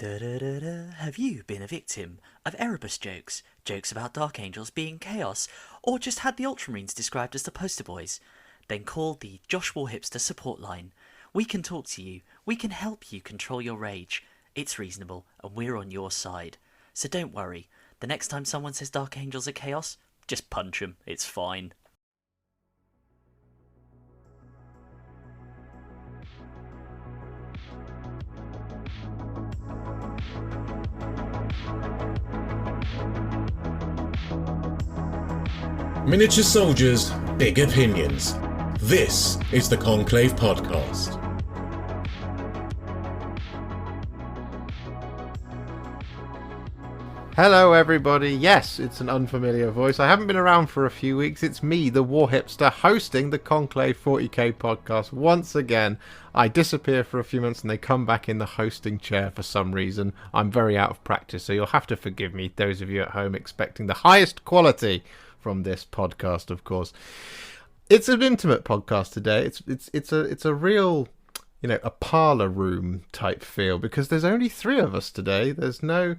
Da-da-da-da. Have you been a victim of Erebus jokes, jokes about Dark Angels being chaos, or just had the Ultramarines described as the poster boys? Then call the Josh Warhipster support line. We can talk to you, we can help you control your rage. It's reasonable, and we're on your side. So don't worry, the next time someone says Dark Angels are chaos, just punch them, it's fine. Miniature soldiers, big opinions. This is the Conclave Podcast. Hello everybody, yes, it's an unfamiliar voice. I haven't been around for a few weeks. It's me, the Warhipster, hosting the Conclave 40k podcast once again. I disappear for a few months and they come back in the hosting chair for some reason. I'm very out of practice, so you'll have to forgive me, those of you at home expecting the highest quality from this podcast, of course. It's an intimate podcast today. It's a real, a parlor room type feel, because there's only three of us today. There's no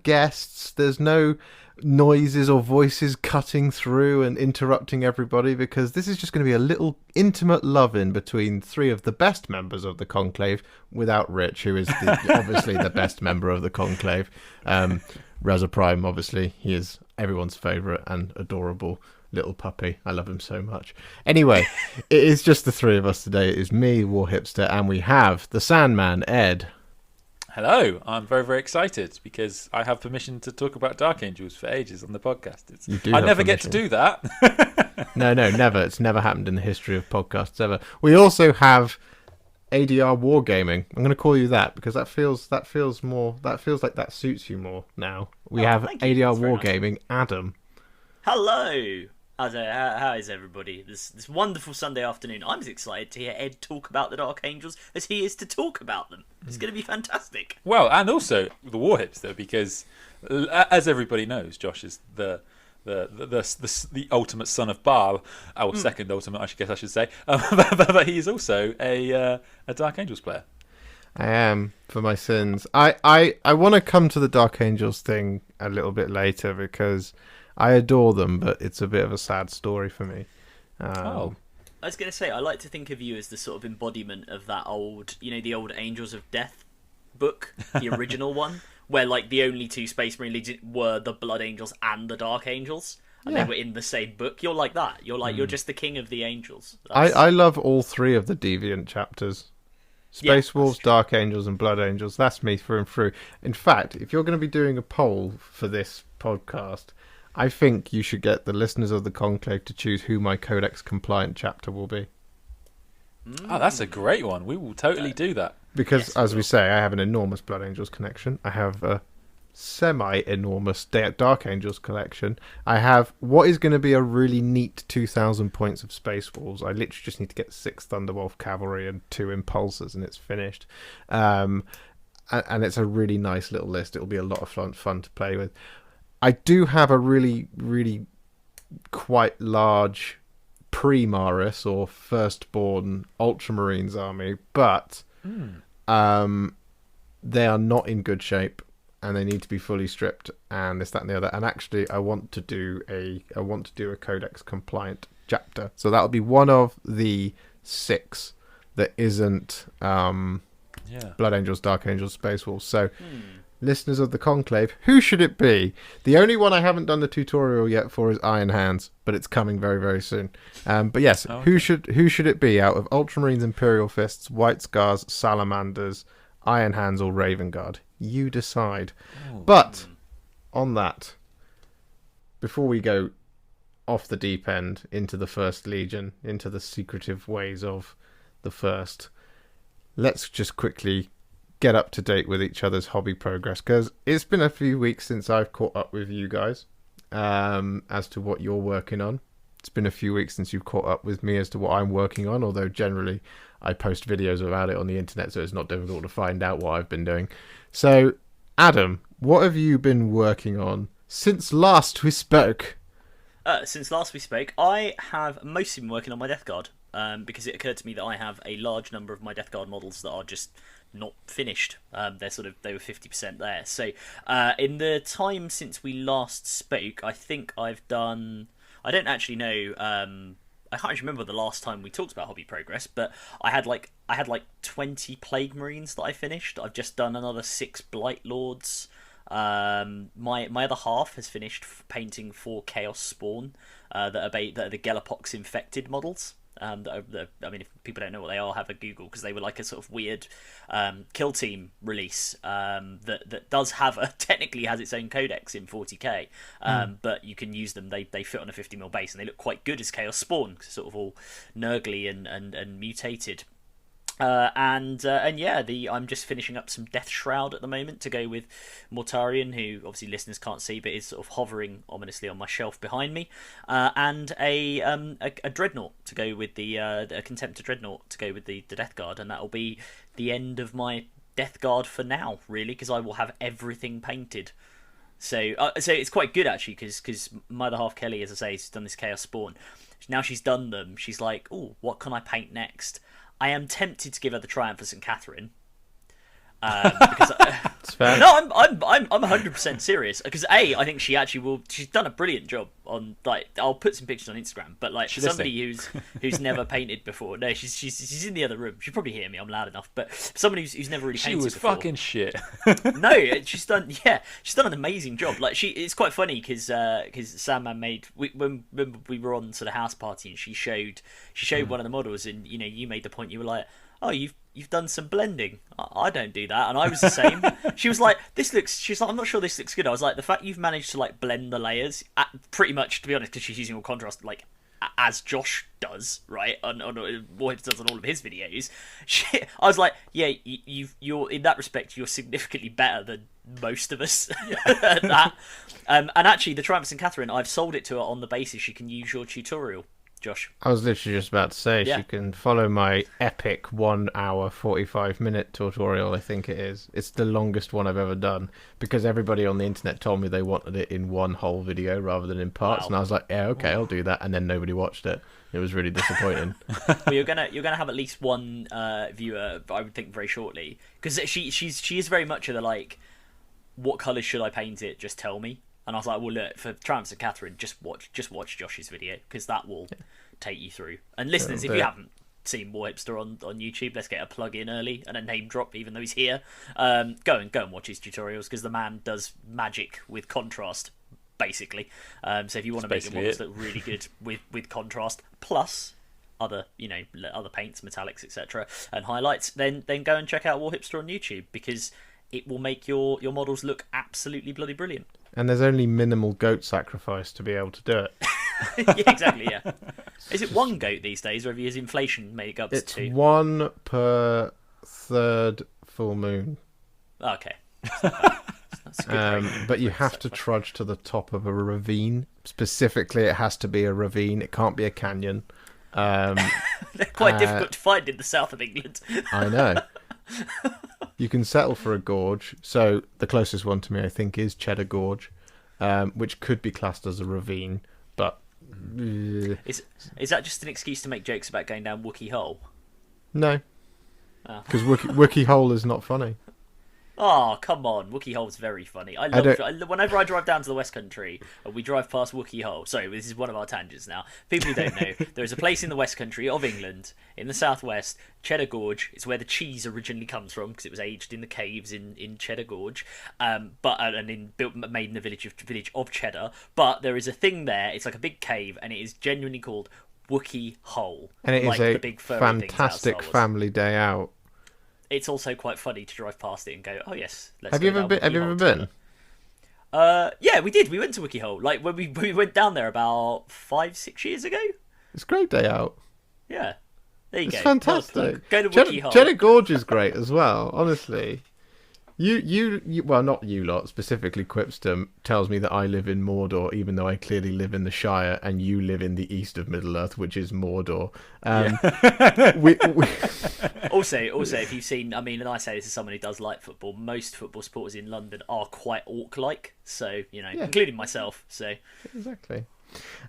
guests, there's no noises or voices cutting through and interrupting everybody, because this is just going to be a little intimate love-in between three of the best members of the Conclave, without Rich, who is obviously the best member of the Conclave. Reza Prime, obviously, he is everyone's favourite and adorable little puppy. I love him so much. Anyway, it is just the three of us today. It is me, Warhipster, and we have the Sandman, Ed. Hello, I'm very, very excited because I have permission to talk about Dark Angels for ages on the podcast. I never get to do that. No, never. It's never happened in the history of podcasts ever. We also have ADR Wargaming. I'm going to call you that because that feels like that suits you more now. We have ADR Wargaming, nice. Adam. Hello. How is everybody? This wonderful Sunday afternoon. I'm as excited to hear Ed talk about the Dark Angels as he is to talk about them. It's going to be fantastic. Well, and also the Warhipster, because as everybody knows, Josh is the ultimate son of Baal, or second ultimate, I should say. But he is also a Dark Angels player. I am, for my sins. I want to come to the Dark Angels thing a little bit later because I adore them, but it's a bit of a sad story for me. I was going to say, I like to think of you as the sort of embodiment of that old, the old Angels of Death book, the original one, where like the only two Space Marine legions were the Blood Angels and the Dark Angels, and they were in the same book. You're like that. You're like you're just the king of the angels. I love all three of the Deviant chapters. Space Wolves, Dark Angels, and Blood Angels. That's me through and through. In fact, if you're going to be doing a poll for this podcast, I think you should get the listeners of the Conclave to choose who my Codex compliant chapter will be. Oh, that's a great one. We will totally do that. Because, as we say, I have an enormous Blood Angels connection. I have a semi-enormous Dark Angels collection. I have what is going to be a really neat 2,000 points of Space Wolves. I literally just need to get 6 Thunderwolf Cavalry and 2 Impulsors, and it's finished. And it's a really nice little list. It'll be a lot of fun to play with. I do have a really, really quite large pre-Maris or firstborn Ultramarines army, but they are not in good shape and they need to be fully stripped and this, that, and the other. And actually, I want to do a Codex compliant chapter, so that'll be one of the 6 that isn't Blood Angels, Dark Angels, Space Wolves. So. Listeners of the Conclave, who should it be? The only one I haven't done the tutorial yet for is Iron Hands, but it's coming very, very soon. But yes, who should it be out of Ultramarines, Imperial Fists, White Scars, Salamanders, Iron Hands, or Raven Guard? You decide. But on that, before we go off the deep end into the First Legion, into the secretive ways of the First, let's just quickly get up to date with each other's hobby progress, because it's been a few weeks since I've caught up with you guys as to what you're working on. It's been a few weeks since you've caught up with me as to what I'm working on, although generally I post videos about it on the internet, so it's not difficult to find out what I've been doing. So, Adam, what have you been working on since last we spoke? Since last we spoke, I have mostly been working on my Death Guard. Because it occurred to me that I have a large number of my Death Guard models that are just not finished. They were 50% there. So in the time since we last spoke, I think I've done. I don't actually know. I can't remember the last time we talked about hobby progress, but I had like 20 Plague Marines that I finished. I've just done another 6 Blight Lords. My other half has finished painting 4 Chaos Spawn that are the Gelapox infected models. I mean, if people don't know what they are, have a Google, because they were like a sort of weird kill team release that does have technically has its own codex in 40k, but you can use them. They fit on a 50mm base, and they look quite good as Chaos Spawn, cause sort of all nurgly and mutated. I'm just finishing up some Death Shroud at the moment to go with Mortarion, who obviously listeners can't see, but is sort of hovering ominously on my shelf behind me, and a Dreadnought to go with a Contemptor Dreadnought to go with the Death Guard, and that'll be the end of my Death Guard for now, really, because I will have everything painted. So it's quite good actually, because my other half Kelly, as I say, has done this Chaos Spawn. Now she's done them, she's like, "Oh, what can I paint next?" I am tempted to give her the Triumph for St. Catherine. Because it's fair. No, I'm 100% serious, because I think she actually will. She's done a brilliant job on, like, I'll put some pictures on Instagram, but like for somebody who's never painted before. No, she's in the other room. She'll probably hear me. I'm loud enough. But someone who's never really painted before. She was fucking shit. No, she's done an amazing job. Like, it's quite funny because Sandman when we were on sort of house party, and she showed one of the models, and you made the point. You were like, "Oh, you've done some blending. I don't do that," and I was the same. She was like, she's like, "I'm not sure this looks good." I was like, the fact you've managed to like blend the layers, pretty much, to be honest, because she's using all contrast, like as Josh does, right, on what he does on all of his videos. I was like, yeah, you're in that respect, you're significantly better than most of us at that. And actually, the Triumph St. Catherine, I've sold it to her on the basis she can use your tutorial, Josh. I was literally just about to say, Yeah. She can follow my epic 1 hour 45-minute tutorial. I think it is. It's the longest one I've ever done, because everybody on the internet told me they wanted it in one whole video rather than in parts. Wow. And I was like, yeah, okay, I'll do that. And then nobody watched it. It was really disappointing. Well, you're gonna have at least one viewer, I would think, very shortly, because she is very much of the like, what colours should I paint it? Just tell me. And I was like, well, look, for Triumph St. Catherine, just watch Josh's video, because that will take you through. And listeners, if you haven't seen Warhipster on YouTube, let's get a plug in early and a name drop, even though he's here. Go and watch his tutorials, because the man does magic with contrast, basically. So if you want to make your models look really good with contrast, plus other paints, metallics, etc., and highlights, then go and check out Warhipster on YouTube, because it will make your models look absolutely bloody brilliant. And there's only minimal goat sacrifice to be able to do it. Yeah, exactly, yeah. Is it one goat these days, or has inflation made it up to 2? It's 1 per 3rd full moon. Okay. That's a good rate. But you have to trudge to the top of a ravine. Specifically, it has to be a ravine. It can't be a canyon. They're quite difficult to find in the south of England. I know. You can settle for a gorge. So the closest one to me, I think, is Cheddar Gorge, which could be classed as a ravine. But Is that just an excuse to make jokes about going down Wookiee Hole? no, because Wookiee Hole is not funny. Oh, come on. Wookiee Hole's very funny. Whenever I drive down to the West Country, and we drive past Wookiee Hole... Sorry, this is one of our tangents now. People who don't know, there is a place in the West Country of England, in the southwest, Cheddar Gorge. It's where the cheese originally comes from, because it was aged in the caves in Cheddar Gorge, made in the village of Cheddar. But there is a thing there. It's like a big cave, and it is genuinely called Wookiee Hole. And it like is the big a furry things out of fantastic Star Wars. family day out. It's also quite funny to drive past it and go, "Oh yes, let's." Have you ever been? Yeah, we did. We went to Wookiee Hole. Like when we went down there about 5-6 years ago. It's a great day out. Yeah, there you go. It's fantastic. Go to Wookiee Hole. Cheddar Gorge is great as well. Honestly, you well, not you lot specifically. Quipston tells me that I live in Mordor, even though I clearly live in the Shire, and you live in the east of Middle Earth, which is Mordor. Also, if you've seen, I mean, and I say this as someone who does like football, most football supporters in London are quite orc-like, so, including myself, so... Exactly.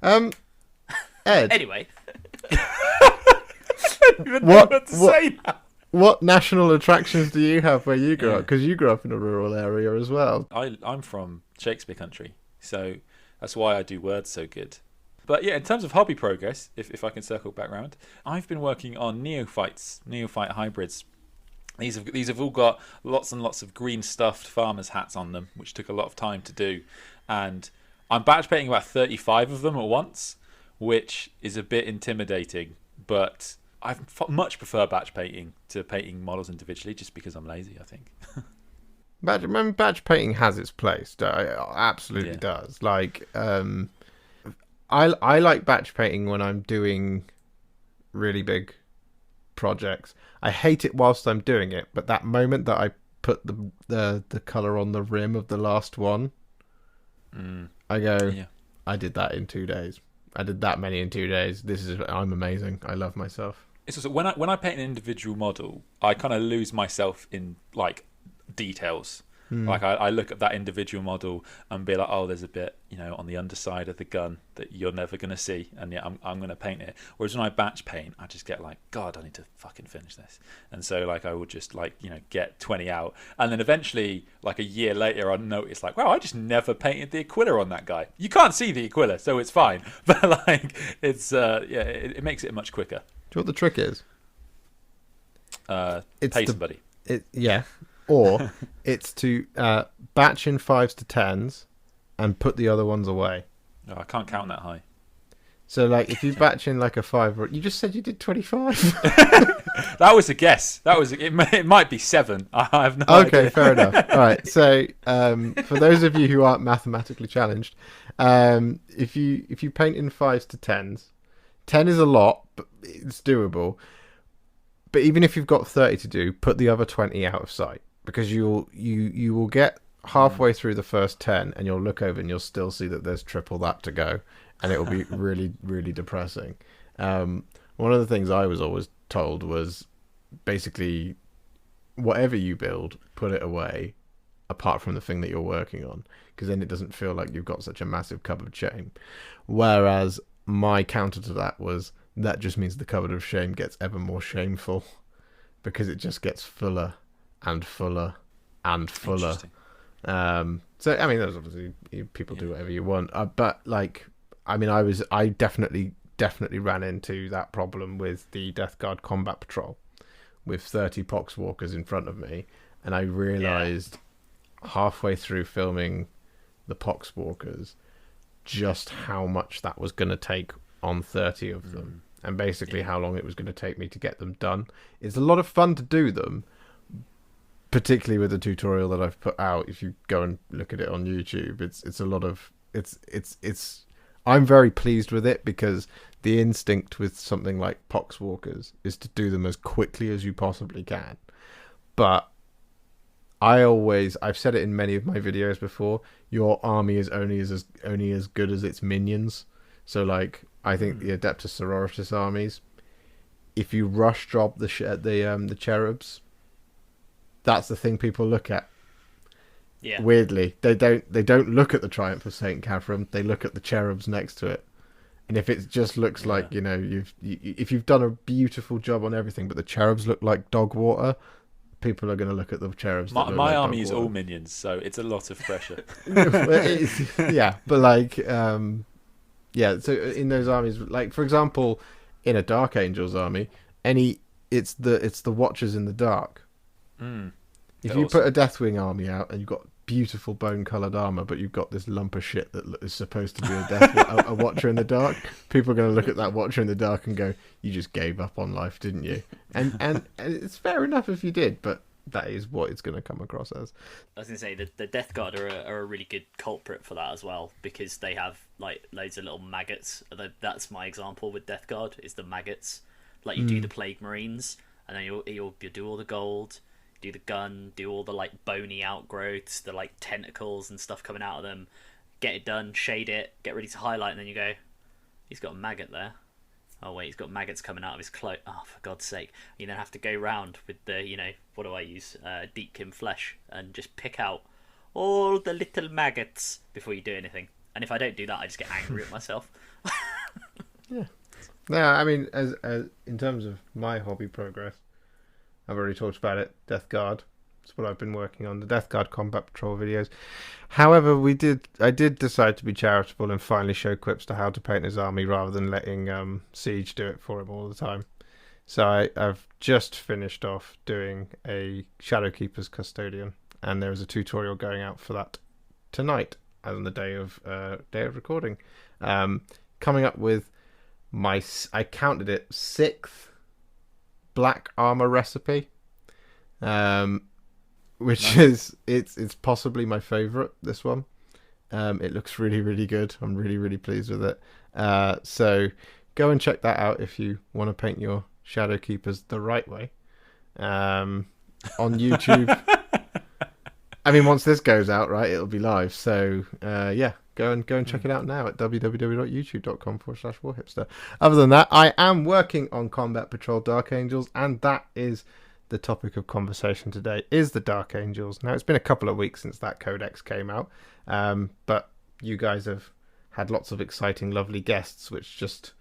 Ed. Anyway. I don't even know what to say now. What national attractions do you have where you grew up? Because you grew up in a rural area as well. I'm from Shakespeare country, so that's why I do words so good. But yeah, in terms of hobby progress, if I can circle back round, I've been working on neophyte hybrids. These have all got lots and lots of green stuffed farmers' hats on them, which took a lot of time to do. And I'm batch painting about 35 of them at once, which is a bit intimidating. But I much prefer batch painting to painting models individually, just because I'm lazy, I think. Batch painting has its place. It absolutely does. Like, I like batch painting when I'm doing really big projects. I hate it whilst I'm doing it, but that moment that I put the colour on the rim of the last one, I go, I did that in 2 days. I did that many in 2 days. I'm amazing. I love myself. It's also when I paint an individual model, I kind of lose myself in like details. Like I look at that individual model and be like, oh, there's a bit, on the underside of the gun that you're never going to see, and I'm going to paint it. Whereas when I batch paint, I just get like, God, I need to fucking finish this. And so like I would just like, get 20 out, and then eventually like a year later I'd notice like, wow, I just never painted the Aquila on that guy. You can't see the Aquila, so it's fine. But like it's it makes it much quicker. Do you know what the trick is? Pay somebody. Or it's to batch in 5s to 10s and put the other ones away. Oh, I can't count that high. So, like, if you batch in like a 5, you just said you did 25. That was a guess. It might be 7. I have no idea. Okay, fair enough. All right. So, for those of you who aren't mathematically challenged, if you paint in 5s to 10s, 10 is a lot, but it's doable. But even if you've got 30 to do, put the other 20 out of sight. Because you will get halfway through the first 10 and you'll look over and you'll still see that there's triple that to go, and it will be really, really depressing. One of the things I was always told was basically whatever you build, put it away apart from the thing that you're working on, because then it doesn't feel like you've got such a massive cupboard of shame. Whereas my counter to that was that just means the cupboard of shame gets ever more shameful, because it just gets fuller and fuller and fuller. So I mean, there's obviously people do whatever you want, but like, I mean, I definitely ran into that problem with the Death Guard Combat Patrol with 30 Poxwalkers in front of me, and I realized halfway through filming the Poxwalkers just how much that was going to take on 30 of them, and basically how long it was going to take me to get them done. It's a lot of fun to do them, particularly with the tutorial that I've put out. If you go and look at it on YouTube, it's a lot of it's I'm very pleased with it, because the instinct with something like Poxwalkers is to do them as quickly as you possibly can. But I've said it in many of my videos before, your army is only as good as its minions. So like, I think the Adeptus Sororitas armies, if you rush job the cherubs, that's the thing people look at. Yeah. Weirdly, they don't look at the Triumph of Saint Catherine. They look at the cherubs next to it. And if it just looks like if you've done a beautiful job on everything, but the cherubs look like dog water, people are going to look at the cherubs. My army is all minions, so it's a lot of pressure. But like, so in those armies, like for example, in a Dark Angels army, it's the Watchers in the Dark. If you put a Deathwing army out and you've got beautiful bone-coloured armour, but you've got this lump of shit that is supposed to be a Watcher in the Dark, people are going to look at that Watcher in the Dark and go, "You just gave up on life, didn't you?" And it's fair enough if you did, but that is what it's going to come across as. I was going to say the Death Guard are a really good culprit for that as well, because they have like loads of little maggots. That's my example with Death Guard, is the maggots. Like you do the Plague Marines, and then you'll do all the gold, do the gun, do all the like bony outgrowths, the like tentacles and stuff coming out of them, get it done, shade it, get ready to highlight, and then you go, he's got a maggot there. Oh wait, he's got maggots coming out of his cloak. Oh, for God's sake. You then have to go round with the, what do I use? Deepkin flesh, and just pick out all the little maggots before you do anything. And if I don't do that, I just get angry at myself. Yeah. No, I mean, as in terms of my hobby progress, I've already talked about it. Death Guard. That's what I've been working on. The Death Guard Combat Patrol videos. However, I did decide to be charitable and finally show Quips to how to paint his army rather than letting Siege do it for him all the time. So I've just finished off doing a Shadowkeeper's Custodian, and there is a tutorial going out for that tonight, as on the day of recording. Coming up with I counted it, 6th black armor recipe, which is it's possibly my favorite. This one, it looks really, really good. I'm really, really pleased with it. So go and check that out if you want to paint your Shadow Keepers the right way, on YouTube. I mean, once this goes out, right, it'll be live. So yeah, go and check it out now at www.youtube.com/Warhipster. Other than that, I am working on Combat Patrol Dark Angels, and that is the topic of conversation today, is the Dark Angels. Now, it's been a couple of weeks since that codex came out, but you guys have had lots of exciting, lovely guests, which just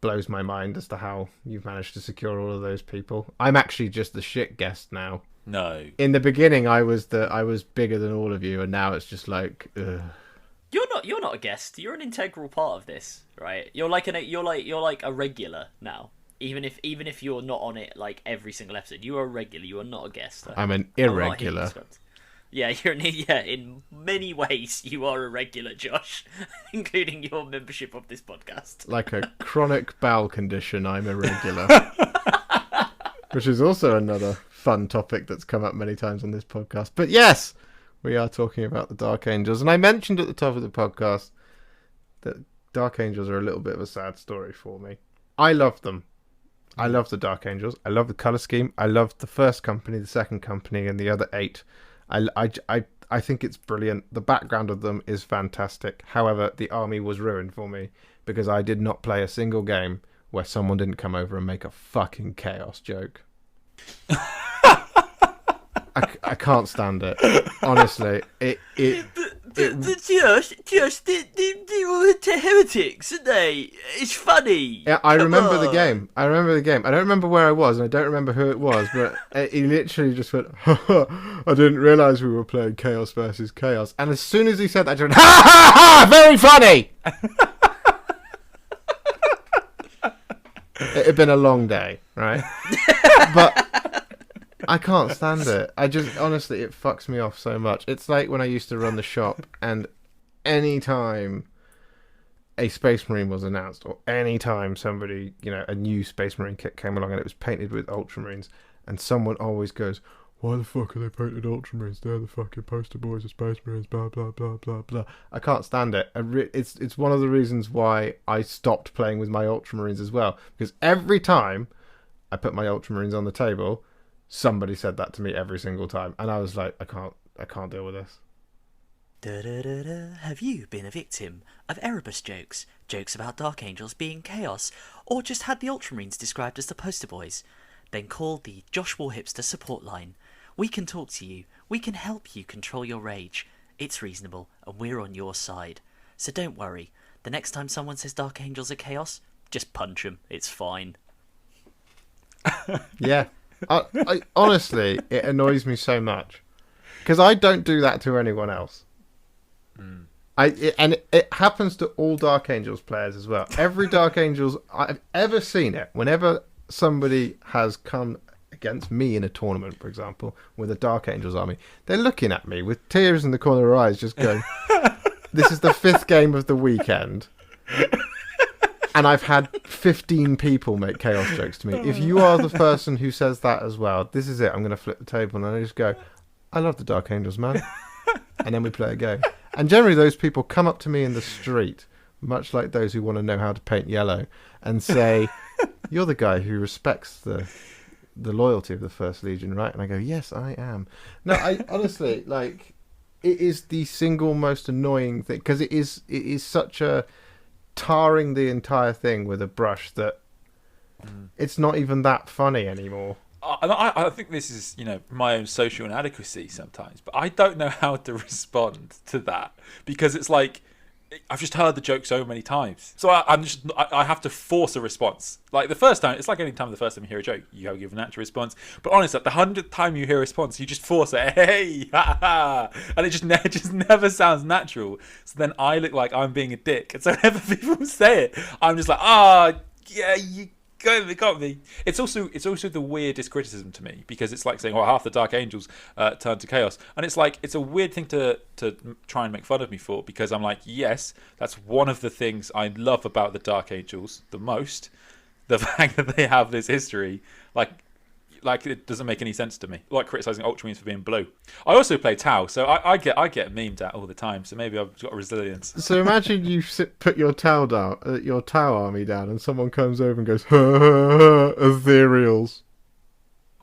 blows my mind as to how you've managed to secure all of those people. I'm actually just the shit guest now. No. In the beginning, I was bigger than all of you, and now it's just like, ugh. You're not a guest. You're an integral part of this, right? You're like a regular now. Even if you're not on it like every single episode, you are a regular. You are not a guest. I'm an irregular. Yeah, in many ways you are a regular, Josh, including your membership of this podcast. Like a chronic bowel condition, I'm irregular. Which is also another fun topic that's come up many times on this podcast. But yes, we are talking about the Dark Angels. And I mentioned at the top of the podcast that Dark Angels are a little bit of a sad story for me. I love them. I love the Dark Angels. I love the colour scheme. I love the first company, the second company, and the other 8. I think it's brilliant. The background of them is fantastic. However, the army was ruined for me because I did not play a single game where someone didn't come over and make a fucking chaos joke. I can't stand it. Honestly, Josh, they were into heretics, aren't they? It's funny. Yeah, I remember the game. I don't remember where I was, and I don't remember who it was, but he literally just went, I didn't realise we were playing Chaos versus Chaos. And as soon as he said that, I just went, ha ha ha! Very funny! It had been a long day, right? But I can't stand it. Honestly, it fucks me off so much. It's like when I used to run the shop, and any time a Space Marine was announced, or any time somebody, a new Space Marine kit came along and it was painted with Ultramarines, and someone always goes, why the fuck are they painted Ultramarines? They're the fucking poster boys of Space Marines, blah, blah, blah, blah, blah. I can't stand it. It's one of the reasons why I stopped playing with my Ultramarines as well, because every time I put my Ultramarines on the table, somebody said that to me every single time, and I was like, I can't deal with this. Have you been a victim of Erebus jokes about Dark Angels being chaos, or just had the Ultramarines described as the poster boys? Then call the Josh Warhipster support line. We can talk to you. We can help you control your rage. It's reasonable, and we're on your side. So don't worry. The next time someone says Dark Angels are chaos, just punch them. It's fine. Yeah. I honestly, it annoys me so much because I don't do that to anyone else. It happens to all Dark Angels players as well. Every Dark Angels I've ever seen it. Whenever somebody has come against me in a tournament, for example, with a Dark Angels army, they're looking at me with tears in the corner of their eyes, just going, "This is the 5th game of the weekend." And I've had 15 people make chaos jokes to me. If you are the person who says that as well, this is it. I'm going to flip the table and I just go, I love the Dark Angels, man. And then we play a game. And generally those people come up to me in the street, much like those who want to know how to paint yellow, and say, you're the guy who respects the loyalty of the First Legion, right? And I go, yes, I am. No, I honestly, it is the single most annoying thing, because it is such a tarring the entire thing with a brush that it's not even that funny anymore. I think this is, my own social inadequacy sometimes, but I don't know how to respond to that, because it's like, I've just heard the joke so many times, so I have to force a response. Like the first time, it's like any time the first time you hear a joke, you have to give a natural response. But honestly, like the 100th time you hear a response, you just force it. Hey, ha ha, and it just never sounds natural. So then I look like I'm being a dick, and so whenever people say it, I'm just like, yeah, you got me. It's also the weirdest criticism to me, because it's like saying, "Oh, half the Dark Angels turn to chaos," and it's like it's a weird thing to try and make fun of me for, because I'm like, yes, that's one of the things I love about the Dark Angels the most, the fact that they have this history. Like it doesn't make any sense to me. Like criticizing Ultramarines for being blue. I also play Tau, so I get memed at all the time. So maybe I've got resilience. So imagine you put your Tau down, your Tau army down, and someone comes over and goes, ha, ha, ha, ethereals.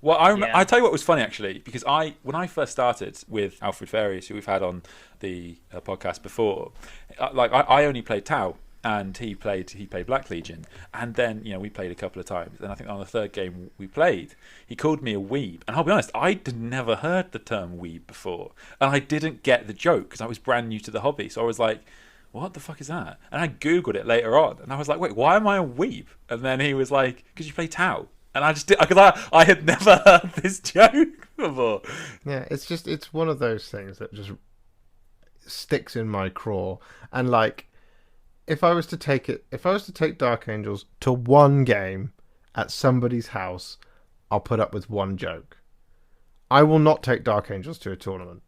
Well, I tell you what was funny actually, because when I first started with Alfred Farias, who we've had on the podcast before, I only played Tau. And he played Black Legion, and then we played a couple of times. And I think on the third game we played, he called me a weeb. And I'll be honest, I'd never heard the term weeb before, and I didn't get the joke because I was brand new to the hobby. So I was like, "What the fuck is that?" And I googled it later on, and I was like, "Wait, why am I a weeb?" And then he was like, "Because you play Tau." And I just did, because I had never heard this joke before. Yeah, it's one of those things that just sticks in my craw, and like. If I was to take Dark Angels to one game at somebody's house, I'll put up with one joke. I will not take Dark Angels to a tournament.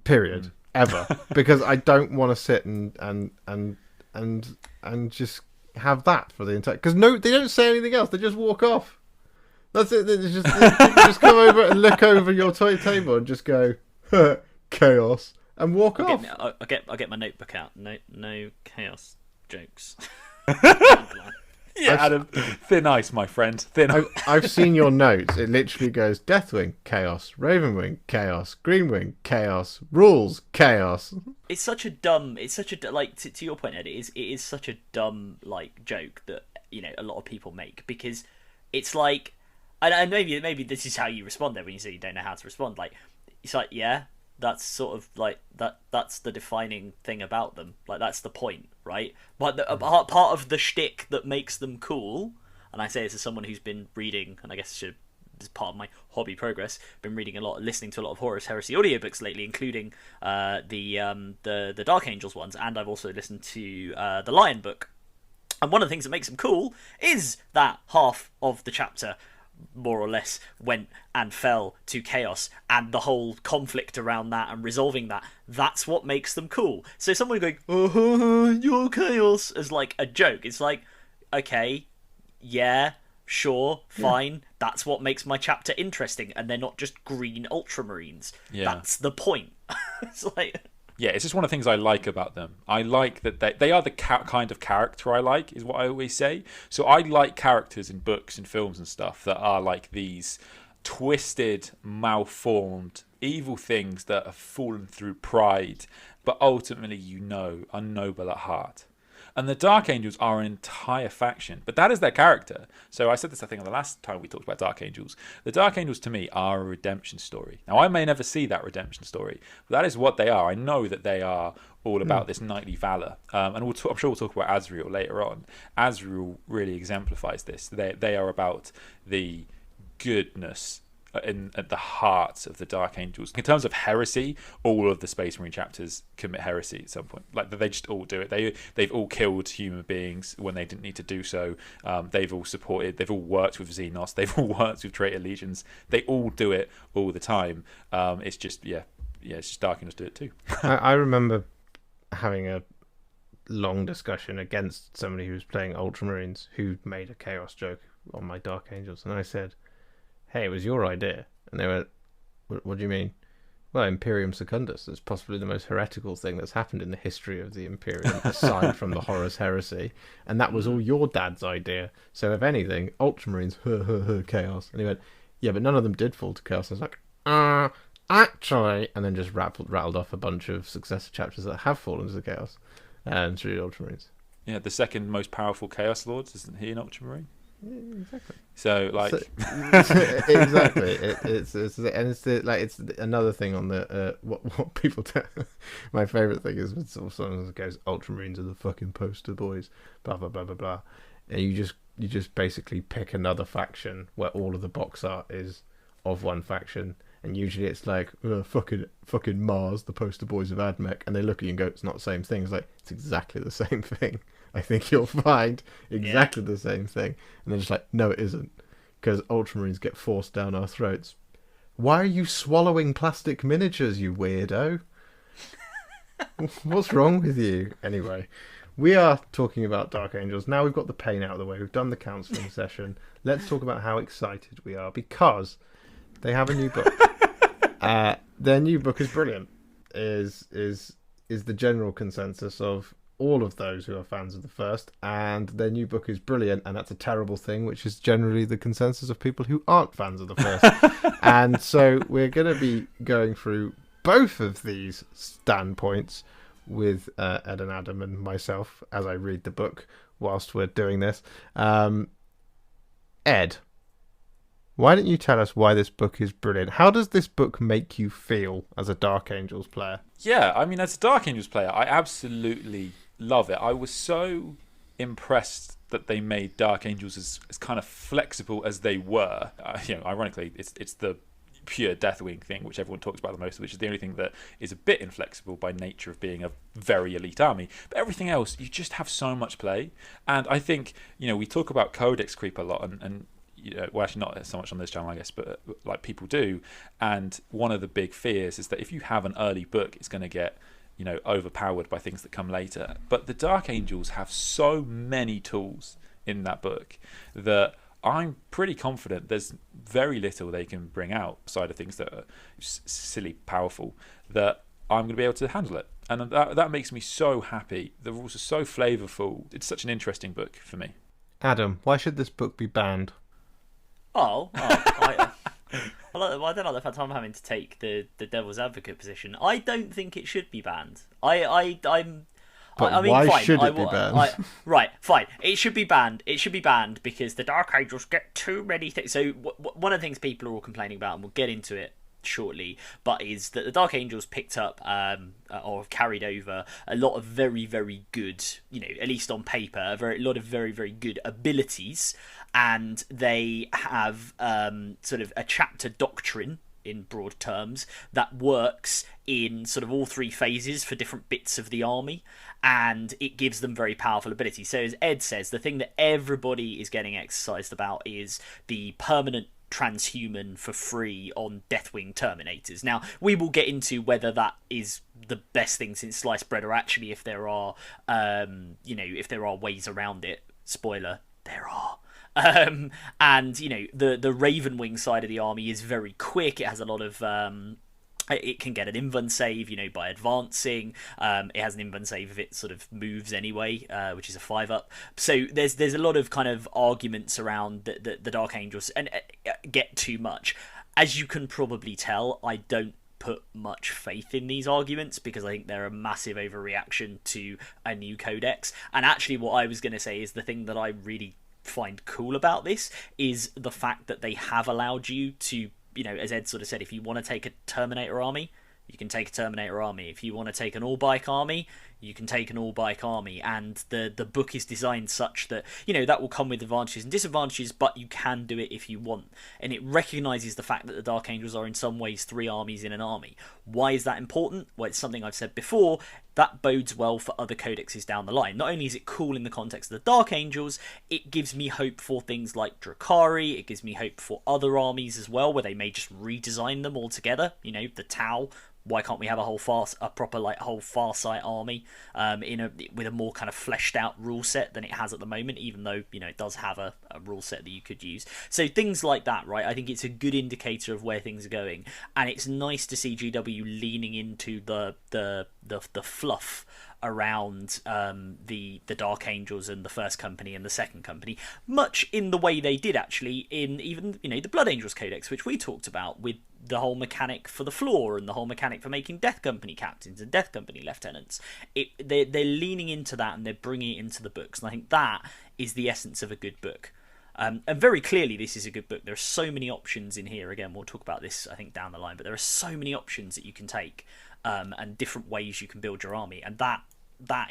Period. Ever. Because I don't want to sit and just have that for the entire. Because they don't say anything else. They just walk off. That's it. They just come over and look over your toy table and just go chaos. And walk off. I'll get my notebook out. No chaos jokes. Yeah, Adam, thin ice, my friend. Thin ice. I've seen your notes. It literally goes Deathwing, chaos. Ravenwing, chaos. Greenwing, chaos. Rules, chaos. It's such a dumb. It's such a like to your point, Ed. It is such a dumb like joke that a lot of people make, because it's like, and maybe this is how you respond there when you say you don't know how to respond. Like it's like, yeah. That's sort of like that's the defining thing about them. Like that's the point, right? But part of the shtick that makes them cool, and I say this as someone who's been reading, and I guess as part of my hobby progress, been reading listening to a lot of Horus Heresy audiobooks lately, including the Dark Angels ones, and I've also listened to the Lion book. And one of the things that makes them cool is that half of the chapter more or less went and fell to chaos, and the whole conflict around that and resolving that's what makes them cool. So someone going, "Oh, you're chaos," as like a joke, it's like, okay, yeah, sure, fine, that's what makes my chapter interesting, and they're not just green ultramarines. That's the point. It's like, yeah, it's just one of the things I like about them. I like that they are the kind of character I like, is what I always say. So I like characters in books and films and stuff that are like these twisted, malformed, evil things that have fallen through pride, but ultimately, are noble at heart. And the Dark Angels are an entire faction, but that is their character. So I said this, I think, on the last time we talked about Dark Angels. The Dark Angels, to me, are a redemption story. Now, I may never see that redemption story, but that is what they are. I know that they are all about this knightly valor. And I'm sure we'll talk about Azrael later on. Azrael really exemplifies this. They are about the goodness at the heart of the Dark Angels. In terms of heresy, all of the Space Marine chapters commit heresy at some point. Like, they just all do it. They've all killed human beings when they didn't need to do so. They've all worked with Xenos. They've all worked with traitor legions. They all do it all the time. It's just Dark Angels do it too. I remember having a long discussion against somebody who was playing Ultramarines who made a chaos joke on my Dark Angels, and I said, "Hey, it was your idea." And they went, "What do you mean?" "Well, Imperium Secundus is possibly the most heretical thing that's happened in the history of the Imperium, aside from the Horus Heresy. And that was all your dad's idea. So if anything, Ultramarines, chaos." And he went, "Yeah, but none of them did fall to chaos." I was like, actually... And then just rattled off a bunch of successor chapters that have fallen to chaos. And through Ultramarines. Yeah, the second most powerful Chaos Lords, isn't he an Ultramarine? Exactly. So like, Exactly. It's another thing on the what people tell. My favorite thing is when someone goes, Ultramarines are the fucking poster boys, blah blah blah blah blah, and you just basically pick another faction where all of the box art is of one faction, and usually it's like fucking Mars, the poster boys of Admech, and they look at you and go, it's not the same thing. It's like, it's exactly the same thing. I think you'll find exactly the same thing. And they're just like, no, it isn't. Because Ultramarines get forced down our throats. Why are you swallowing plastic miniatures, you weirdo? What's wrong with you? Anyway, we are talking about Dark Angels. Now we've got the pain out of the way. We've done the counselling session. Let's talk about how excited we are. Because they have a new book. Their new book is brilliant. Is the general consensus of all of those who are fans of the first, and their new book is brilliant, and that's a terrible thing, which is generally the consensus of people who aren't fans of the first. And so we're going to be going through both of these standpoints with Ed and Adam and myself as I read the book whilst we're doing this. Ed, why don't you tell us why this book is brilliant? How does this book make you feel as a Dark Angels player? Yeah, I mean, as a Dark Angels player, I absolutely love it. I was so impressed that they made Dark Angels as kind of flexible as they were. Ironically, it's the pure Deathwing thing, which everyone talks about the most, which is the only thing that is a bit inflexible by nature of being a very elite army. But everything else, you just have so much play. And I think, we talk about codex creep a lot, and well, actually not so much on this channel, I guess, but like people do. And one of the big fears is that if you have an early book, it's going to get overpowered by things that come later. But the Dark Angels have so many tools in that book that I'm pretty confident there's very little they can bring out outside of things that are silly powerful, that I'm going to be able to handle it. And that makes me so happy. The rules are so flavourful. It's such an interesting book for me. Adam, why should this book be banned? I don't know the fact I'm having to take the devil's advocate position. I don't think it should be banned. Why should it be banned? Right, fine. It should be banned. It should be banned because the Dark Angels get too many things. So one of the things people are all complaining about, and we'll get into it shortly, but is that the Dark Angels picked up or carried over a lot of very, very good, at least on paper, a lot of very, very good abilities, and they have sort of a chapter doctrine in broad terms that works in sort of all three phases for different bits of the army, and it gives them very powerful abilities. So as Ed says, the thing that everybody is getting exercised about is the permanent transhuman for free on Deathwing Terminators. Now, we will get into whether that is the best thing since sliced bread, or actually if there are if there are ways around it. Spoiler, there are. And the Ravenwing side of the army is very quick. It has a lot of it can get an invuln save, by advancing. It has an invuln save if it sort of moves anyway, which is a 5-up. So there's a lot of kind of arguments around the Dark Angels, and get too much. As you can probably tell, I don't put much faith in these arguments because I think they're a massive overreaction to a new codex. And actually, what I was going to say is the thing that I really find cool about this is the fact that they have allowed you to, as Ed sort of said, if you want to take a Terminator army, you can take a Terminator army. If you want to take an all-bike army, you can take an all-bike army. And the book is designed such that, that will come with advantages and disadvantages, but you can do it if you want. And it recognises the fact that the Dark Angels are in some ways 3 armies in an army. Why is that important? Well, it's something I've said before. That bodes well for other codexes down the line. Not only is it cool in the context of the Dark Angels, it gives me hope for things like Drakari. It gives me hope for other armies as well, where they may just redesign them altogether. The Tau. Why can't we have a proper whole Farsight army with a more kind of fleshed out rule set than it has at the moment, even though it does have a rule set that you could use. So things like that, right? I think it's a good indicator of where things are going, and it's nice to see GW leaning into the fluff around the Dark Angels and the first company and the second company, much in the way they did actually in even the Blood Angels Codex, which we talked about, with the whole mechanic for the floor and the whole mechanic for making Death Company captains and Death Company lieutenants. They're leaning into that and they're bringing it into the books, and I think that is the essence of a good book. And very clearly, this is a good book. There are so many options in here. Again, we'll talk about this, I think, down the line. But there are so many options that you can take, and different ways you can build your army. And that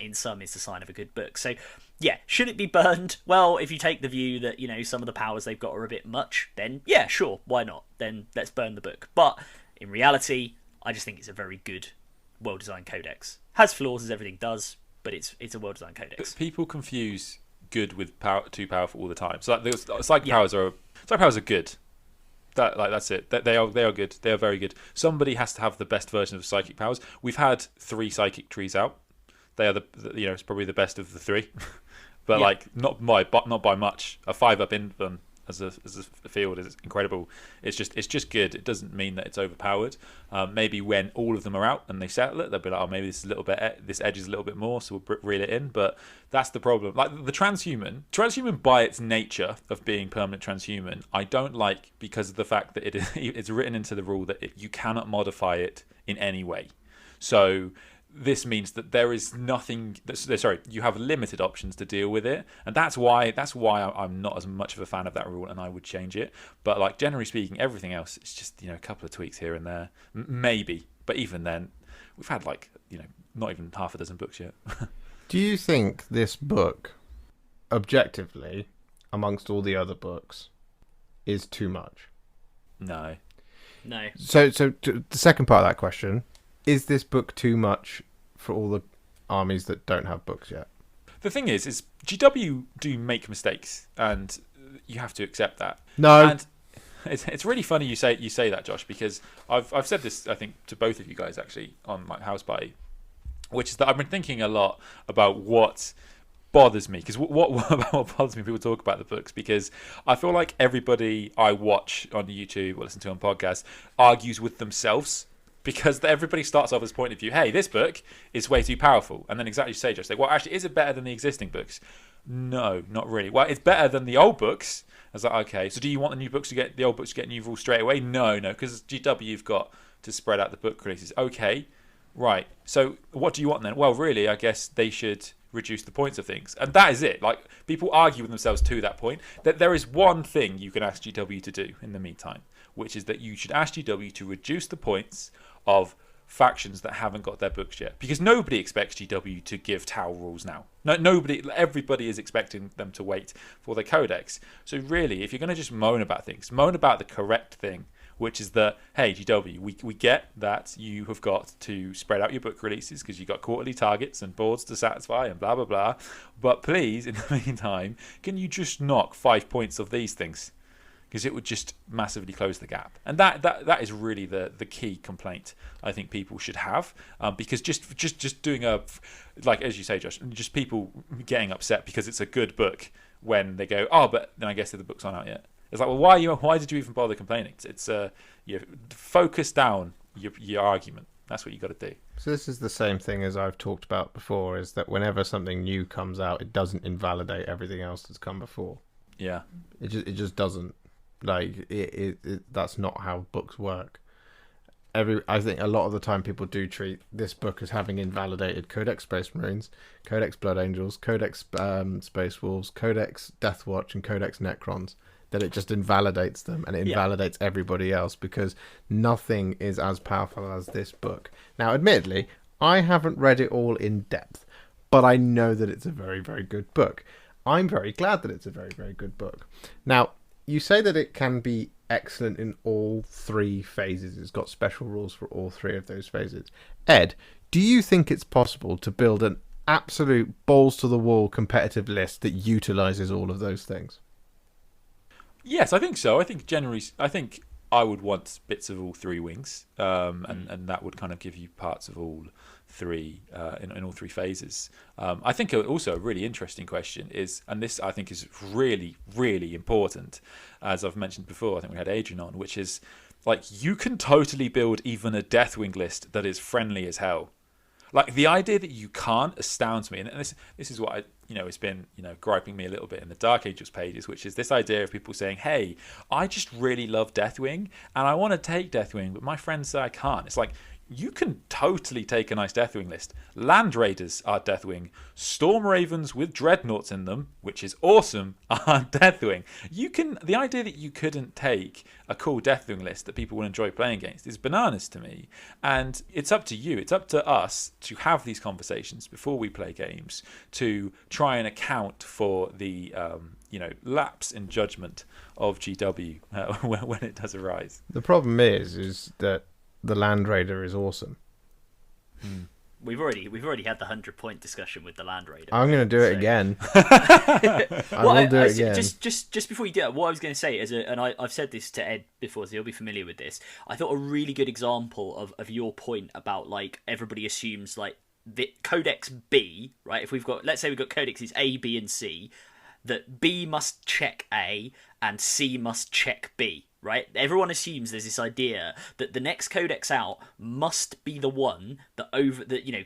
in sum is the sign of a good book. So yeah, should it be burned? Well, if you take the view that, you know, some of the powers they've got are a bit much, then yeah, sure, why not? Then let's burn the book. But in reality, I just think it's a very good, well-designed codex. Has flaws as everything does, but it's a well-designed codex. But people confuse good with too powerful all the time. So like, psychic powers are good. That's it. They are good. They are very good. Somebody has to have the best version of psychic powers. We've had 3 psychic trees out. They are it's probably the best of the 3, but like not by much. A 5-up in them as a field is incredible. It's just good. It doesn't mean that it's overpowered. Maybe when all of them are out and they settle it, they'll be like, oh, maybe this is a little bit, this edge is a little bit more, so we'll reel it in. But that's the problem. Like the transhuman by its nature of being permanent transhuman, I don't like because of the fact that it's written into the rule that you cannot modify it in any way. So this means that there is nothing. You have limited options to deal with it, and that's why I'm not as much of a fan of that rule, and I would change it. But like generally speaking, everything else it's just a couple of tweaks here and there, maybe. But even then, we've had not even half a dozen books yet. Do you think this book, objectively, amongst all the other books, is too much? No. So to the second part of that question. Is this book too much for all the armies that don't have books yet? The thing is GW do make mistakes, and you have to accept that. No, and it's really funny you say that, Josh, because I've said this I think to both of you guys actually on my house party, which is that I've been thinking a lot about what bothers me, because what bothers me when people talk about the books, because I feel like everybody I watch on YouTube or listen to on podcasts argues with themselves. Because everybody starts off as point of view, hey, this book is way too powerful. And then exactly say, just like, well, actually, is it better than the existing books? No, not really. Well, it's better than the old books. I was like, okay, so do you want the old books to get new rules straight away? No, because GW, you've got to spread out the book releases. Okay, right. So what do you want then? Well, really, I guess they should reduce the points of things. And that is it. Like, people argue with themselves to that point. That there is one thing you can ask GW to do in the meantime, which is that you should ask GW to reduce the points of factions that haven't got their books yet, because nobody expects GW to give Tau rules now. Everybody is expecting them to wait for their codex. So really, if you're going to just moan about things, moan about the correct thing, which is that, hey, GW, we get that you have got to spread out your book releases because you've got quarterly targets and boards to satisfy and blah blah blah, but please, in the meantime, can you just knock 5 points of these things? Because it would just massively close the gap. And that is really the key complaint I think people should have. Because just doing like as you say, Josh, just people getting upset because it's a good book when they go, oh, but then I guess the book's not out yet. It's like, well, why did you even bother complaining? It's you focus down your argument. That's what you got to do. So this is the same thing as I've talked about before, is that whenever something new comes out, it doesn't invalidate everything else that's come before. Yeah. It just doesn't. Like that's not how books work. I think a lot of the time people do treat this book as having invalidated Codex Space Marines, Codex Blood Angels, Codex Space Wolves, Codex Deathwatch, and Codex Necrons. That it just invalidates them, and it invalidates everybody else, because nothing is as powerful as this book. Now, admittedly, I haven't read it all in depth, but I know that it's a very, very good book. I'm very glad that it's a very, very good book. Now, you say that it can be excellent in all 3 phases. It's got special rules for all 3 of those phases. Ed, do you think it's possible to build an absolute balls-to-the-wall competitive list that utilises all of those things? Yes, I think so. I think I would want bits of all 3 wings, and that would kind of give you parts of all 3 in all 3 phases. I think also a really interesting question is, and this I think is really, really important, as I've mentioned before, I think we had Adrian on, which is like you can totally build even a Deathwing list that is friendly as hell. Like the idea that you can't astounds me, and this is what it's been griping me a little bit in the Dark Angels pages, which is this idea of people saying, hey, I just really love Deathwing and I want to take Deathwing, but my friends say I can't. It's like, you can totally take a nice Deathwing list. Land Raiders are Deathwing. Storm Ravens with Dreadnoughts in them, which is awesome, are Deathwing. The idea that you couldn't take a cool Deathwing list that people will enjoy playing against is bananas to me. And it's up to you, it's up to us to have these conversations before we play games, to try and account for the lapse in judgment of GW when it does arise. The problem is that the Land Raider is awesome. We've already had the 100-point discussion with the Land Raider. I'm going to do it again. I will do it again. Just before you do it, what I was going to say is, I've said this to Ed before, so he'll be familiar with this. I thought a really good example of your point about like everybody assumes like the Codex B, right? If let's say we've got codexes A, B, and C, that B must check A and C must check B. Right? Everyone assumes there's this idea that the next codex out must be the one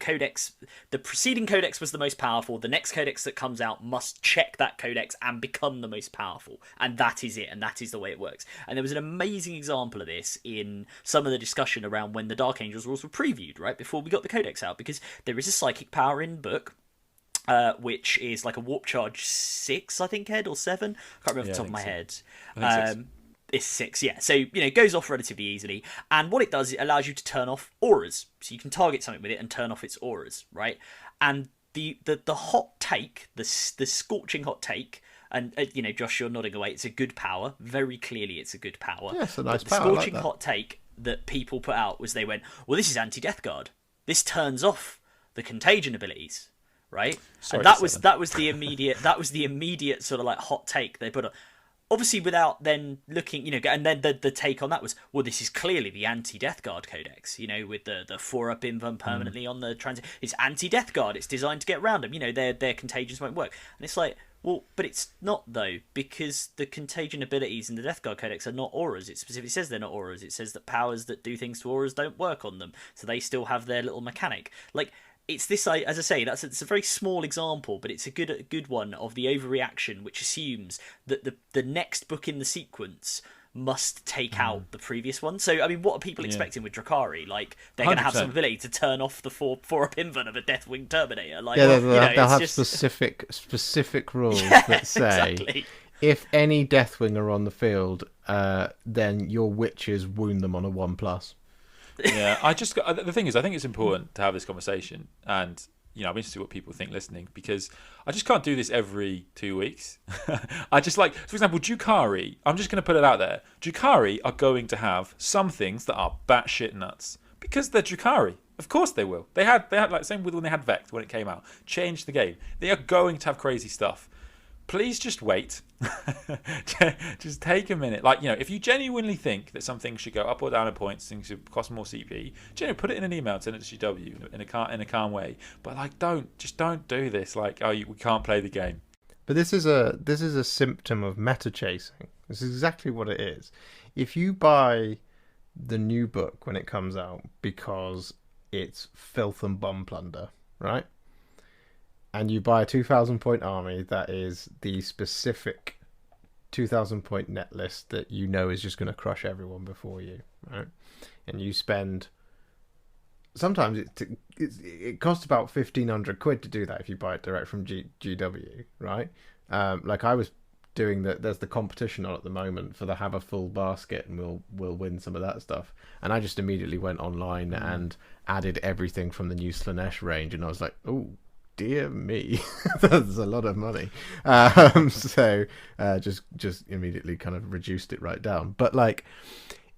codex, the preceding codex was the most powerful. The next codex that comes out must check that codex and become the most powerful. And that is it. And that is the way it works. And there was an amazing example of this in some of the discussion around when the Dark Angels rules were previewed, right? Before we got the codex out, because there is a psychic power in book. Which is like a warp charge 6, I think, Ed, or 7. I can't remember off the top of my head. It's 6, yeah. So, it goes off relatively easily. And what it does, it allows you to turn off auras. So you can target something with it and turn off its auras, right? And the hot take, the scorching hot take, and, Josh, you're nodding away, it's a good power. Very clearly it's a good power. Yeah, it's a nice but power. The scorching hot take that people put out was they went, well, this is anti-Death Guard. This turns off the contagion abilities, right? And that was the immediate sort of like hot take they put on. Obviously, without then looking, and then the take on that was, well, this is clearly the anti-Death Guard codex, with the 4-up invuln permanently on the transit. It's anti-Death Guard. It's designed to get around them. Their contagions won't work. And it's like, well, but it's not, though, because the contagion abilities in the Death Guard codex are not auras. It specifically says they're not auras. It says that powers that do things to auras don't work on them. So they still have their little mechanic. Like, it's this, as I say, it's a very small example, but it's a good one of the overreaction, which assumes that the next book in the sequence must take out the previous one. So, I mean, what are people expecting with Drakari? Like, they're going to have some ability to turn off the 4-up invuln of a Deathwing Terminator. Like, they'll have specific rules that say, exactly. If any Deathwing are on the field, then your witches wound them on a 1+. Yeah, the thing is, I think it's important to have this conversation, and I'm interested to see what people think listening, because I just can't do this every 2 weeks. I just for example, Drukhari. I'm just going to put it out there. Drukhari are going to have some things that are batshit nuts because they're Drukhari. Of course they will. They had like same with when they had Vect when it came out. Changed the game. They are going to have crazy stuff. Please just wait. Just take a minute. If you genuinely think that something should go up or down in points, things should cost more CP, put it in an email, send it to GW in a calm way. But don't do this. We can't play the game. But this is a symptom of meta chasing. This is exactly what it is. If you buy the new book when it comes out because it's filth and bum plunder, right? And you buy a 2,000-point army that is the specific 2,000-point net list that is just going to crush everyone before you, right? And you spend... Sometimes it costs about 1,500 quid to do that if you buy it direct from GW, right? I was doing there's the competition on at the moment for the have a full basket, and we'll win some of that stuff. And I just immediately went online and added everything from the new Slanesh range, and I was like, oh, dear me, that's a lot of money. So just immediately kind of reduced it right down. But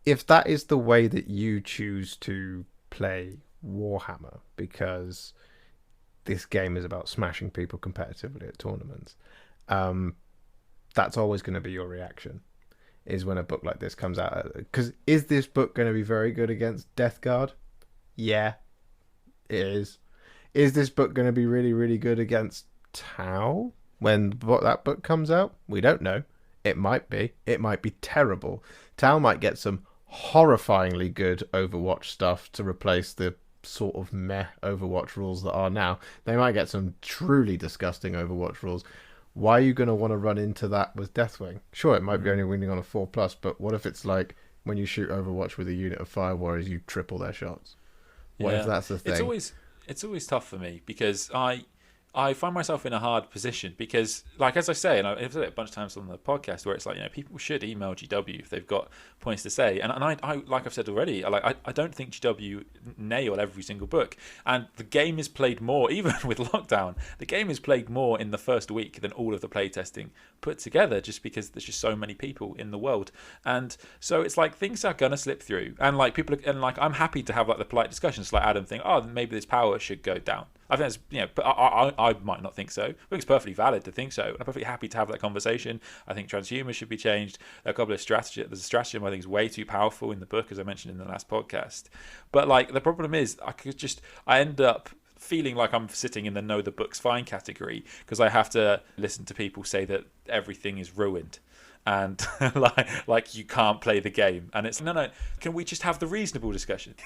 if that is the way that you choose to play Warhammer, because this game is about smashing people competitively at tournaments, that's always going to be your reaction, is when a book like this comes out. Because is this book going to be very good against Death Guard? Yeah, it is. Is this book going to be really, really good against Tau when that book comes out? We don't know. It might be. It might be terrible. Tau might get some horrifyingly good Overwatch stuff to replace the sort of meh Overwatch rules that are now. They might get some truly disgusting Overwatch rules. Why are you going to want to run into that with Deathwing? Sure, it might be only winning on a 4+, but what if it's like when you shoot Overwatch with a unit of Fire Warriors, you triple their shots? What if that's the thing? It's always tough for me because I find myself in a hard position because, like, as I say, and I've said it a bunch of times on the podcast, where it's like, people should email GW if they've got points to say. And I like I've said already, I don't think GW nail every single book. And the game is played more, even with lockdown, the game is played more in the first week than all of the playtesting put together, just because there's just so many people in the world. And so it's like things are gonna slip through, and like I'm happy to have like the polite discussions, like Adam think, oh, maybe this power should go down. I think that's, but I might not think so. I think it's perfectly valid to think so. I'm perfectly happy to have that conversation. I think transhumans should be changed. There are a couple of strategies. There's a stratagem I think is way too powerful in the book, as I mentioned in the last podcast. But like the problem is, I end up feeling like I'm sitting in the know the book's fine category because I have to listen to people say that everything is ruined. And like you can't play the game, and it's no. Can we just have the reasonable discussion?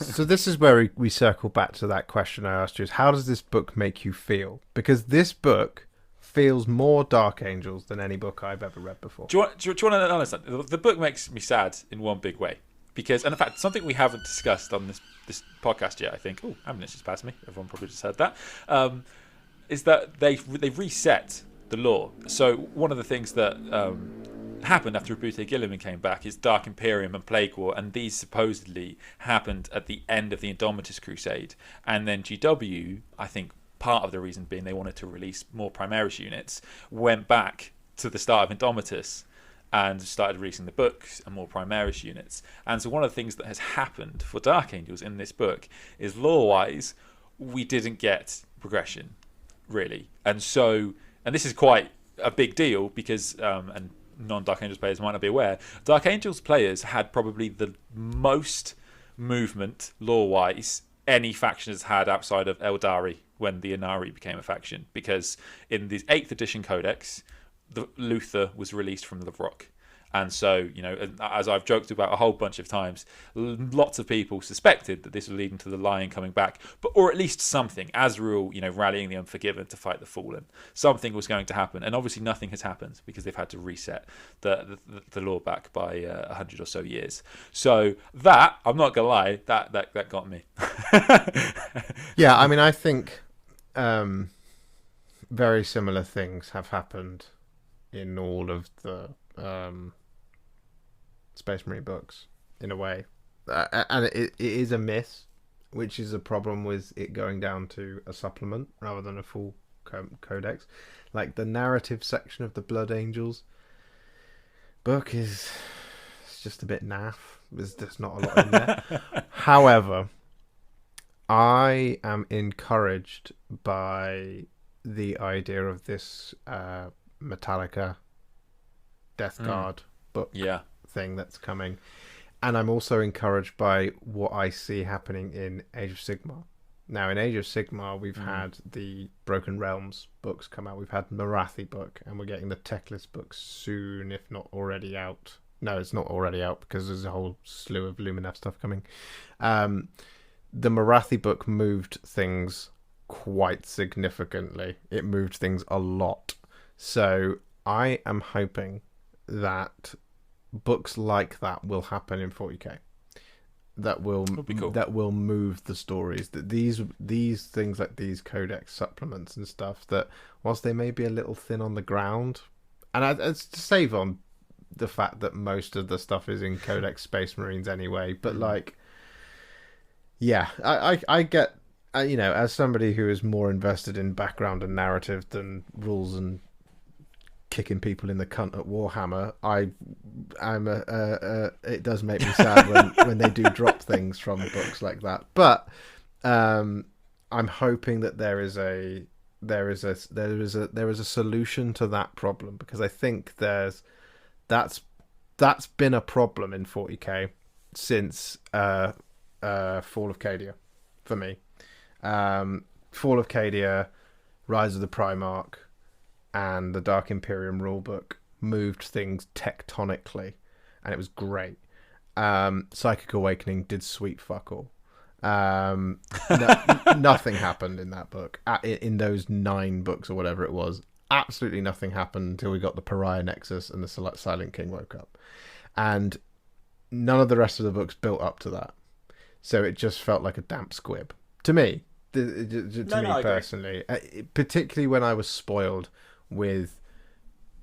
So this is where we circle back to that question I asked you: is how does this book make you feel? Because this book feels more Dark Angels than any book I've ever read before. Do you want to understand? The book makes me sad in one big way, because, and in fact, something we haven't discussed on this podcast yet. I think. Oh, ambulance just passed me. Everyone probably just heard that. Is that they reset the lore. So one of the things that happened after Abute Gilliman came back is Dark Imperium and Plague War, and these supposedly happened at the end of the Indomitus Crusade. And then GW, I think part of the reason being they wanted to release more Primaris units, went back to the start of Indomitus and started releasing the books and more Primaris units. And so one of the things that has happened for Dark Angels in this book is, lore-wise, we didn't get progression, really. And this is quite a big deal because, and non-Dark Angels players might not be aware, Dark Angels players had probably the most movement, lore-wise, any faction has had outside of Eldari when the Inari became a faction. Because in the 8th edition Codex, the Luther was released from the Rock. And so, as I've joked about a whole bunch of times, lots of people suspected that this was leading to the Lion coming back, or at least something. Azrael, rallying the Unforgiven to fight the Fallen. Something was going to happen, and obviously nothing has happened because they've had to reset the lore back by 100 or so years. So that, I'm not gonna lie, that got me. Yeah, I mean, I think very similar things have happened in all of the Space Marine books, in a way, and it is a miss, which is a problem with it going down to a supplement rather than a full codex. Like the narrative section of the Blood Angels book it's just a bit naff. There's just not a lot in there. However, I am encouraged by the idea of this Metallica Death Guard book thing that's coming, and I'm also encouraged by what I see happening in Age of Sigmar. Now, in Age of Sigmar, we've had the Broken Realms books come out. We've had Marathi book, and we're getting the Teclis book soon, if not already out. No, it's not already out because there's a whole slew of Lumineth stuff coming. The Marathi book moved things quite significantly. It moved things a lot. So I am hoping that books like that will happen in 40k. That will cool. That will move the stories. That these things like these codex supplements and stuff, that whilst they may be a little thin on the ground, and it's to save on the fact that most of the stuff is in Codex Space Marines anyway, but like, yeah, I get, as somebody who is more invested in background and narrative than rules and kicking people in the cunt at Warhammer, it does make me sad when they do drop things from books like that. But I'm hoping that there is a solution to that problem, because I think that's been a problem in 40k since Fall of Cadia for me. Fall of Cadia, Rise of the Primarch, and the Dark Imperium rulebook moved things tectonically, and it was great. Psychic Awakening did sweet fuck all. Nothing happened in that book. In those 9 books or whatever it was, absolutely nothing happened until we got the Pariah Nexus and the Silent King woke up. And none of the rest of the books built up to that. So it just felt like a damp squib to me. To No, me I agree. personally, particularly when I was spoiled with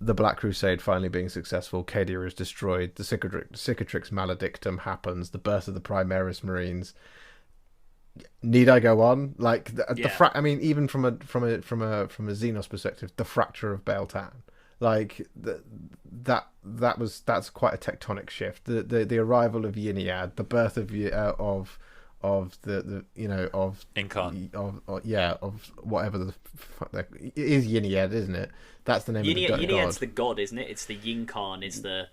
the Black Crusade finally being successful, Cadia is destroyed, the Cicatrix Maledictum happens, the birth of the Primaris Marines. Need I go on? Like I mean, even from a Xenos perspective, the fracture of Beltan, like that's quite a tectonic shift. The arrival of Yiniad, the birth of the of Incarn. of whatever the fuck that it is, Yiniad, isn't it? That's the name of the god. Yiniad's the god, isn't it? It's the Yinkarn is the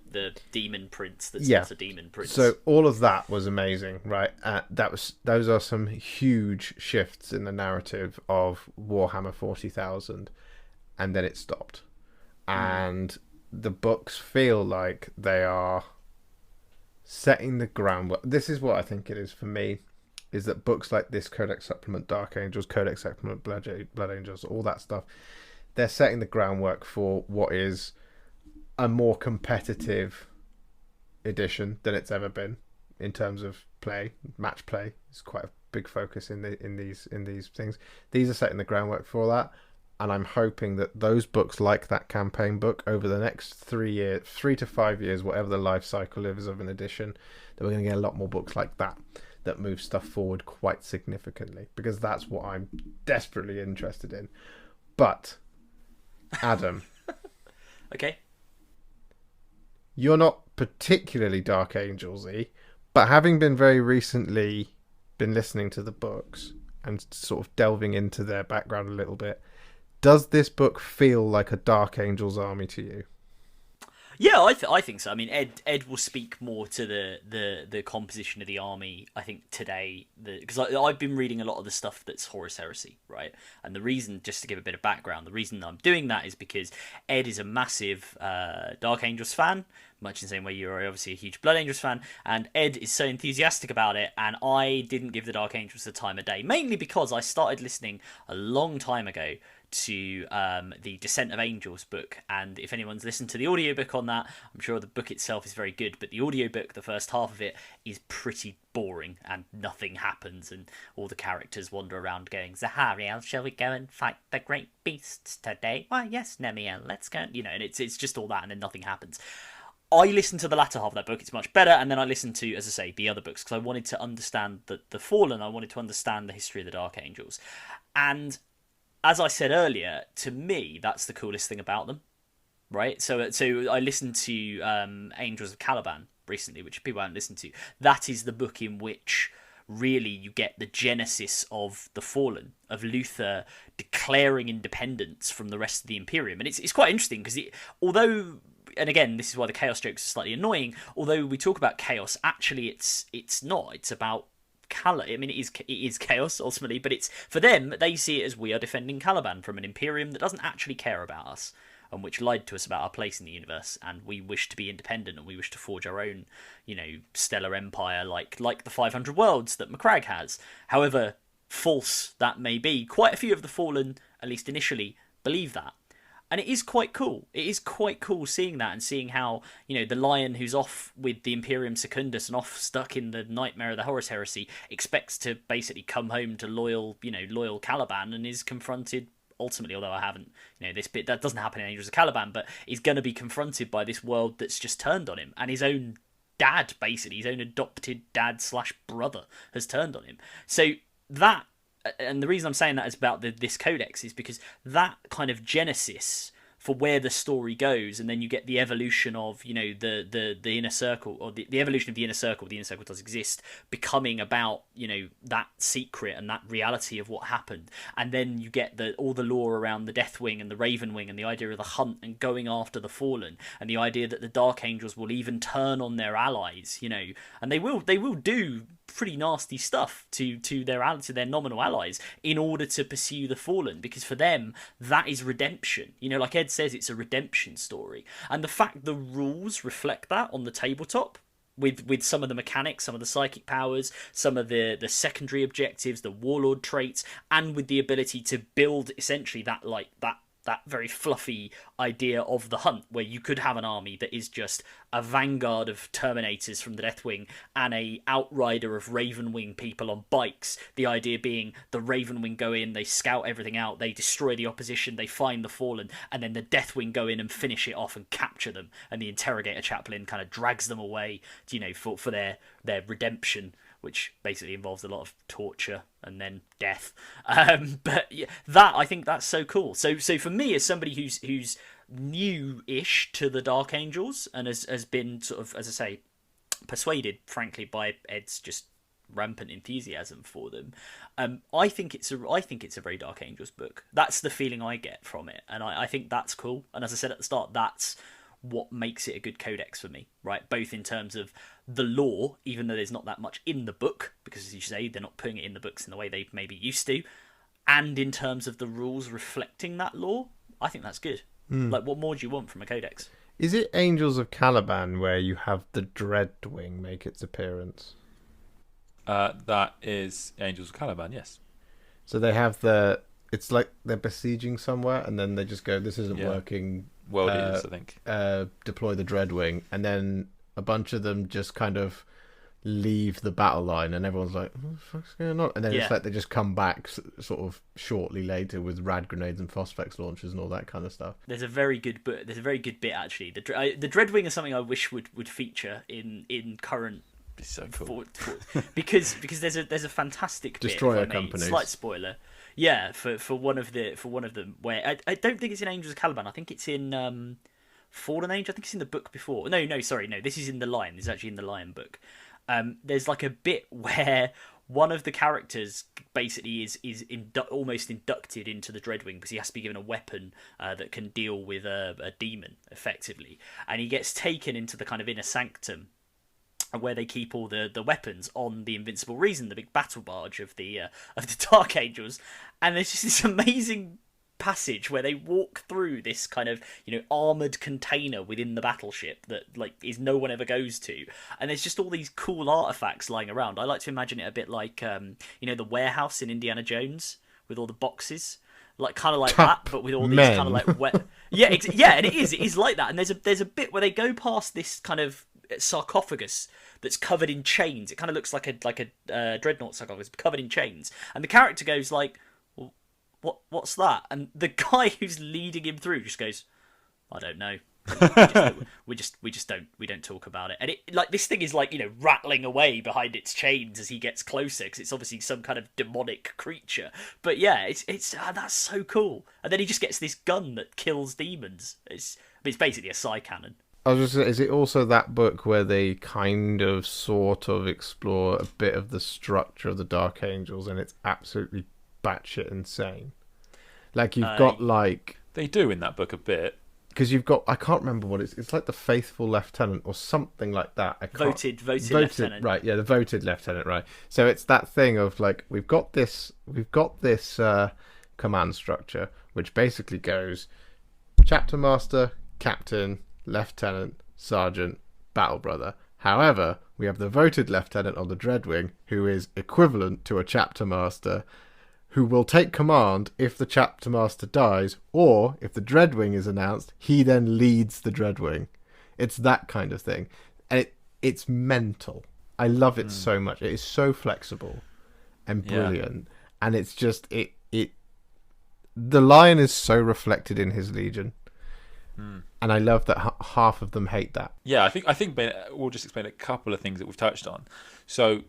demon prince that's Yeah. not a demon prince. So all of that was amazing, right? Those are some huge shifts in the narrative of Warhammer 40,000, and then it stopped. And the books feel like they are setting the groundwork. This is what I think it is for me, is that books like this, Codex Supplement Dark Angels, Codex Supplement Blood Angels, all that stuff, they're setting the groundwork for what is a more competitive edition than it's ever been in terms of play. Match play is quite a big focus in these things. These are setting the groundwork for that, and I'm hoping that those books, like that campaign book, over the next 3 to 5 years, whatever the life cycle is of an edition, that we're going to get a lot more books like that move stuff forward quite significantly, because that's what I'm desperately interested in. But Adam, okay. You're not particularly Dark Angels-y, but having been very recently been listening to the books and sort of delving into their background a little bit, does this book feel like a Dark Angels army to you? Yeah, I think so. I mean, Ed will speak more to the composition of the army, I think, today. Because I've been reading a lot of the stuff that's Horus Heresy, right? And the reason, just to give a bit of background, the reason I'm doing that is because Ed is a massive Dark Angels fan, much in the same way you're obviously a huge Blood Angels fan, and Ed is so enthusiastic about it, and I didn't give the Dark Angels the time of day, mainly because I started listening a long time ago to the Descent of Angels book, and if anyone's listened to the audiobook on that, I'm sure the book itself is very good, but the audiobook, the first half of it, is pretty boring and nothing happens, and all the characters wander around going, Zahariel, shall we go and fight the great beasts today? Why, yes, Nemiel, let's go. You know, and it's just all that, and then nothing happens. I listened to the latter half of that book, it's much better, and then I listened to, as I say, the other books, because I wanted to understand the Fallen, I wanted to understand the history of the Dark Angels. And as I said earlier, to me, that's the coolest thing about them, right? So I listened to Angels of Caliban recently, which people haven't listened to. That is the book in which really you get the genesis of the Fallen, of Luther declaring independence from the rest of the Imperium. And it's quite interesting, because although, and again, this is why the chaos jokes are slightly annoying, although we talk about chaos, actually it's not. It's about I mean, it is chaos ultimately, but it's, for them, they see it as we are defending Caliban from an Imperium that doesn't actually care about us, and which lied to us about our place in the universe, and we wish to be independent, and we wish to forge our own, stellar empire, like the 500 worlds that Macragge has. However false that may be, quite a few of the Fallen, at least initially, believe that. And it is quite cool. It is quite cool seeing that, and seeing how, the Lion who's off with the Imperium Secundus and off stuck in the nightmare of the Horus Heresy expects to basically come home to loyal Caliban, and is confronted ultimately, although I haven't, this bit, that doesn't happen in Angels of Caliban, but he's going to be confronted by this world that's just turned on him, and his own dad, basically, his own adopted dad / brother has turned on him. So that, and the reason I'm saying that is about this codex, is because that kind of genesis for where the story goes, and then you get the evolution of the inner circle, or the evolution of the inner circle does exist, becoming about that secret and that reality of what happened, and then you get all the lore around the Deathwing and the Ravenwing, and the idea of the hunt and going after the Fallen, and the idea that the Dark Angels will even turn on their allies, and they will do pretty nasty stuff to their nominal allies in order to pursue the Fallen, because for them that is redemption. Like Ed says, it's a redemption story, and the fact the rules reflect that on the tabletop, with some of the mechanics, some of the psychic powers, some of the secondary objectives, the warlord traits, and with the ability to build essentially that that very fluffy idea of the Hunt, where you could have an army that is just a vanguard of Terminators from the Deathwing and a outrider of Ravenwing people on bikes. The idea being the Ravenwing go in, they scout everything out, they destroy the opposition, they find the Fallen, and then the Deathwing go in and finish it off and capture them. And the Interrogator Chaplain kind of drags them away, for their redemption, which basically involves a lot of torture and then death. But yeah, I think that's so cool. So for me, as somebody who's new-ish to the Dark Angels and has been sort of, as I say, persuaded, frankly, by Ed's just rampant enthusiasm for them, I think it's a very Dark Angels book. That's the feeling I get from it, and I think that's cool. And as I said at the start, that's what makes it a good codex for me, right? Both in terms of the lore, even though there's not that much in the book, because as you say, they're not putting it in the books in the way they maybe used to, and in terms of the rules reflecting that lore, I think that's good. Like, what more do you want from a codex? Is it Angels of Caliban where you have the Dreadwing make its appearance? That is Angels of Caliban, yes. So they have it's like they're besieging somewhere, and then they just go, this isn't working. World Eaters, I think. Deploy the Dreadwing, and then a bunch of them just kind of leave the battle line, and everyone's like, what the fuck's going on? And then it's like they just come back sort of shortly later with rad grenades and phosphex launchers and all that kind of stuff. There's a very good bit actually. The Dreadwing is something I wish would feature in current. It's so cool. because there's a fantastic Destroyer bit, companies. Slight spoiler. Yeah, for one of them, where I don't think it's in Angels of Caliban. I think it's in Fallen Age. I think it's in the book before. No, this is in the Lion. This is actually in the Lion book. There's like a bit where one of the characters basically is almost inducted into the Dreadwing because he has to be given a weapon that can deal with a demon effectively, and he gets taken into the kind of inner sanctum where they keep all the weapons on the Invincible Reason, the big battle barge of the Dark Angels, and there's just this amazing passage where they walk through this kind of armored container within the battleship that no one ever goes to, and there's just all these cool artifacts lying around. I like to imagine it a bit like the warehouse in Indiana Jones with all the boxes. Kind of like that, but with all these kind of like wet. Yeah, and it is like that. And there's a bit where they go past this kind of sarcophagus that's covered in chains. It kind of looks like a dreadnought sarcophagus covered in chains, and the character goes like, well, what's that? And the guy who's leading him through just goes, I don't know. we don't talk about it. And this thing is rattling away behind its chains as he gets closer, because it's obviously some kind of demonic creature. But yeah, it's that's so cool. And then he just gets this gun that kills demons. It's basically a psi cannon. I was just saying, is it also that book where they kind of sort of explore a bit of the structure of the Dark Angels, and it's absolutely batshit insane? Like you've got they do in that book a bit. Because you've got, I can't remember what it's like, the Faithful Lieutenant or something like that. Voted Lieutenant. Right, yeah, the voted Lieutenant, right. So it's that thing of we've got this command structure, which basically goes Chapter Master, Captain, Lieutenant, Sergeant, Battle Brother. However, we have the voted Lieutenant on the Dreadwing, who is equivalent to a Chapter Master, who will take command if the Chapter Master dies, or if the Dreadwing is announced, he then leads the Dreadwing. It's that kind of thing. And it's mental. I love it so much. It is so flexible and brilliant. Yeah. And it's just, the Lion is so reflected in his Legion. And I love that half of them hate that. Yeah, I think Ben, we'll just explain a couple of things that we've touched on. So,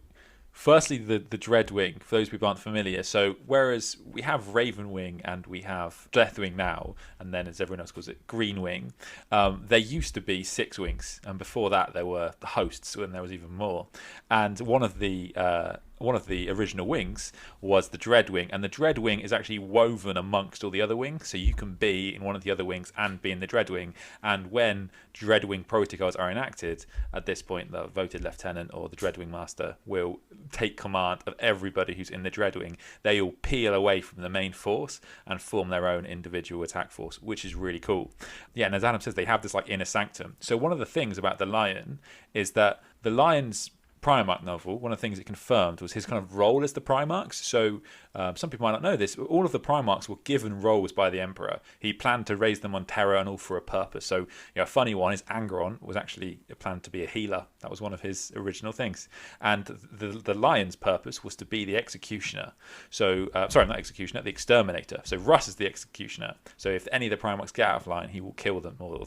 firstly, the Dreadwing, for those people who aren't familiar. So, whereas we have Ravenwing and we have Deathwing now, and then as everyone else calls it, Greenwing, there used to be 6 wings, and before that there were the hosts, when there was even more. And one of the original wings was the Dreadwing, and the Dreadwing is actually woven amongst all the other wings, so you can be in one of the other wings and be in the Dreadwing. And when Dreadwing protocols are enacted, at this point the voted Lieutenant or the Dreadwing Master will take command of everybody who's in the Dreadwing. They all peel away from the main force and form their own individual attack force, which is really cool. Yeah, and as Adam says, they have this inner sanctum. So one of the things about the Lion is that the Lion's Primarch novel, one of the things it confirmed was his kind of role as the Primarchs. So some people might not know this, but all of the Primarchs were given roles by the Emperor. He planned to raise them on Terra and all for a purpose. So a funny one is Angron was actually planned to be a healer. That was one of his original things. And the Lion's purpose was to be the Executioner. So, sorry, not Executioner, the Exterminator. So Russ is the Executioner. So if any of the Primarchs get out of line, he will kill them or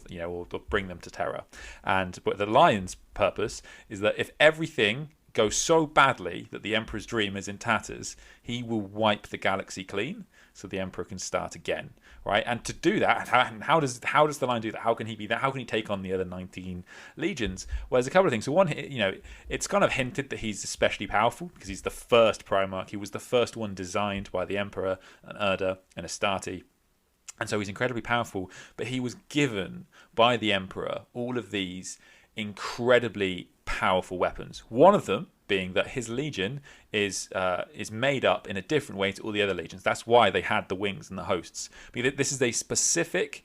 bring them to Terra. But the Lion's purpose is that if everything goes so badly that the Emperor's dream is in tatters, he will wipe the galaxy clean so the Emperor can start again, right? And to do that, how does the Lion do that? How can he be that? How can he take on the other 19 legions? Well, there's a couple of things. So one, it's kind of hinted that he's especially powerful because he's the first Primarch. He was the first one designed by the Emperor, an Erda, and Astarte. And so he's incredibly powerful, but he was given by the Emperor all of these incredibly powerful weapons. One of them being that his legion is made up in a different way to all the other legions. That's why they had the wings and the hosts. Because this is a specific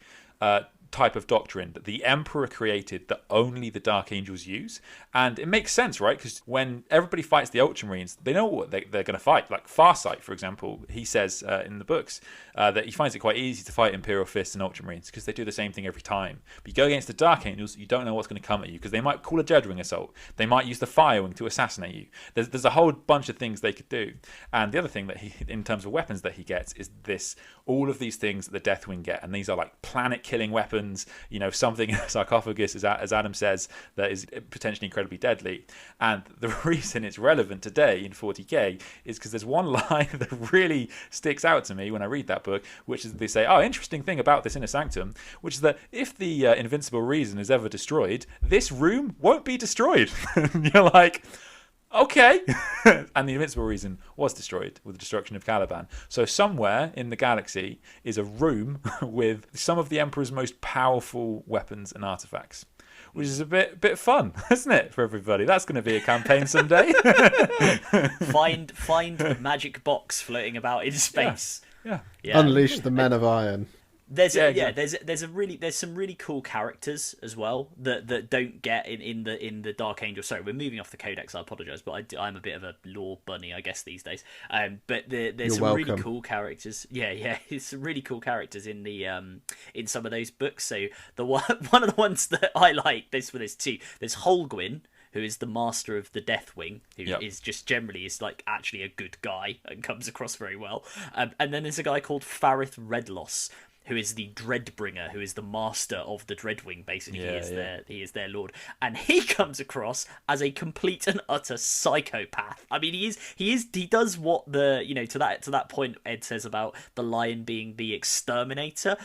type of doctrine that the Emperor created that only the Dark Angels use. And it makes sense, right? Because when everybody fights the Ultramarines, they know what they're going to fight. Like Farsight, for example, he says in the books that he finds it quite easy to fight Imperial Fists and Ultramarines because they do the same thing every time. But you go against the Dark Angels, you don't know what's going to come at you because they might call a Dreadwing assault. They might use the Firewing to assassinate you. There's a whole bunch of things they could do. And the other thing that he, in terms of weapons that he gets, is all of these things that the Deathwing get. And these are like planet-killing weapons, something sarcophagus, as Adam says, that is potentially incredibly deadly. And the reason it's relevant today in 40k is because there's one line that really sticks out to me when I read that book, which is they say, interesting thing about this Inner Sanctum, which is that if the Invincible Reason is ever destroyed, this room won't be destroyed. And you're like, okay. And the Invincible Reason was destroyed with the destruction of Caliban. So somewhere in the galaxy is a room with some of the Emperor's most powerful weapons and artifacts, which is a bit fun, isn't it, for everybody? That's going to be a campaign someday. Find a magic box floating about in space. Yeah. Unleash the Men of Iron. There's some really cool characters as well that don't get in the Dark Angel. Sorry, we're moving off the Codex. I apologise, but I'm a bit of a lore bunny, I guess, these days. But there's some really cool characters. Yeah, there's some really cool characters in the in some of those books. So one of the ones that I like, there's two. There's Holguin, who is the master of the Deathwing, who is just generally is like actually a good guy and comes across very well. And then there's a guy called Farith Redloss, who is the Dreadbringer, who is the master of the Dreadwing. Basically, he is their lord, and he comes across as a complete and utter psychopath. I mean, he does what the to that point Ed says about the Lion being the exterminator.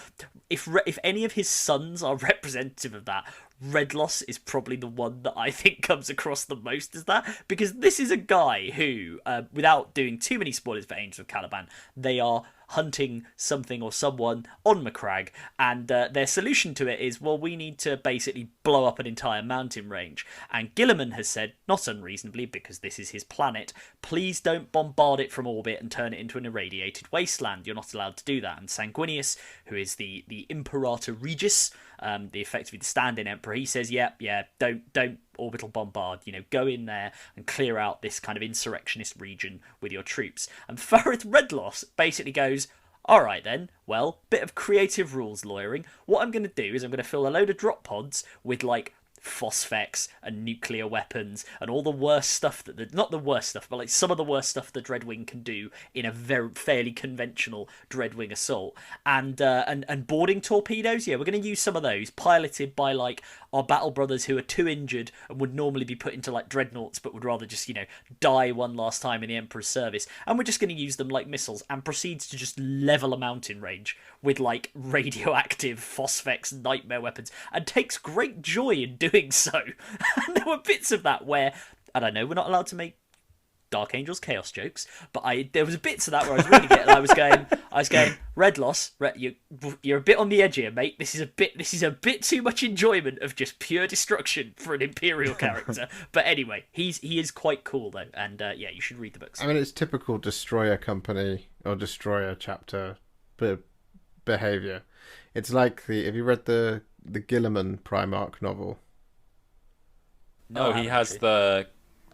If any of his sons are representative of that, Redloss is probably the one that I think comes across the most as that, because this is a guy who, without doing too many spoilers for Angels of Caliban, they are hunting something or someone on Macragge, and their solution to it is, well, we need to basically blow up an entire mountain range. And Gilliman has said, not unreasonably, because this is his planet, please don't bombard it from orbit and turn it into an irradiated wasteland. You're not allowed to do that. And Sanguinius, who is the Imperator Regis, effectively the stand-in emperor, he says, don't orbital bombard, go in there and clear out this kind of insurrectionist region with your troops. And Farith Redloss basically goes, all right then, well, bit of creative rules lawyering. What I'm going to do is I'm going to fill a load of drop pods with like phosphex and nuclear weapons and all the worst stuff not the worst stuff, but like some of the worst stuff the Dreadwing can do in a fairly conventional Dreadwing assault. And boarding torpedoes, we're going to use some of those piloted by like our battle brothers who are too injured and would normally be put into like dreadnoughts but would rather just die one last time in the Emperor's service, and we're just going to use them like missiles, and proceeds to just level a mountain range with like radioactive phosphex nightmare weapons, and takes great joy in doing so. And there were bits of that where, and I know we're not allowed to make Dark Angels chaos jokes, but there was bits of that where I was really getting. I was going, Redloss, you're a bit on the edge here, mate. This is a bit too much enjoyment of just pure destruction for an Imperial character. But anyway, he is quite cool though, and you should read the books. I mean, it's typical Destroyer Company or Destroyer chapter behavior. It's like have you read the Gilliman Primarch novel? No, he has the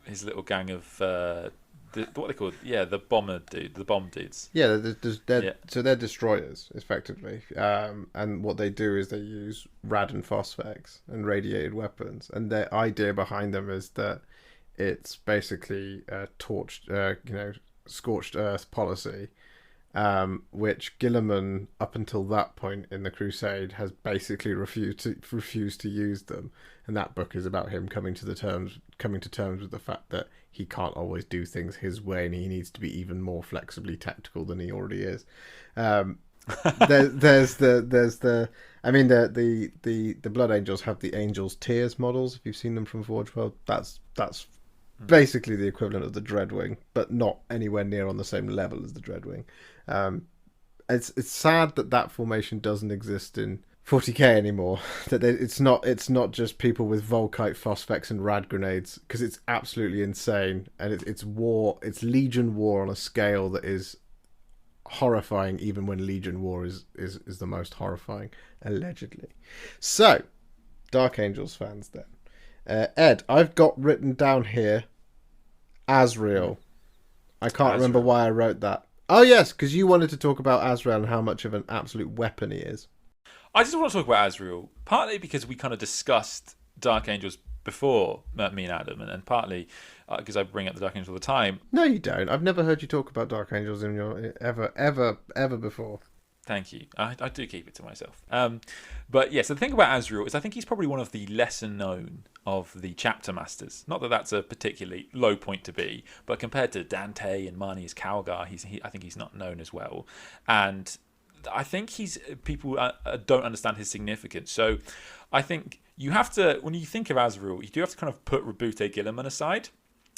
his little gang of what they called, the bomb dudes. Yeah, Yeah. so they're destroyers effectively, and what they do is they use rad and phosphex and radiated weapons, and their idea behind them is that it's basically a scorched earth policy, which Gilliman up until that point in the Crusade has basically refused to use them, and that book is about him coming to terms with the fact that he can't always do things his way, and he needs to be even more flexibly tactical than he already is. There's the Blood Angels have the Angels Tears models. If you've seen them from Forge World, that's basically the equivalent of the Dreadwing, but not anywhere near on the same level as the Dreadwing. It's sad that formation doesn't exist in 40k anymore. That it's not just people with Volkite, Phosphex, and rad grenades, because it's absolutely insane, and it's Legion War on a scale that is horrifying, even when Legion War is the most horrifying, allegedly. So, Dark Angels fans then. Ed, I've got written down here Azrael. I can't remember why I wrote that. Oh yes, because you wanted to talk about Azrael and how much of an absolute weapon he is. I just want to talk about Azrael, partly because we kind of discussed Dark Angels before, me and Adam, and partly because I bring up the Dark Angels all the time. No, you don't. I've never heard you talk about Dark Angels in your ever before. Thank you. I do keep it to myself. But yes, the thing about Azrael is I think he's probably one of the lesser known of the chapter masters. Not that that's a particularly low point to be, but compared to Dante and Marnius Calgar, I think he's not known as well. And I think people don't understand his significance. So I think you have to, when you think of Azrael, you do have to kind of put Rabute Gilliman aside.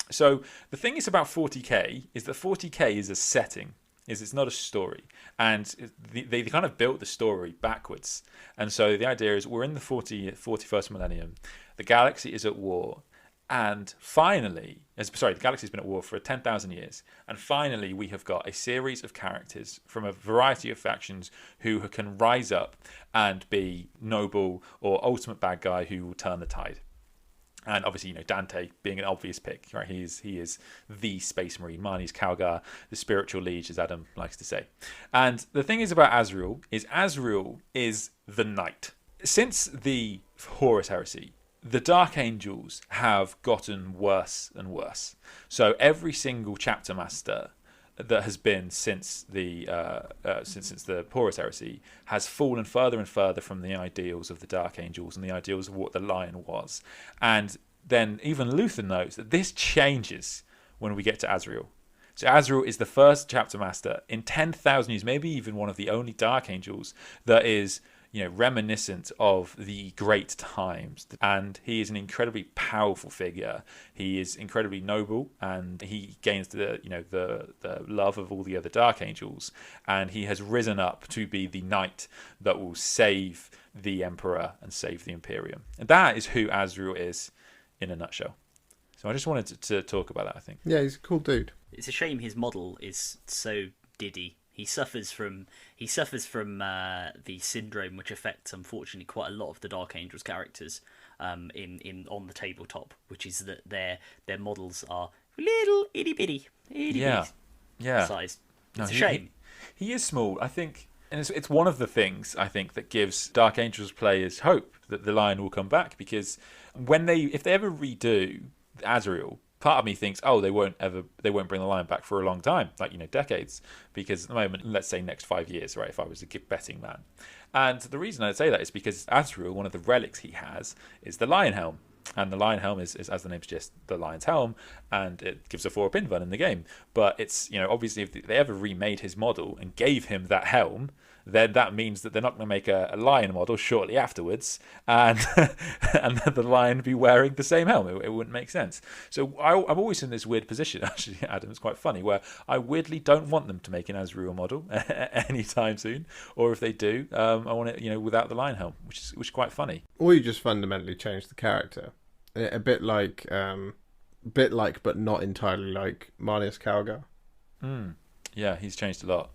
So the thing is about 40k is that 40k is a setting. It's not a story, and they kind of built the story backwards. And so the idea is we're in the 41st millennium, the galaxy is at war, and finally, the galaxy's been at war for 10,000 years, and finally we have got a series of characters from a variety of factions who can rise up and be noble or ultimate bad guy who will turn the tide. And obviously, Dante being an obvious pick, right? He is the Space Marine. Marnius Calgar, the spiritual liege, as Adam likes to say. And the thing is about Azrael is the knight. Since the Horus Heresy, the Dark Angels have gotten worse and worse. So every single chapter master that has been since the Horus Heresy has fallen further and further from the ideals of the Dark Angels and the ideals of what the Lion was. And then even Luther notes that this changes when we get to Azrael. So Azrael is the first chapter master in 10,000 years, maybe even one of the only Dark Angels that is reminiscent of the great times, and he is an incredibly powerful figure. He is incredibly noble, and he gains the love of all the other Dark Angels, and he has risen up to be the knight that will save the Emperor and save the Imperium. And that is who Azrael is in a nutshell. So I just wanted to talk about that, I think. Yeah, he's a cool dude. It's a shame his model is so diddy. He suffers from the syndrome which affects, unfortunately, quite a lot of the Dark Angels characters in on the tabletop, which is that their models are little itty bitty size. It's a shame. He is small, I think, and it's one of the things I think that gives Dark Angels players hope that the Lion will come back, because if they ever redo Azrael, part of me thinks, they won't bring the Lion back for a long time, decades, because at the moment, let's say next 5 years, right, if I was a betting man. And the reason I'd say that is because Azrael, one of the relics he has, is the Lion Helm. And the Lion Helm is, as the name suggests, the Lion's Helm, and it gives a 4-pin bun in the game. But it's, obviously, if they ever remade his model and gave him that helm, then that means that they're not going to make a lion model shortly afterwards, and and then the lion be wearing the same helm. It wouldn't make sense. So I'm always in this weird position, actually, Adam. It's quite funny, where I weirdly don't want them to make an Azrael model anytime soon, or if they do, I want it, without the lion helm, which is quite funny. Or you just fundamentally change the character, a bit like, but not entirely like Marnius Calgar. Yeah, he's changed a lot.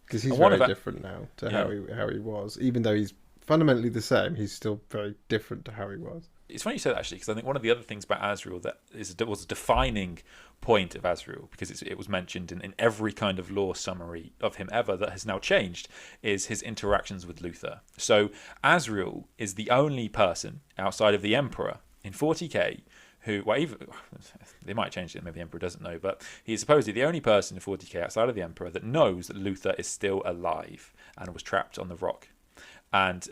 Because he's very different now to how he was. Even though he's fundamentally the same, he's still very different to how he was. It's funny you say that, actually, because I think one of the other things about Azrael that was a defining point of Azrael, because it was mentioned in every kind of lore summary of him ever that has now changed, is his interactions with Luther. So Azrael is the only person outside of the Emperor in 40k who, well, even they might change it, maybe the Emperor doesn't know, but he is supposedly the only person in 40k outside of the Emperor that knows that Luther is still alive and was trapped on the rock. And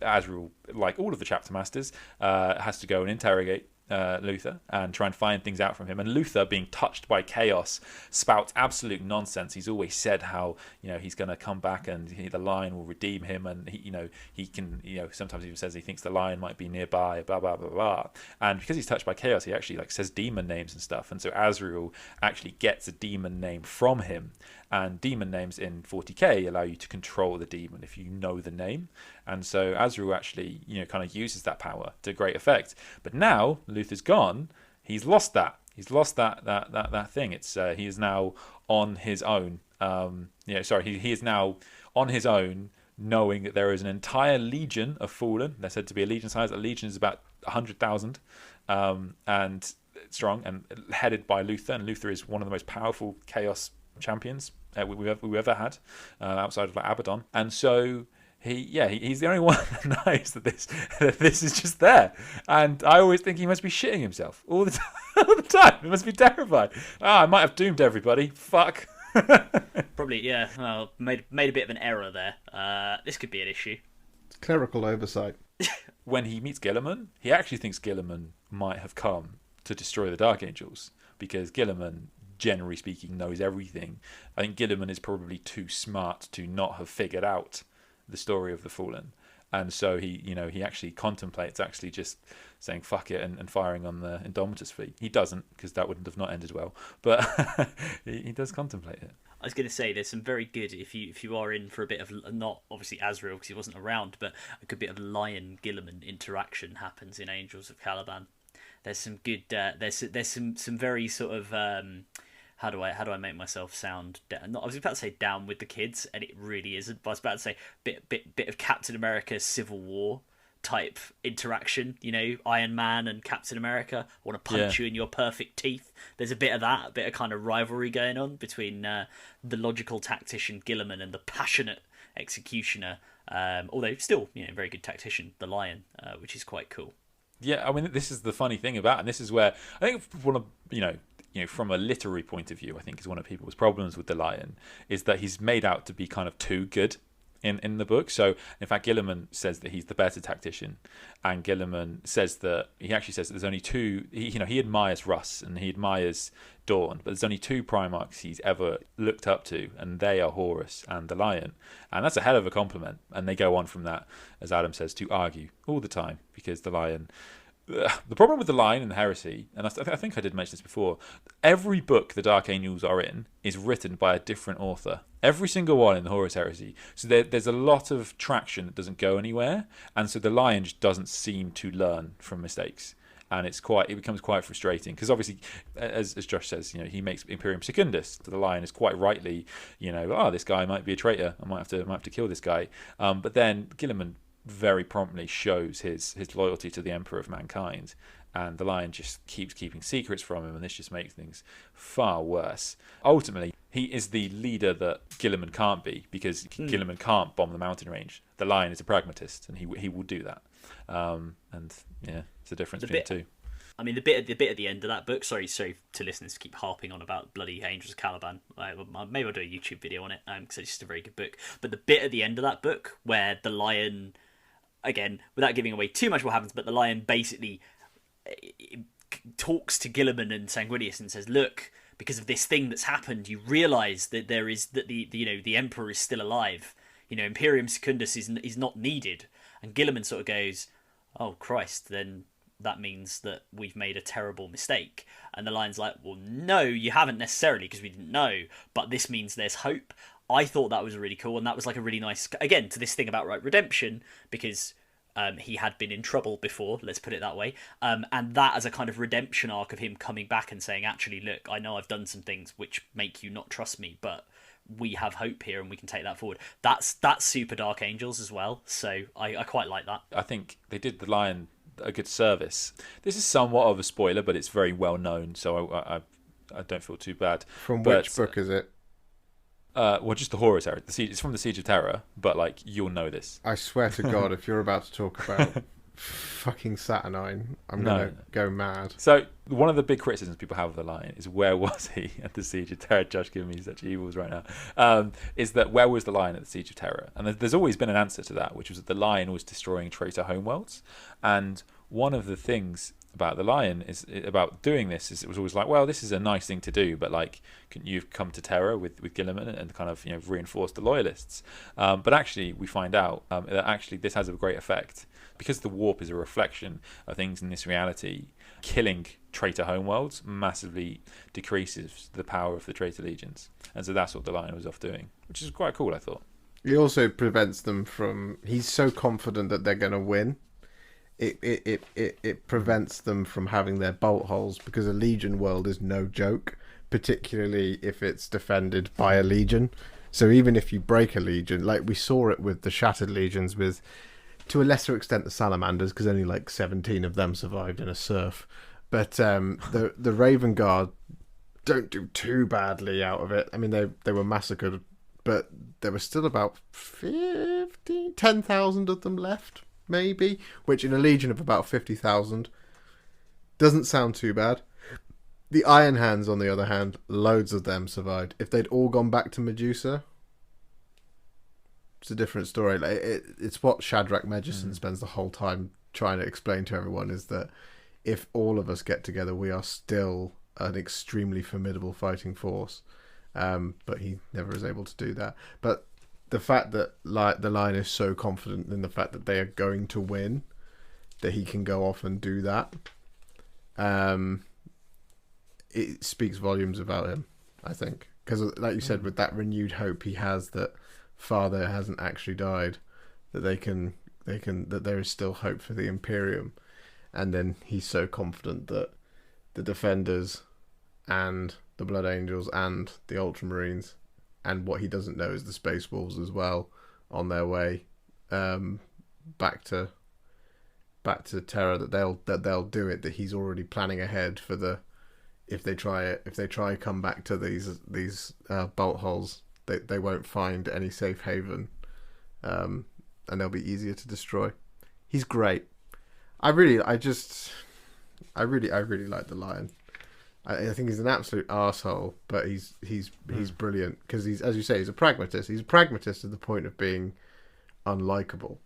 Azrael, like all of the chapter masters, has to go and interrogate Luther and try and find things out from him. And Luther, being touched by chaos, spouts absolute nonsense. He's always said how he's going to come back and the lion will redeem him, and he can sometimes even says he thinks the lion might be nearby. Blah blah blah blah. And because he's touched by chaos, he actually says demon names and stuff. And so Azrael actually gets a demon name from him. And demon names in 40k allow you to control the demon if you know the name. And so Azrael actually, kind of uses that power to great effect. But now Luther's gone, he's lost that. He's lost that thing. It's he is now on his own. He is now on his own, knowing that there is an entire legion of fallen. They're said to be a legion size. A legion is about 100,000, and strong, and headed by Luther. And Luther is one of the most powerful chaos champions we ever had, outside of Abaddon. And so he's the only one that knows that this is just there. And I always think he must be shitting himself all the time. All the time. He must be terrified. I might have doomed everybody. Fuck. Probably, yeah. Well, made a bit of an error there. This could be an issue. Clerical oversight. When he meets Guilliman, he actually thinks Guilliman might have come to destroy the Dark Angels, because Guilliman, generally speaking, knows everything. I think Guilliman is probably too smart to not have figured out the story of the Fallen, and so he actually contemplates actually just saying fuck it and firing on the Indomitus fleet. He doesn't, because that wouldn't have not ended well, but he does contemplate it. I was going to say there's some very good, if you are in for a bit of, not obviously Azrael because he wasn't around, but a good bit of Lion Guilliman interaction happens in Angels of Caliban. There's some good there's some very sort of how do I make myself sound I was about to say down with the kids, and it really isn't, but I was about to say bit of Captain America Civil War type interaction, Iron Man and Captain America, I want to punch you in your perfect teeth. There's a bit of that, a bit of kind of rivalry going on between the logical tactician Guilliman and the passionate executioner, although still very good tactician, the Lion, which is quite cool. Yeah, I mean, this is the funny thing about it, and this is where I think one of from a literary point of view, I think is one of people's problems with the Lion, is that he's made out to be kind of too good in the book. So in fact, Guilliman says that he's the better tactician, and Guilliman says that he actually says that there's only two. He admires Russ and he admires Dawn, but there's only two Primarchs he's ever looked up to, and they are Horus and the Lion. And that's a hell of a compliment. And they go on from that, as Adam says, to argue all the time, because the Lion. The problem with the Lion and the Heresy, and I think I did mention this before, every book the Dark Angels are in is written by a different author. Every single one in the Horus Heresy. So there's a lot of traction that doesn't go anywhere, and so the Lion just doesn't seem to learn from mistakes. And it becomes quite frustrating, because obviously, as Josh says, he makes Imperium Secundus. So the Lion is quite rightly, this guy might be a traitor. I might have to kill this guy. But then Guilliman very promptly shows his loyalty to the Emperor of Mankind, and the Lion just keeps keeping secrets from him, and this just makes things far worse. Ultimately, he is the leader that Guilliman can't be, because Guilliman can't bomb the mountain range. The Lion is a pragmatist, and he will do that. And yeah, it's a difference between the two. I mean, the bit at the end of that book. Sorry to listeners to keep harping on about bloody Angels of Caliban. Maybe I'll do a YouTube video on it, because it's just a very good book. But the bit at the end of that book where the Lion, again, without giving away too much what happens, but the Lion basically talks to Guilliman and Sanguinius and says, "Look, because of this thing that's happened, you realise that the Emperor is still alive. Imperium Secundus is not needed." And Guilliman sort of goes, "Oh Christ, then that means that we've made a terrible mistake." And the Lion's like, "Well, no, you haven't necessarily, because we didn't know, but this means there's hope." I thought that was really cool, and that was like a really nice, again, to this thing about redemption, because he had been in trouble before, let's put it that way, and that as a kind of redemption arc of him coming back and saying, actually, look, I know I've done some things which make you not trust me, but we have hope here and we can take that forward. That's super Dark Angels as well, so I quite like that. I think they did the Lion a good service. This is somewhat of a spoiler, but it's very well known, so I don't feel too bad. From which book is it? Well, just the Horror Terror. It's from the Siege of Terror, but like you'll know this. I swear to God, if you're about to talk about fucking Saturnine, I'm gonna go mad. So one of the big criticisms people have of the Lion is where was he at the Siege of Terror? Josh giving me such evils right now. Is that where was the Lion at the Siege of Terror? And there's always been an answer to that, which was that the Lion was destroying traitor homeworlds. And one of the things about the Lion is about doing this is it was always like, well, this is a nice thing to do, but like, couldn't you have come to Terror with Gilliman and kind of reinforce the loyalists? But actually, we find out that actually this has a great effect because the warp is a reflection of things in this reality. Killing traitor homeworlds massively decreases the power of the traitor legions, and so that's what the Lion was off doing, which is quite cool, I thought. He also prevents them from. He's so confident that they're going to win. It prevents them from having their bolt holes, because a legion world is no joke, particularly if it's defended by a legion. So even if you break a legion, like we saw it with the Shattered Legions, with to a lesser extent the Salamanders, because only like 17 of them survived in a surf, but the Raven Guard don't do too badly out of it. I mean, they were massacred, but there were still about 10,000 of them left, maybe, which in a legion of about 50,000 doesn't sound too bad. The Iron Hands, on the other hand, loads of them survived. If they'd all gone back to Medusa, it's a different story. Like it's what Shadrach Medusa spends the whole time trying to explain to everyone, is that if all of us get together, we are still an extremely formidable fighting force. But he never is able to do that. But the fact that the Lion is so confident in the fact that they are going to win, that he can go off and do that, it speaks volumes about him, I think. Because, like you said, with that renewed hope he has that Father hasn't actually died, that that there is still hope for the Imperium, and then he's so confident that the Defenders and the Blood Angels and the Ultramarines, and what he doesn't know is the Space Wolves as well, on their way back to Terra, that they'll do it. That he's already planning ahead for the if they try come back to these bolt holes, they won't find any safe haven, and they'll be easier to destroy. He's great. I really like the Lion. I think he's an absolute arsehole, but he's brilliant, because he's, as you say, he's a pragmatist. He's a pragmatist to the point of being unlikable,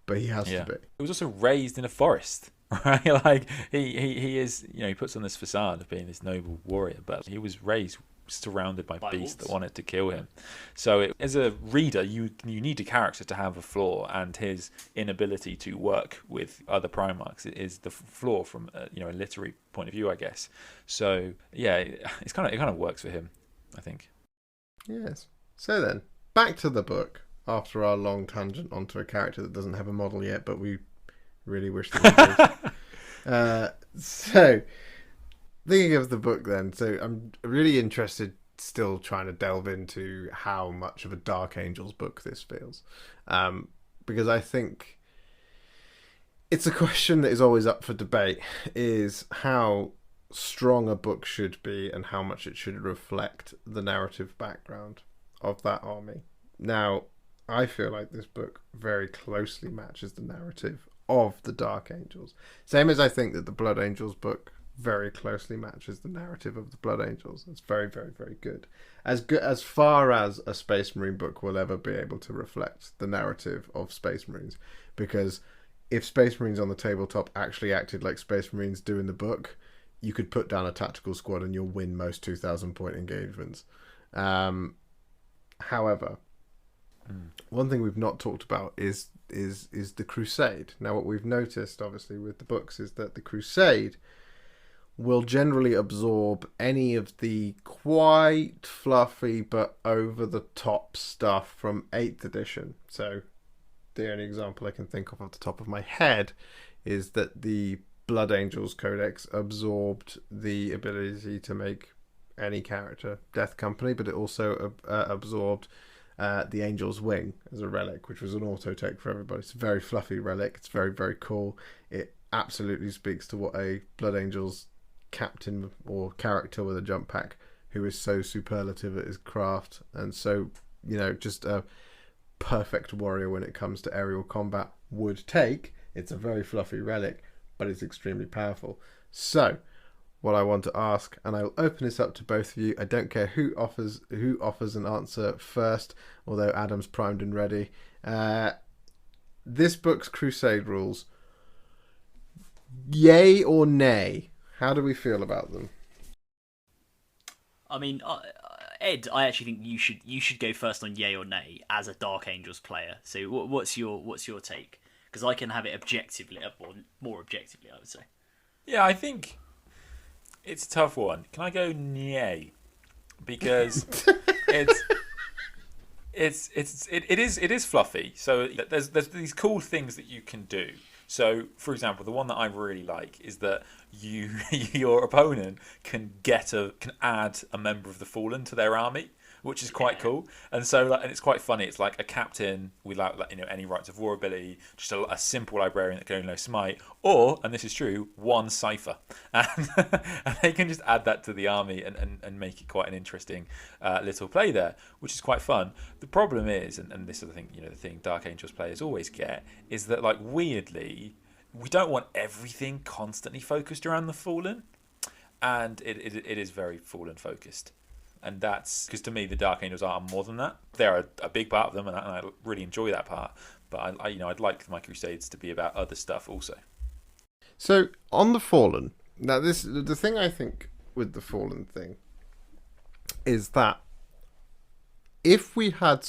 but he has to be. He was also raised in a forest, right? Like he is, he puts on this facade of being this noble warrior, but he was raised surrounded by beasts that wanted to kill him. So as a reader, you need a character to have a flaw, and his inability to work with other Primarchs is the flaw from a literary point of view, I guess. So yeah, it kind of works for him, I think. Yes. So then, back to the book after our long tangent onto a character that doesn't have a model yet, but we really wish that we did. So, thinking of the book then, so I'm really interested, still trying to delve into how much of a Dark Angels book this feels. Because I think it's a question that is always up for debate, is how strong a book should be and how much it should reflect the narrative background of that army. Now, I feel like this book very closely matches the narrative of the Dark Angels. Same as I think that the Blood Angels book very closely matches the narrative of the Blood Angels. It's very, very, very good. As far as a Space Marine book will ever be able to reflect the narrative of Space Marines. Because if Space Marines on the tabletop actually acted like Space Marines do in the book, you could put down a tactical squad and you'll win most 2,000 point engagements. However, one thing we've not talked about is the Crusade. Now, what we've noticed, obviously, with the books is that the Crusade will generally absorb any of the quite fluffy but over-the-top stuff from 8th edition. So the only example I can think of off the top of my head is that the Blood Angels Codex absorbed the ability to make any character Death Company, but it also absorbed the Angel's Wing as a relic, which was an auto take for everybody. It's a very fluffy relic. It's very, very cool. It absolutely speaks to what a Blood Angels captain or character with a jump pack who is so superlative at his craft and so, just a perfect warrior when it comes to aerial combat would take. It's a very fluffy relic, but it's extremely powerful. So, what I want to ask, and I will open this up to both of you. I don't care who offers an answer first, although Adam's primed and ready. This book's Crusade rules, yay or nay? How do we feel about them? I mean, Ed, I actually think you should go first on yay or nay as a Dark Angels player. So what's your take? Because I can have it objectively, or more objectively, I would say. Yeah, I think it's a tough one. Can I go nay? Because it is fluffy. So there's these cool things that you can do. So, for example, the one that I really like is that your opponent can add a member of the Fallen to their army, which is quite cool. And so, and it's quite funny. It's like a captain without any rights of war ability, just a simple librarian that can only know smite, or, and this is true, one cipher, and they can just add that to the army and make it quite an interesting little play there, which is quite fun. The problem is, and this is the thing, the thing Dark Angels players always get is that, like, weirdly, we don't want everything constantly focused around the Fallen, and it is very Fallen focused. And that's because, to me, the Dark Angels are more than that. They're a big part of them, and I really enjoy that part. But I'd like my Crusades to be about other stuff also. So on the Fallen, now the thing I think with the Fallen thing is that if we had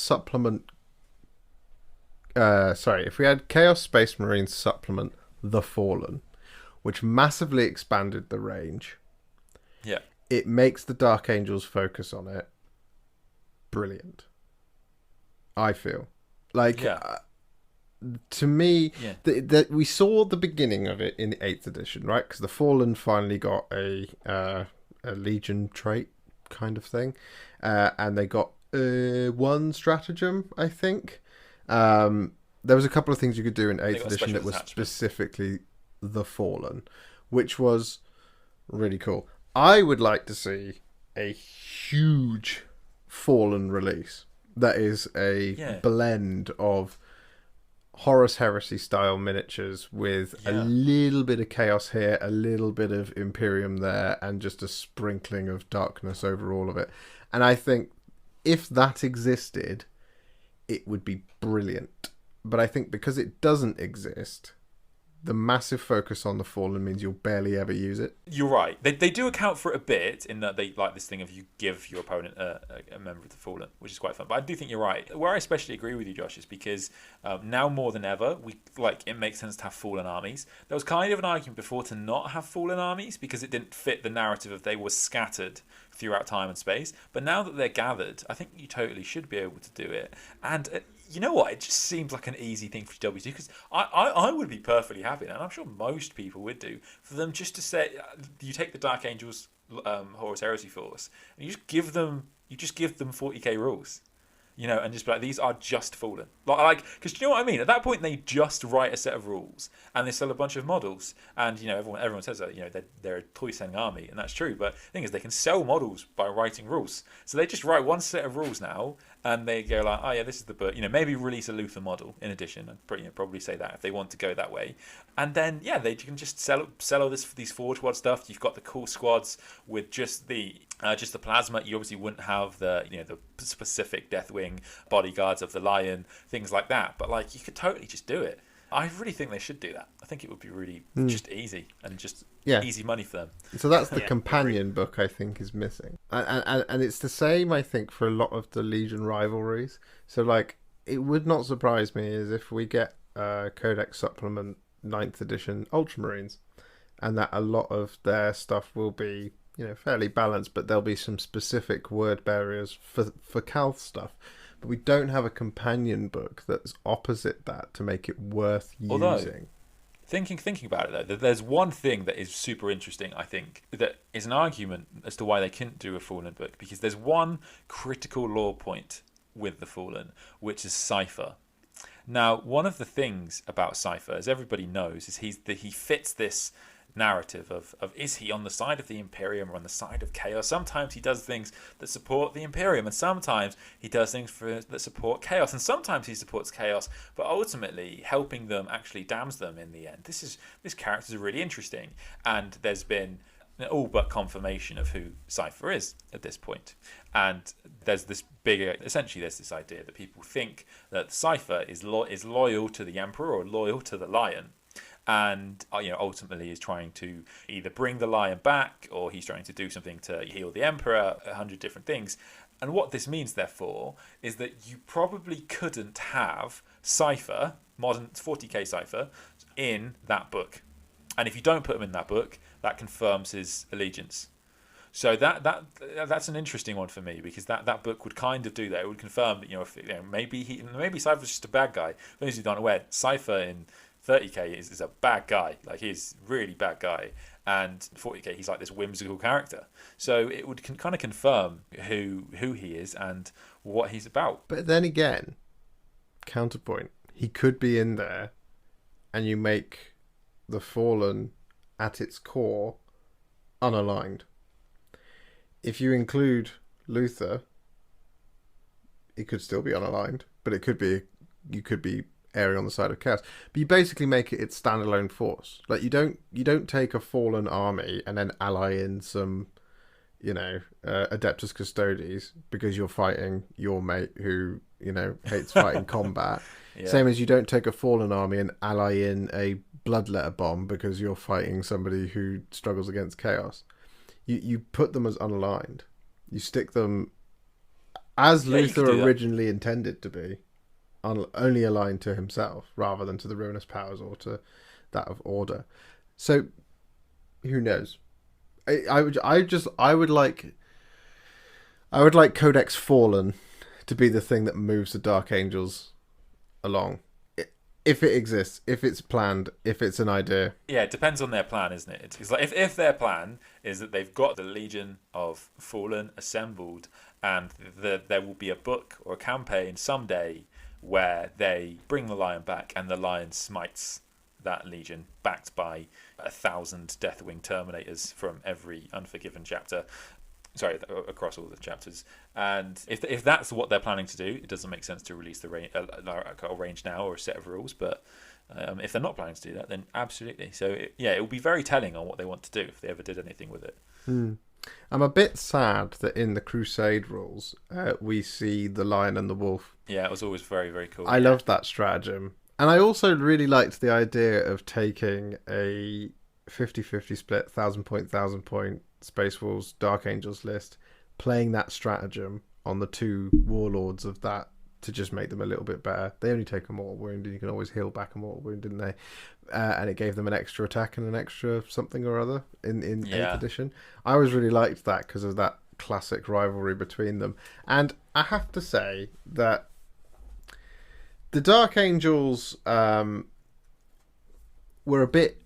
if we had Chaos Space Marines supplement the Fallen, which massively expanded the range. Yeah. It makes the Dark Angels focus on it brilliant. I feel like, to me, that we saw the beginning of it in the 8th edition, right? Because the Fallen finally got a Legion trait kind of thing, and they got one stratagem, I think. There was a couple of things you could do in 8th edition that was specifically the Fallen, which was really cool. I would like to see a huge Fallen release that is a blend of Horus Heresy style miniatures with a little bit of chaos here, a little bit of Imperium there, and just a sprinkling of darkness over all of it. And I think if that existed, it would be brilliant. But I think because it doesn't exist, the massive focus on the Fallen means you'll barely ever use it. You're right. They do account for it a bit in that they like this thing of you give your opponent a member of the Fallen, which is quite fun. But I do think you're right. Where I especially agree with you, Josh, is because now more than ever, it makes sense to have Fallen armies. There was kind of an argument before to not have Fallen armies because it didn't fit the narrative of they were scattered throughout time and space. But now that they're gathered, I think you totally should be able to do it. And you know what? It just seems like an easy thing for GW to do, because I would be perfectly happy, and I'm sure most people would do, for them just to say, you take the Dark Angels Horus Heresy Force, and you just give them 40k rules. And just be like, these are just Fallen. Because do you know what I mean? At that point, they just write a set of rules, and they sell a bunch of models. And, everyone says that, they're a toy-selling army, and that's true. But the thing is, they can sell models by writing rules. So they just write one set of rules now, and they go like, oh yeah, this is the book. Maybe release a Luther model in addition. I'd probably say that if they want to go that way. And then, they can just sell all these Forge World stuff. You've got the cool squads with just the plasma. You obviously wouldn't have the specific Deathwing bodyguards of the Lion, things like that. But you could totally just do it. I really think they should do that. I think it would be really just easy and just easy money for them. So that's the companion book I think is missing, and it's the same I think for a lot of the Legion rivalries. So it would not surprise me is if we get Codex Supplement 9th edition Ultramarines, and that a lot of their stuff will be fairly balanced, but there'll be some specific word barriers for Calth stuff. But we don't have a companion book that's opposite that to make it worth using. Thinking about it though, there's one thing that is super interesting. I think that is an argument as to why they couldn't do a Fallen book, because there's one critical lore point with the Fallen, which is cipher. Now, one of the things about Cypher, as everybody knows, is he fits this narrative of is he on the side of the Imperium or on the side of Chaos? Sometimes he does things that support the Imperium, and sometimes he does things that support Chaos, and sometimes he supports Chaos, but ultimately helping them actually damns them in the end. This character is really interesting, and there's been all but confirmation of who Cypher is at this point. And there's this essentially there's this idea that people think that Cypher is loyal to the Emperor or loyal to the Lion, and ultimately is trying to either bring the Lion back, or he's trying to do something to heal the Emperor, 100 different things. And what this means, therefore, is that you probably couldn't have Cypher, modern 40k Cypher, in that book. And if you don't put him in that book, that confirms his allegiance. So that's an interesting one for me, because that book would kind of do that. It would confirm that maybe Cypher's just a bad guy. For those who don't aware, Cypher in 30k is a bad guy. Like, he's a really bad guy, and 40k he's like this whimsical character. So it would kind of confirm who he is and what he's about. But then again, counterpoint, he could be in there, and you make the Fallen at its core unaligned. If you include Luther, it could still be unaligned, but you could be erring on the side of Chaos. But you basically make it its standalone force. Like, you don't take a Fallen army and then ally in some, Adeptus Custodes because you're fighting your mate who hates fighting combat. Yeah. Same as you don't take a Fallen army and ally in a Bloodletter bomb because you're fighting somebody who struggles against Chaos. You put them as unaligned. You stick them as Luther originally intended to be, only aligned to himself rather than to the Ruinous Powers or to that of Order. So who knows? I would like Codex Fallen to be the thing that moves the Dark Angels along. If it exists, if it's planned, if it's an idea. Yeah, it depends on their plan, isn't it? It's like if their plan is that they've got the Legion of Fallen assembled, and there will be a book or a campaign someday where they bring the Lion back, and the Lion smites that Legion, backed by 1,000 Deathwing Terminators from every Unforgiven chapter. Sorry, across all the chapters. And if that's what they're planning to do, it doesn't make sense to release a range now or a set of rules. But if they're not planning to do that, then absolutely. So it will be very telling on what they want to do if they ever did anything with it. I'm a bit sad that in the Crusade rules, we see the Lion and the Wolf. Yeah, it was always very, very cool. I loved that stratagem. And I also really liked the idea of taking a 50-50 split, 1,000 point Space Wolves Dark Angels list, playing that stratagem on the two warlords of that to just make them a little bit better. They only take a mortal wound, and you can always heal back a mortal wound, didn't they? And it gave them an extra attack and an extra something or other in 8th edition. I always really liked that because of that classic rivalry between them. And I have to say that the Dark Angels were a bit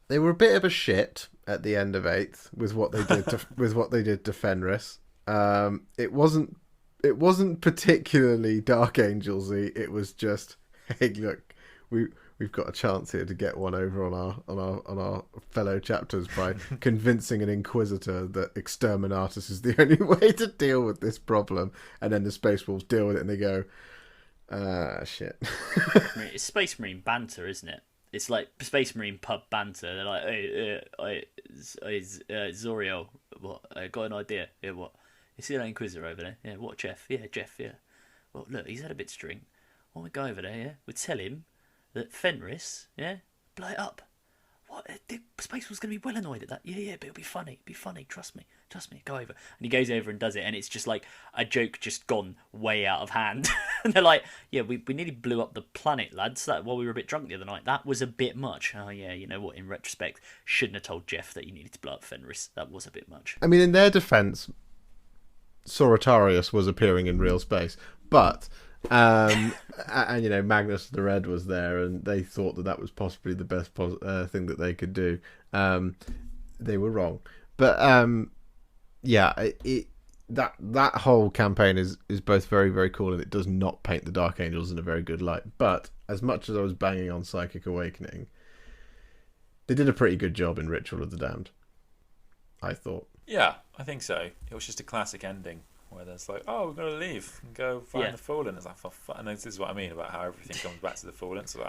of a shit at the end of 8th with what they did to Fenris. It wasn't particularly Dark Angelsy. It was just, hey, look, we've got a chance here to get one over on our fellow chapters by convincing an Inquisitor that Exterminatus is the only way to deal with this problem. And then the Space Wolves deal with it, and they go, shit. It's Space Marine banter, isn't it? It's like Space Marine pub banter. They're like, hey, Zoriel, what? I got an idea. Yeah, what? You see that Inquisitor over there? Yeah, what, Jeff? Yeah, Jeff, yeah. Well, look, he's had a bit of string. Why don't we go over there, yeah? We tell him that Fenris, yeah, blow it up. What? The Space Wolf's going to be well annoyed at that. Yeah, but it'll be funny. Trust me. Go over. And he goes over and does it, and it's just like a joke just gone way out of hand. And they're like, yeah, we nearly blew up the planet, lads, while we were a bit drunk the other night. That was a bit much. Oh, yeah, you know what, in retrospect, shouldn't have told Jeff that you needed to blow up Fenris. That was a bit much. I mean, in their defence, Sorotarius was appearing in real space, but... and Magnus the Red was there, and they thought that was possibly the best thing that they could do. They were wrong, but that whole campaign is both very, very cool, and it does not paint the Dark Angels in a very good light. But as much as I was banging on Psychic Awakening, they did a pretty good job in Ritual of the Damned, I thought. Yeah, I think so. It was just a classic ending where there's like, oh, we're going to leave and go find the Fallen. It's like, for fun. And this is what I mean about how everything comes back to the Fallen. So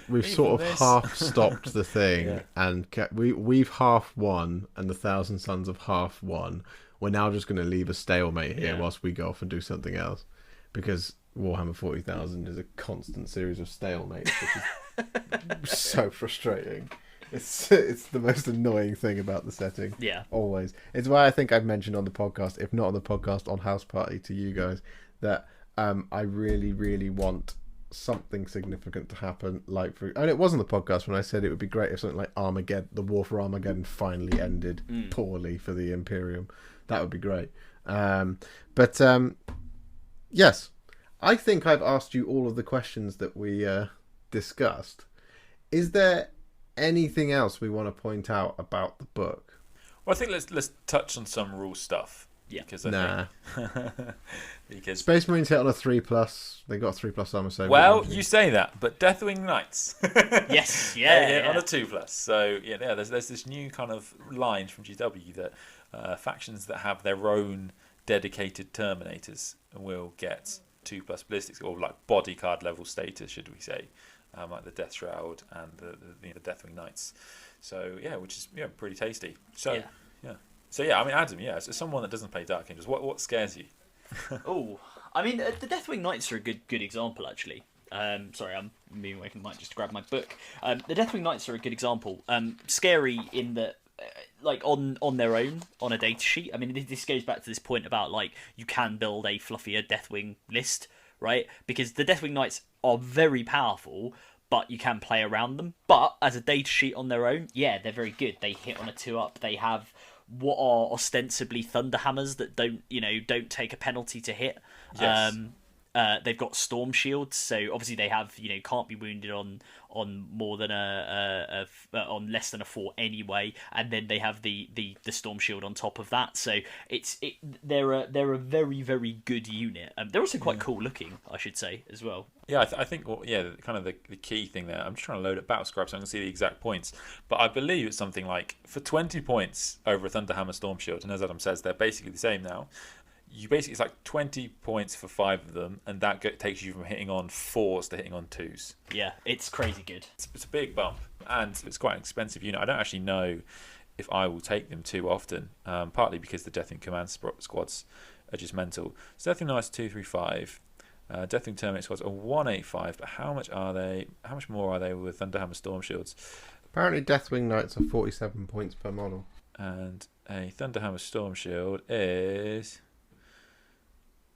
we've sort of half stopped the thing, and we've half won, and the Thousand Sons have half won. We're now just going to leave a stalemate here whilst we go off and do something else, because Warhammer 40,000 is a constant series of stalemates, which is so frustrating. It's the most annoying thing about the setting. Yeah. Always. It's why I think I've mentioned on the podcast, if not on the podcast, on House Party to you guys, that I really, really want something significant to happen. And it was on the podcast when I said it would be great if something like Armageddon, the War for Armageddon, finally ended poorly for the Imperium. That would be great. But yes, I think I've asked you all of the questions that we discussed. Is there anything else we want to point out about the book? Well, I think let's touch on some rule stuff. Yeah. Because because Space Marines hit on a 3+. They got a 3+ armor save. Well, you say that, but Deathwing Knights. Yes. Yeah. On a 2+. So there's this new kind of line from GW that factions that have their own dedicated Terminators will get 2+ ballistics, or like body card level status, should we say, like the Death Shroud and the Deathwing Knights. So which is pretty tasty. So I mean, Adam, as someone that doesn't play Dark Angels, what scares you? Oh, I mean, the Deathwing Knights are a good example, actually. Sorry, I'm moving away from the mic just to grab my book. The Deathwing Knights are a good example. Scary in that, like, on their own, on a data sheet. I mean, this goes back to this point about, like, you can build a fluffier Deathwing list, right? Because the Deathwing Knights are very powerful, but you can play around them. But as a data sheet on their own, they're very good. They hit on a 2+. They have what are ostensibly Thunderhammers that don't take a penalty to hit. Yes. They've got storm shields, so obviously they have can't be wounded on more than on less than a 4 anyway, and then they have the storm shield on top of that. So they're a very, very good unit. They're also quite cool looking, I should say, as well. Yeah, I think kind of the key thing there. I'm just trying to load up Battle Scribe so I can see the exact points, but I believe it's something like for 20 points over a Thunderhammer Storm Shield, and as Adam says, they're basically the same now. It's like 20 points for 5 of them, and that takes you from hitting on 4s to hitting on 2s. Yeah, it's crazy good. It's a big bump, and it's quite an expensive unit. I don't actually know if I will take them too often, partly because the Deathwing Command squads are just mental. So Deathwing Knights 235, Deathwing Terminator squads are 185, but how much more are they with Thunderhammer Storm Shields? Apparently Deathwing Knights are 47 points per model. And a Thunderhammer Storm Shield is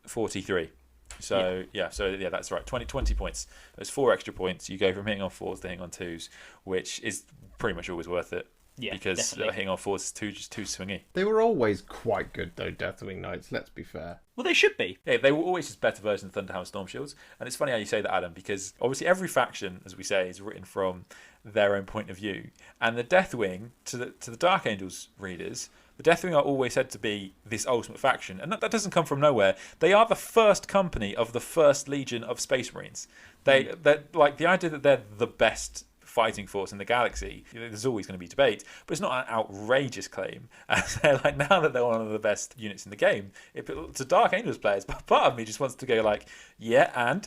43. So that's right. 20 points. There's 4 extra points. You go from hitting on 4s to hitting on 2s, which is pretty much always worth it. Yeah, because definitely. hitting on 4s is just too swingy. They were always quite good though, Deathwing Knights, let's be fair. Well, they should be. Yeah, they were always just better versions of Thunderhammer Storm Shields. And it's funny how you say that, Adam, because obviously every faction, as we say, is written from their own point of view. And the Deathwing, to the Dark Angels readers, the Deathwing are always said to be this ultimate faction. And that doesn't come from nowhere. They are the first company of the first Legion of Space Marines. They're like, the idea that they're the best fighting force in the galaxy, there's always going to be debate, but it's not an outrageous claim. And they're like, now that they're one of the best units in the game, to Dark Angels players, but part of me just wants to go like, and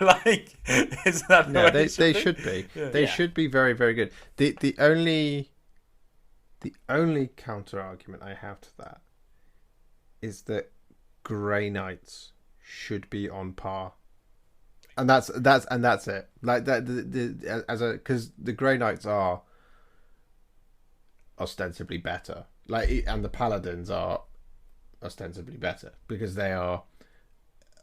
like, is that no? They should be. Yeah. They should be very, very good. The only counter argument I have to that is that Grey Knights should be on par. And that's it. Like that, because the Grey Knights are ostensibly better. Like, and the Paladins are ostensibly better because they are.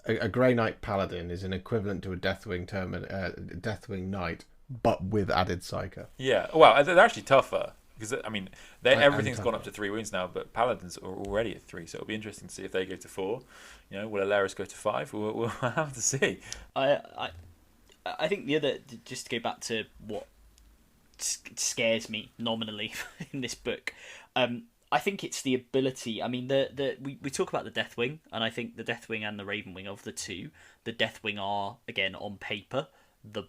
A Grey Knight Paladin is an equivalent to a Deathwing Knight, but with added Psyker. Yeah, well, they're actually tougher. Because, I mean, everything's gone up to 3 wounds now, but Paladins are already at 3, so it'll be interesting to see if they go to 4. Will Alaris go to 5? We'll have to see. I think the other, just to go back to what scares me nominally in this book, I think it's the ability. I mean, we talk about the Deathwing, and I think the Deathwing and the Ravenwing, of the two, the Deathwing are, again, on paper, the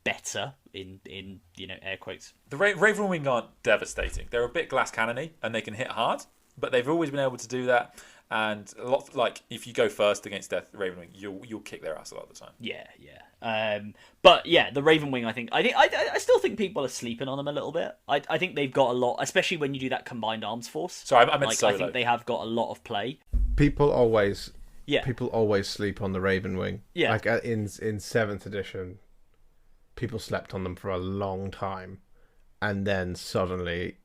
better in air quotes. The Ravenwing aren't devastating. They're a bit glass cannony and they can hit hard, but they've always been able to do that. And a lot, like, if you go first against Ravenwing, you'll kick their ass a lot of the time. Yeah. But yeah, the Ravenwing, I still think people are sleeping on them a little bit. I think they've got a lot, especially when you do that combined arms force. Sorry, I meant solo. I think they have got a lot of play. People always sleep on the Ravenwing. Yeah. Like in 7th edition, people slept on them for a long time, and then suddenly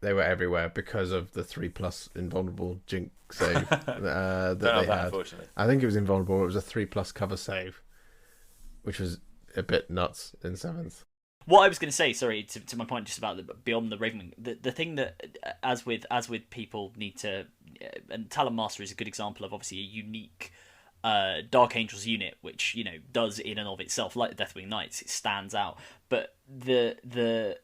they were everywhere because of the 3+ invulnerable jink save that they had. Unfortunately. I think it was invulnerable. It was a 3+ cover save, which was a bit nuts in 7th. What I was going to say, sorry, to my point, just about beyond the Ravenwing, the thing that, as with people need to, and Talon Master is a good example of obviously a unique Dark Angels unit, which does in and of itself, like the Deathwing Knights, it stands out. But the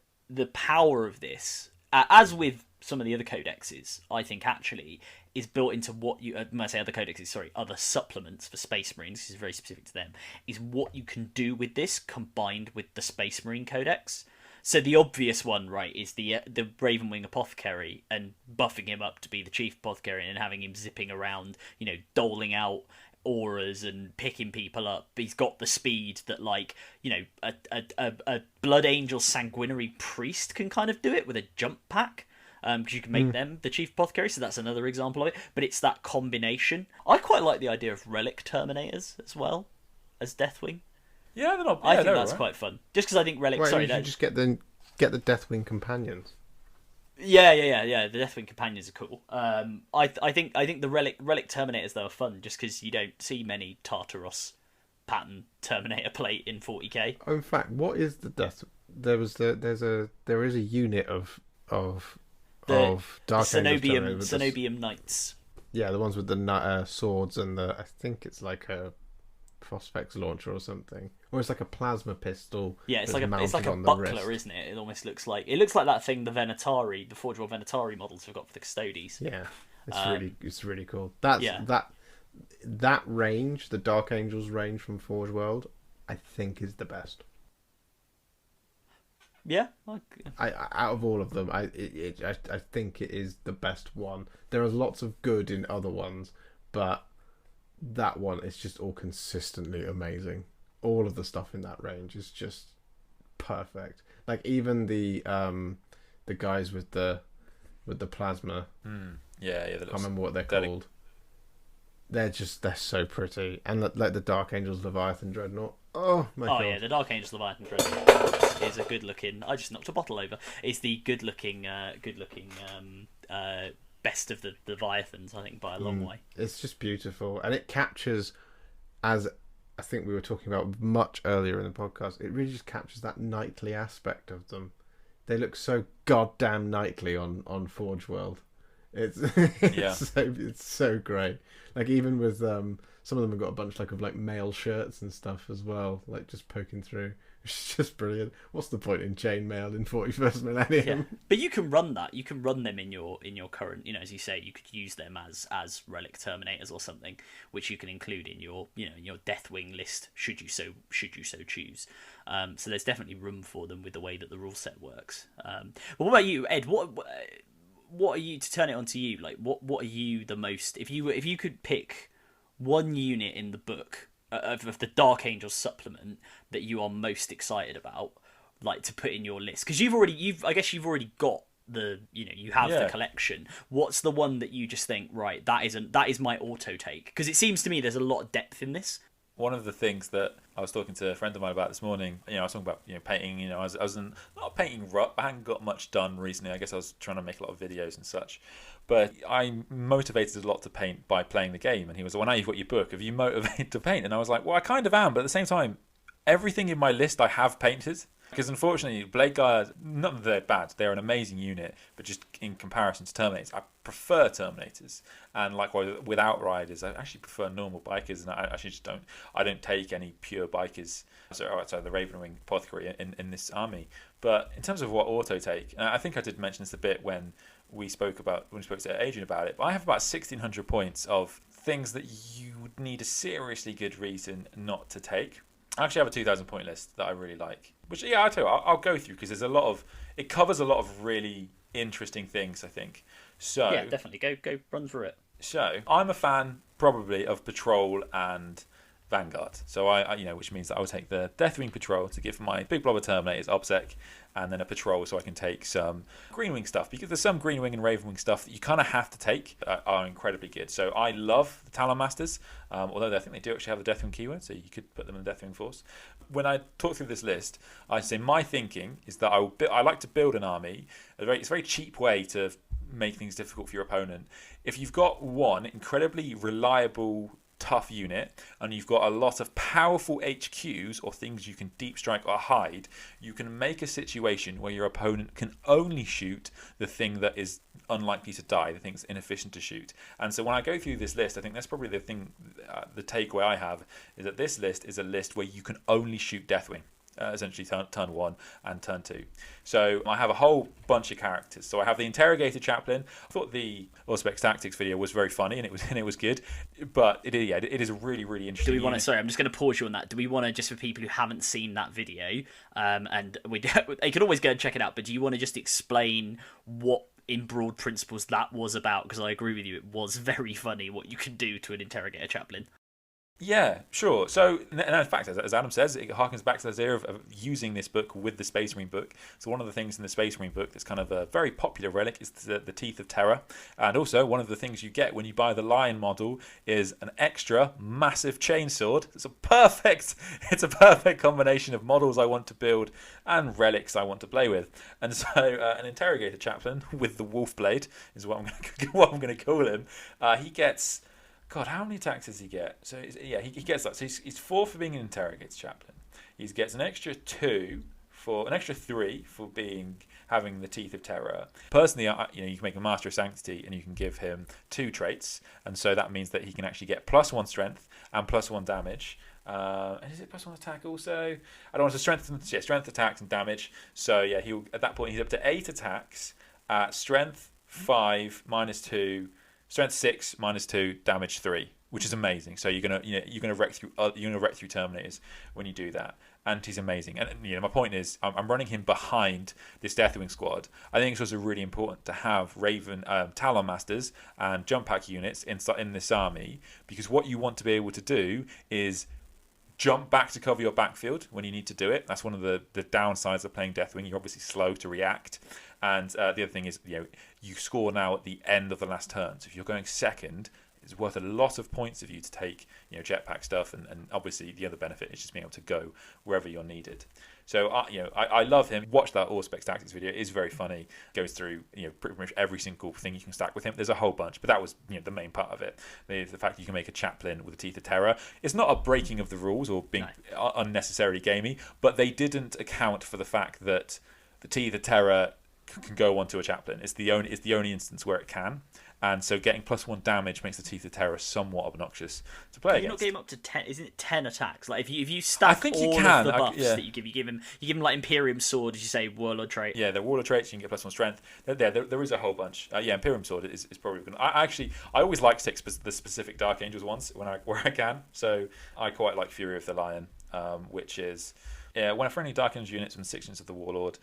power of this, as with some of the other codexes, I think actually is built into what you, when I say other codexes, sorry, other supplements for Space Marines, this is very specific to them, is what you can do with this combined with the Space Marine Codex. So the obvious one, right, is the Ravenwing Apothecary and buffing him up to be the Chief Apothecary and having him zipping around, doling out auras and picking people up. He's got the speed that, like, a Blood Angel Sanguinary Priest can kind of do it with a jump pack. Because you can make them the Chief Apothecary, so that's another example of it. But it's that combination. I quite like the idea of Relic Terminators as well as Deathwing. Yeah, they're not. I think that's quite fun. Just because I think Relic. Right, sorry, you should just get the Deathwing companions. Yeah. The Deathwing companions are cool. I think the Relic Terminators though are fun, just because you don't see many Tartaros pattern Terminator plate in 40k. Oh, in fact, what is the Death? There is a unit of Dark Cenobium Knights. Yeah, the ones with the swords and I think it's like a Phosphex launcher or something, or it's like a plasma pistol. Yeah, it's like a buckler, isn't it? It almost looks like that thing the Venatari, the Forge World Venatari models have got for the Custodies. Yeah, it's really cool. That range, the Dark Angels range from Forge World, I think is the best. Yeah, out of all of them, I think it is the best one. There are lots of good in other ones, but that one is just all consistently amazing. All of the stuff in that range is just perfect. Like even the guys with the plasma. Yeah. I can't remember what they're called. They're so pretty, and like the Dark Angels Leviathan Dreadnought. Oh my god! Yeah, the Dark Angels Leviathan Dreadnought is a good looking. I just knocked a bottle over. It's the good looking best of the Leviathans, I think, by a long way. It's just beautiful, and it captures, as I think we were talking about much earlier in the podcast, it really just captures that knightly aspect of them. They look so goddamn knightly on Forge World. It's so great. Like even with some of them have got a bunch of mail shirts and stuff as well, like just poking through. It's just brilliant. What's the point in chainmail in 41st millennium? Yeah. But you can run that. You can run them in your current, as you say, you could use them as Relic Terminators or something, which you can include in your your Deathwing list should you so choose. So there's definitely room for them with the way that the rule set works. But what about you, Ed? What are you, to turn it on to you? Like what are you the most, if you could pick one unit in the book of the Dark Angels supplement that you are most excited about, like to put in your list, because you've already got the you have the collection. What's the one that you just think, right, that is my auto take? Because it seems to me there's a lot of depth in this. One of the things that I was talking to a friend of mine about this morning, I was talking about painting. I was not painting rut. I hadn't got much done recently. I guess I was trying to make a lot of videos and such. But I'm motivated a lot to paint by playing the game. And he was like, well, now you've got your book, have you motivated to paint? And I was like, well, I kind of am. But at the same time, everything in my list I have painted. Because unfortunately, Blade Guards, not that they're bad, they're an amazing unit, but just in comparison to Terminators, I prefer Terminators. And likewise, with Outriders, I actually prefer normal bikers, and I actually just don't take any pure bikers, sorry, the Ravenwing Apothecary in this army. But in terms of what auto take, I think I did mention this a bit when we spoke to Adrian about it. But I have about 1,600 points of things that you would need a seriously good reason not to take. I actually have a 2,000 point list that I really like, which I tell you, I'll go through because it covers a lot of really interesting things, I think. So yeah, definitely go run through it. So I'm a fan probably of Patrol and Vanguard. So I which means that I will take the Deathwing Patrol to give my big blob of Terminators OBSEC, and then a Patrol so I can take some Greenwing stuff, because there's some Greenwing and Ravenwing stuff that you kind of have to take that are incredibly good. So I love the Talon Masters, although I think they do actually have the Deathwing keyword, so you could put them in the Deathwing Force. When I talk through this list, I say my thinking is that I like to build an army. It's a very cheap way to make things difficult for your opponent. If you've got one incredibly reliable tough unit and you've got a lot of powerful HQs or things you can deep strike or hide, you can make a situation where your opponent can only shoot the thing that is unlikely to die, the thing that's inefficient to shoot. And so when I go through this list, I think that's probably the thing, the takeaway I have is that this list is a list where you can only shoot Deathwing. Essentially turn 1 and turn 2. So I have a whole bunch of characters. So I have the Interrogator Chaplain. I thought the Auspex Tactics video was very funny and it was good, but it is a really, really interesting. Do we want to? Sorry, I'm just going to pause you on that. Do we want to, just for people who haven't seen that video, and they can always go and check it out, but do you want to just explain what, in broad principles, that was about? Because I agree with you, it was very funny what you can do to an Interrogator Chaplain. Yeah, sure. So, and in fact, as Adam says, it harkens back to the idea of using this book with the Space Marine book. So one of the things in the Space Marine book that's kind of a very popular relic is the Teeth of Terror. And also, one of the things you get when you buy the Lion model is an extra massive chainsword. It's a perfect combination of models I want to build and relics I want to play with. And so, an Interrogator Chaplain with the Wolf Blade is what I'm going to call him. He gets... God, how many attacks does he get? So he gets that. So he's 4 for being an Interrogator Chaplain. He gets an extra 3 for having the Teeth of Terror. Personally, you can make a Master of Sanctity and you can give him 2 traits, and so that means that he can actually get +1 strength and +1 damage. And is it +1 attack also? I don't want to strength attacks and damage. So yeah, at that point he's up to 8 attacks at strength 5 -2. Strength 6 -2, damage 3, which is amazing. So you're gonna wreck through Terminators when you do that, and he's amazing. And my point is, I'm running him behind this Deathwing squad. I think it's also really important to have Talon Masters and Jump Pack units in this army, because what you want to be able to do is jump back to cover your backfield when you need to do it. That's one of the downsides of playing Deathwing. You're obviously slow to react. And the other thing is, you score now at the end of the last turn. So if you're going second, it's worth a lot of points of you to take, jetpack stuff. And obviously the other benefit is just being able to go wherever you're needed. So, I love him. Watch that Auspex Tactics video. It is very funny. Goes through, pretty much every single thing you can stack with him. There's a whole bunch, but that was, the main part of it. The fact that you can make a Chaplain with the Teeth of Terror. It's not a breaking of the rules or being unnecessarily gamey, but they didn't account for the fact that the Teeth of Terror can go onto a Chaplain. It's the only instance where it can. And so getting +1 damage makes the Teeth of Terror somewhat obnoxious to play against. You're not getting up to 10, isn't it 10 attacks? Like if you stack of the buffs that you give him like Imperium Sword, as you say, Warlord trait. Yeah, the Warlord traits, you can get +1 strength. There is a whole bunch. Imperium Sword is probably going to... I always like to take the specific Dark Angels ones where I can. So I quite like Fury of the Lion, which is... when a friendly Dark Angel unit's within 6 inches of the Warlord,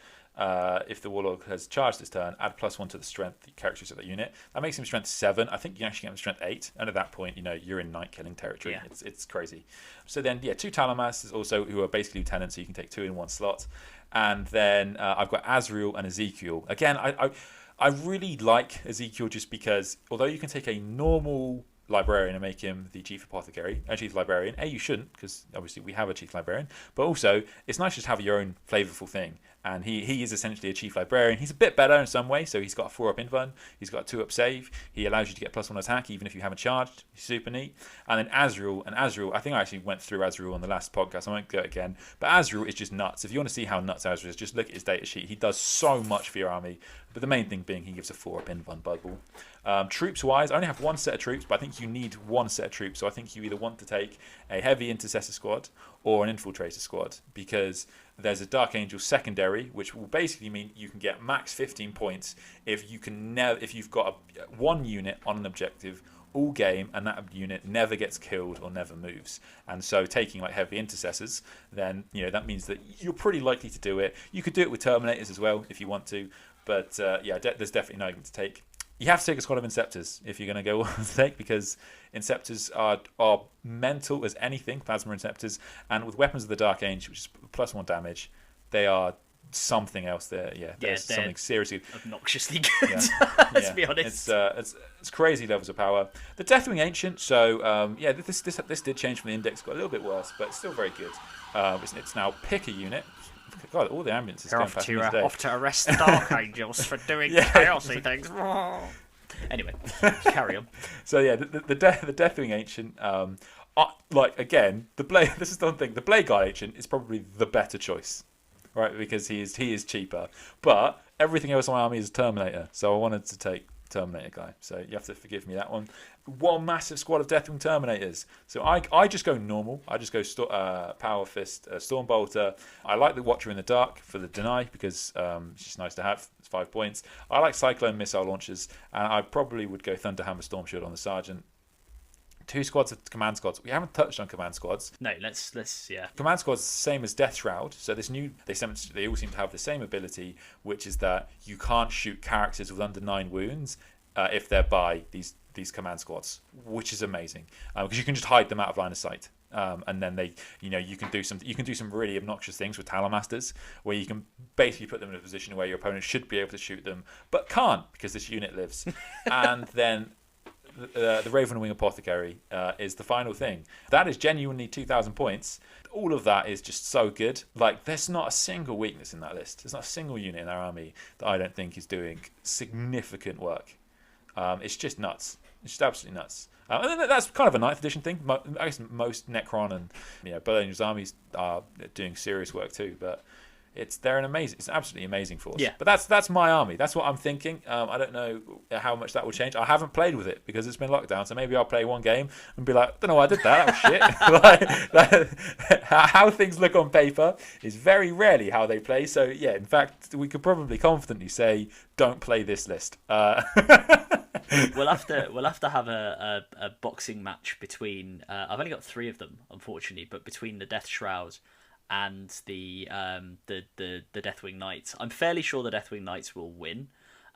if the Warlord has charged this turn, add +1 to the strength characteristics of that unit. That makes him strength 7. I think you can actually get him strength 8. And at that point, you're in night killing territory. Yeah. It's crazy. So then, 2 Talon Masters also, who are basically lieutenants, so you can take 2 in 1 slot. And then I've got Azrael and Ezekiel. Again, I really like Ezekiel just because, although you can take a normal librarian and make him the chief apothecary, chief librarian. You shouldn't, because obviously we have a chief librarian, but also it's nice just to have your own flavorful thing. And he is essentially a chief librarian. He's a bit better in some ways, so he's got a 4-up invuln, he's got a 2-up save, he allows you to get +1 attack even if you haven't charged. He's super neat. And then Azrael, I think I actually went through Azrael on the last podcast, I won't go again, but Azrael is just nuts. If you want to see how nuts Azrael is, just look at his data sheet. He does so much for your army, but the main thing being he gives a 4-up invuln bubble. Troops wise, I only have 1 set of troops, but I think you need 1 set of troops, so I think you either want to take a heavy intercessor squad or an infiltrator squad, because There's a Dark Angel secondary, which will basically mean you can get max 15 points if you've got one unit on an objective all game, and that unit never gets killed or never moves. And so taking like heavy intercessors, then that means that you're pretty likely to do it. You could do it with Terminators as well if you want to, but there's definitely an argument to take. You have to take a squad of Inceptors if you're going to go to take, because Inceptors are mental as anything, Plasma Inceptors, and with Weapons of the Dark Age, which is +1 damage, they are something else there. There's something seriously obnoxiously good. Let's be honest. It's crazy levels of power. The Deathwing Ancient, so this did change from the index, got a little bit worse, but still very good. It's now pick a unit. God, all the ambulances going past me today. Off to arrest the Dark Angels for doing chaosy things. Anyway, carry on. So the Deathwing Ancient, again, this is the one thing. The Blade Guard Ancient is probably the better choice, right? Because he is cheaper, but everything else on my army is Terminator, so I wanted to take Terminator guy. So you have to forgive me that one. One massive squad of Deathwing Terminators. So I just go normal. I just go Power Fist, Stormbolter. I like the Watcher in the Dark for the deny because it's just nice to have. It's 5 points. I like Cyclone Missile Launchers, and I probably would go Thunderhammer Storm Shield on the Sergeant. 2 squads of command squads. We haven't touched on command squads. No, let's Command squads is the same as Death Shroud. So they all seem to have the same ability, which is that you can't shoot characters with under 9 wounds if they're by these command squads, which is amazing because you can just hide them out of line of sight. And then you can do some really obnoxious things with Talamasters, where you can basically put them in a position where your opponent should be able to shoot them, but can't because this unit lives. And then the Raven Wing Apothecary is the final thing. That is genuinely 2,000 points. All of that is just so good. Like, there's not a single weakness in that list. There's not a single unit in our army that I don't think is doing significant work. It's just nuts. It's just absolutely nuts. And that's kind of a 9th edition thing. I guess most Necron and Blood Angels armies are doing serious work too, but it's an absolutely amazing force. Yeah. But that's my army. That's what I'm thinking. I don't know how much that will change. I haven't played with it because it's been locked down. So maybe I'll play one game and be like, I don't know why I did that. That was shit. How things look on paper is very rarely how they play. So yeah, in fact, we could probably confidently say, don't play this list. We'll have to have a boxing match between. I've only got 3 of them, unfortunately, but between the Death Shroud and the Deathwing Knights. I'm fairly sure the Deathwing Knights will win.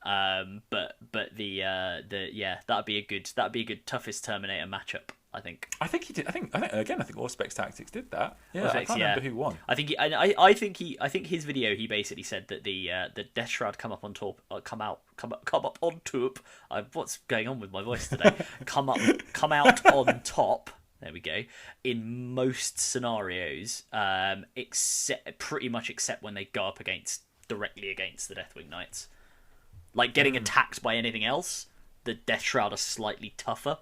But that'd be a good toughest Terminator matchup. I think he did. I think Auspex Tactics did that. Yeah, I can't remember who won. I think his video, he basically said that the Death Shroud come up on top. What's going on with my voice today? come out on top. There we go. In most scenarios, except when they go up directly against the Deathwing Knights. Like getting attacked by anything else, the Death Shroud are slightly tougher,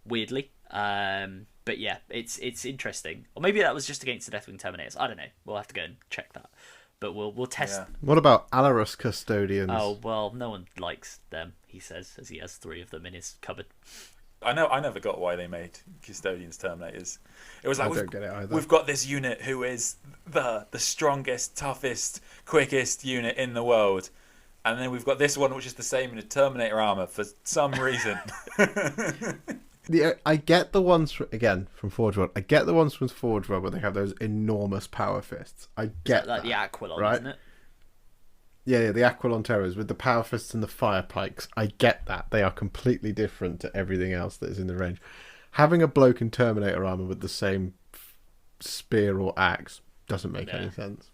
weirdly. But yeah, it's interesting. Or maybe that was just against the Deathwing Terminators. I don't know. We'll have to go and check that. But we'll test. Yeah. What about Alarus Custodians? Oh well, no one likes them. He says as he has 3 of them in his cupboard. I never got why they made Custodians Terminators. It was like, I don't get it either. We've got this unit who is the strongest, toughest, quickest unit in the world, and then we've got this one which is the same in a Terminator armor for some reason. I get the ones from Forge World. I get the ones from Forge World where they have those enormous power fists. I get like that, the Aquilon, right? Isn't it? Yeah, the Aquilon Terrors with the power fists and the fire pikes. I get that. They are completely different to everything else that is in the range. Having a bloke in Terminator armor with the same spear or axe doesn't make any sense.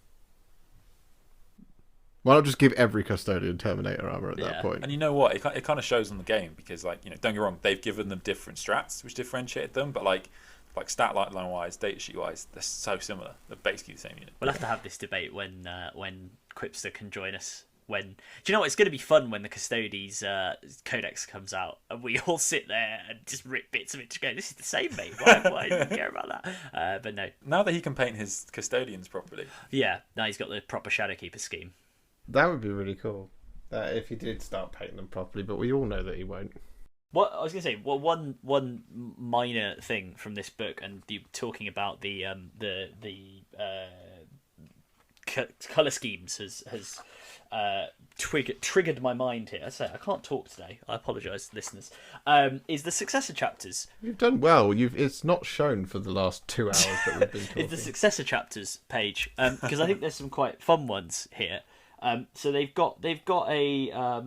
Why not just give every Custodian Terminator armor at that point? And you know what? It kind of shows on the game because, don't get me wrong, they've given them different strats which differentiated them, but like stat line wise, data sheet wise, they're so similar. They're basically the same unit. We'll have to have this debate when Quipster can join us. Do you know what? It's going to be fun when the Custodes Codex comes out and we all sit there and just rip bits of it to go, this is the same, mate. Why do you care about that? But no. Now that he can paint his Custodians properly. Yeah, now he's got the proper Shadowkeeper scheme. That would be really cool. If he did start painting them properly, but we all know that he won't. What I was going to say, one minor thing from this book, and you talking about the color schemes has triggered my mind here. I say I can't talk today. I apologise, listeners. Is the successor chapters? You've done well. It's not shown for the last 2 hours that we've been talking. It's the successor chapters page, because I think there's some quite fun ones here. So they've got a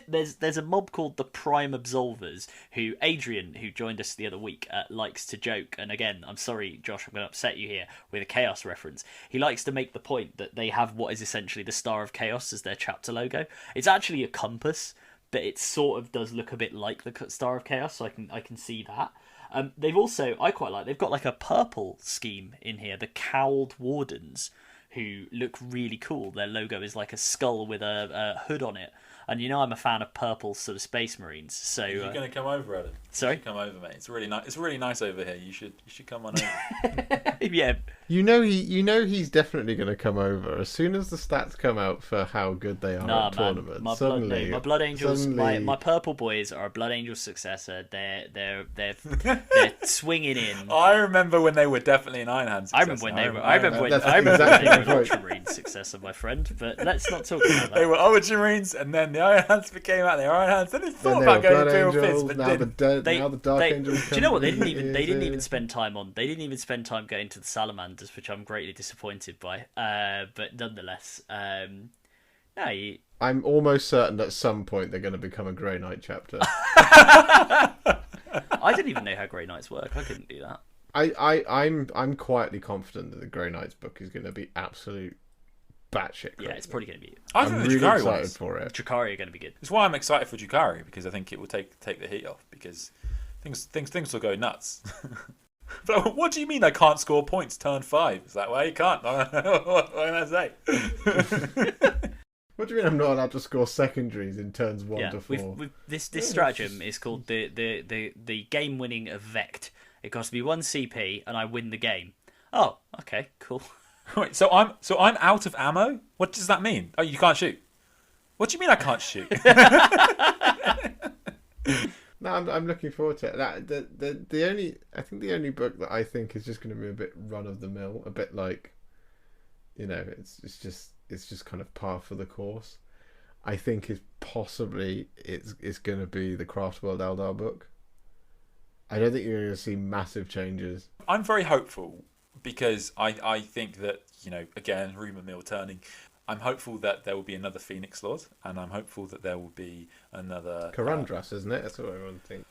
there's a mob called the Prime Absolvers, who Adrian, who joined us the other week, likes to joke. And again, I'm sorry, Josh, I'm going to upset you here with a Chaos reference. He likes to make the point that they have what is essentially the Star of Chaos as their chapter logo. It's actually a compass, but it sort of does look a bit like the Star of Chaos, so I can see that. They've also, I quite like, they've got like a purple scheme in here, the Cowled Wardens, who look really cool. Their logo is like a skull with a hood on it. And you know I'm a fan of purple sort of Space Marines. So you're going to come over, Adam. Sorry? You should come over, mate. It's really nice. It's really nice over here. You should come on over. Yeah. You know he's definitely going to come over as soon as the stats come out for how good they are at tournaments. My Blood Angels, my purple boys are a Blood Angel successor. They're swinging in. I remember when they were definitely an Iron Hand successor. I remember when they were an Ultramarine successor, my friend. But let's not talk about that. They were Ultramarines, and then the Iron Hands became out. They were Iron Hands. Then they thought about going to Imperial Fist, but now the Dark Angels. Do you know what? They didn't even spend time on. They didn't even spend time going to the Salamanders, which I'm greatly disappointed by. But nonetheless, I'm almost certain at some point they're going to become a Grey Knight chapter. I didn't even know how Grey Knights work. I couldn't do that. I'm quietly confident that the Grey Knights book is going to be absolute batshit crazy. Yeah, it's probably going to be. I'm really excited for it. Drukhari are going to be good. It's why I'm excited for Drukhari, because I think it will take the heat off, because things will go nuts. But what do you mean I can't score points turn 5? Is that why you can't? What can I say? What do you mean I'm not allowed to score secondaries in turns 1 to 4? This stratagem is called the game winning Vect. It costs me 1 CP and I win the game. Oh, okay, cool. Wait, so I'm out of ammo? What does that mean? Oh, you can't shoot. What do you mean I can't shoot? No, I'm looking forward to it. The only book that I think is just going to be a bit run of the mill, a bit like, it's just kind of par for the course. I think is possibly it's going to be the Craftworld Eldar book. I don't think you're going to see massive changes. I'm very hopeful, because I think that, again, rumour mill turning, I'm hopeful that there will be another Phoenix Lord, and I'm hopeful that there will be another... Karandras, isn't it? That's what everyone thinks.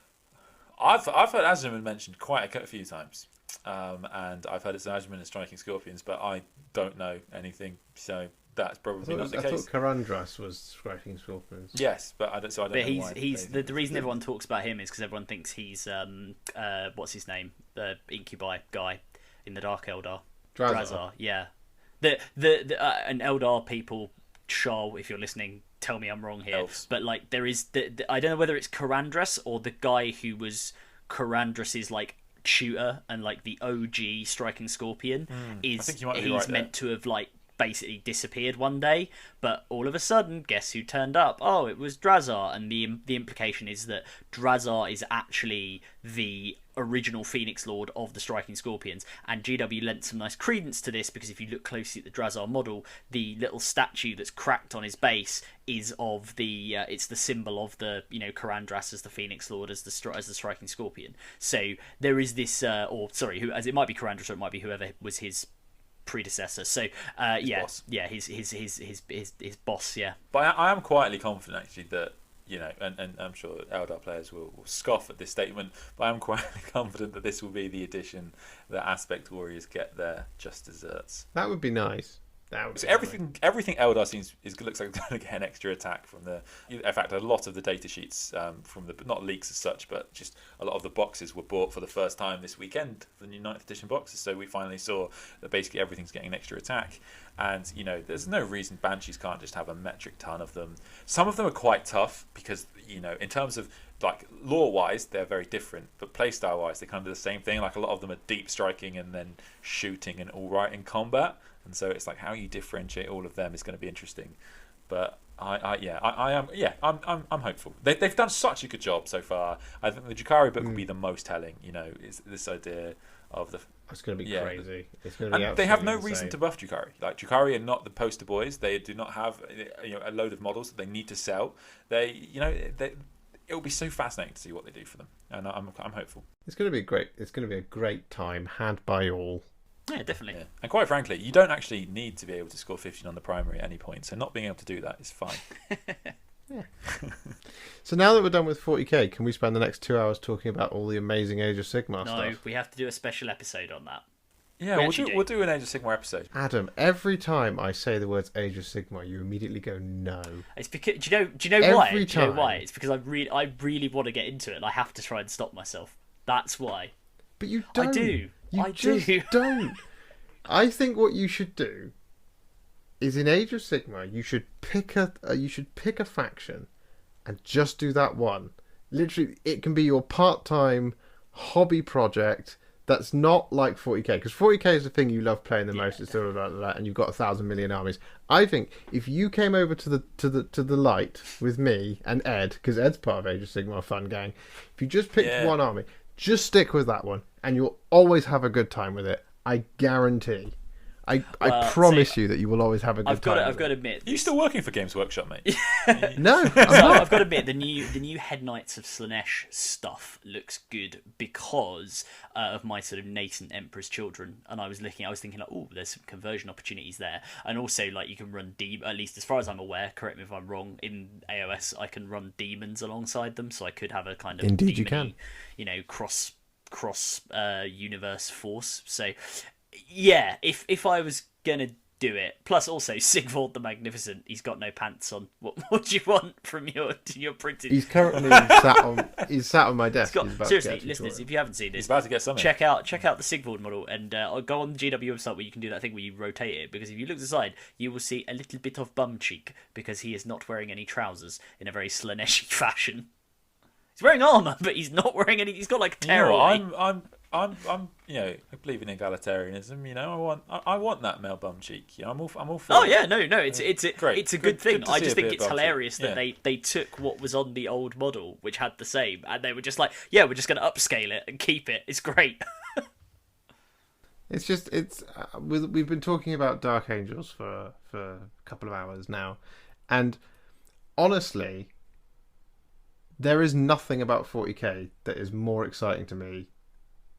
I've heard Azraman mentioned quite a few times, and I've heard it's an Azraman and Striking Scorpions, but I don't know anything, so that's probably not the case. I thought Karandras was Striking Scorpions. Yes, but I don't know why. He's the reason everyone talks about him is because everyone thinks he's what's his name, the Incubi guy in the Dark Eldar. Drazar, yeah. An Eldar people, Shah, if you're listening, tell me I'm wrong here. Elves. But like there is I don't know whether it's Karandras or the guy who was Karandras's like shooter and like the OG Striking Scorpion I think you might be he's right meant there. to have like basically disappeared one day, but all of a sudden, guess who turned up? Oh, it was Drazar, and the implication is that Drazar is actually the original Phoenix Lord of the Striking Scorpions, and GW lent some nice credence to this, because if you look closely at the Drazar model, the little statue that's cracked on his base is of the it's the symbol of the Karandras as the Phoenix Lord as the Striking Scorpion. So there is this as it might be Karandras or it might be whoever was his predecessor. So his boss. Yeah, but I am quietly confident actually that and I'm sure Eldar players will scoff at this statement, but I'm quietly confident that this will be the edition that Aspect Warriors get their just desserts. That would be nice. So everything Eldar looks like it's going to get an extra attack from the. In fact, a lot of the data sheets from the, not leaks as such, but just a lot of the boxes were bought for the first time this weekend, the new 9th edition boxes. So we finally saw that basically everything's getting an extra attack, and there's no reason Banshees can't just have a metric ton of them. Some of them are quite tough because in terms of like lore wise they're very different, but playstyle wise they kind of do the same thing. Like a lot of them are deep striking and then shooting and all right in combat. And so it's like how you differentiate all of them is going to be interesting, but I'm hopeful. They've done such a good job so far. I think the Drukhari book will be the most telling. Is this idea of the. It's going to be Yeah. crazy. It's going to be And they have no absolutely reason insane. to buff Drukhari. Like, Drukhari are not the poster boys. They do not have a load of models that they need to sell. It'll be so fascinating to see what they do for them, and I'm hopeful. It's going to be great. It's going to be a great time, had by all. Yeah, definitely. Yeah. And quite frankly, you don't actually need to be able to score 15 on the primary at any point. So not being able to do that is fine. So now that we're done with 40k, can we spend the next 2 hours talking about all the amazing Age of Sigmar No, stuff? we have to do a special episode on that. Yeah, we'll do an Age of Sigmar episode. Adam, every time I say the words Age of Sigmar, you immediately go no. It's because do you know why? Every Do you know why? time. It's because I really want to get into it, and I have to try and stop myself. That's why. But you don't. I do. You I just do. don't. I think what you should do is in Age of Sigmar, you should pick a faction and just do that one. Literally, it can be your part-time hobby project. That's not like 40k, because 40k is the thing you love playing the most. It's sort of like that, and you've got 1,000 million armies. I think if you came over to the light with me and Ed, because Ed's part of Age of Sigmar Fun Gang, if you just picked one army, just stick with that one, and you'll always have a good time with it. I guarantee. I promise you that you will always have a good time. I've got to admit. Are you still working for Games Workshop, mate? No, I'm So not. I've got to admit the new Head Knights of Slaanesh stuff looks good because of my sort of nascent Emperor's Children, and I was thinking like, oh, there's some conversion opportunities there, and also like you can run at least as far as I'm aware. Correct me if I'm wrong. In AOS, I can run demons alongside them, so I could have a kind of Indeed you demon-y, can. cross universe force. So yeah, if I was gonna do it, plus also Sigvald the Magnificent, he's got no pants on. What do you want from your printed? He's currently sat on my desk. He's about to Seriously, get a listeners, tutorial. if you haven't seen He's this, about to get something. check out the Sigvald model and go on the GW website where you can do that thing where you rotate it, because if you look to the side, you will see a little bit of bum cheek because he is not wearing any trousers in a very Slaaneshi fashion. He's wearing armor, but he's not wearing any. He's got like You know tearaway. what, I'm I believe in egalitarianism. You know, I want that male bum cheek. You know, I'm all for. Oh it. yeah, no, it's Great. it's a good thing. Good to I see just a think bit it's of bum cheek. hilarious that Yeah. they took what was on the old model, which had the same, and they were just like, yeah, we're just going to upscale it and keep it. It's great. We've been talking about Dark Angels for a couple of hours now, and honestly, there is nothing about 40k that is more exciting to me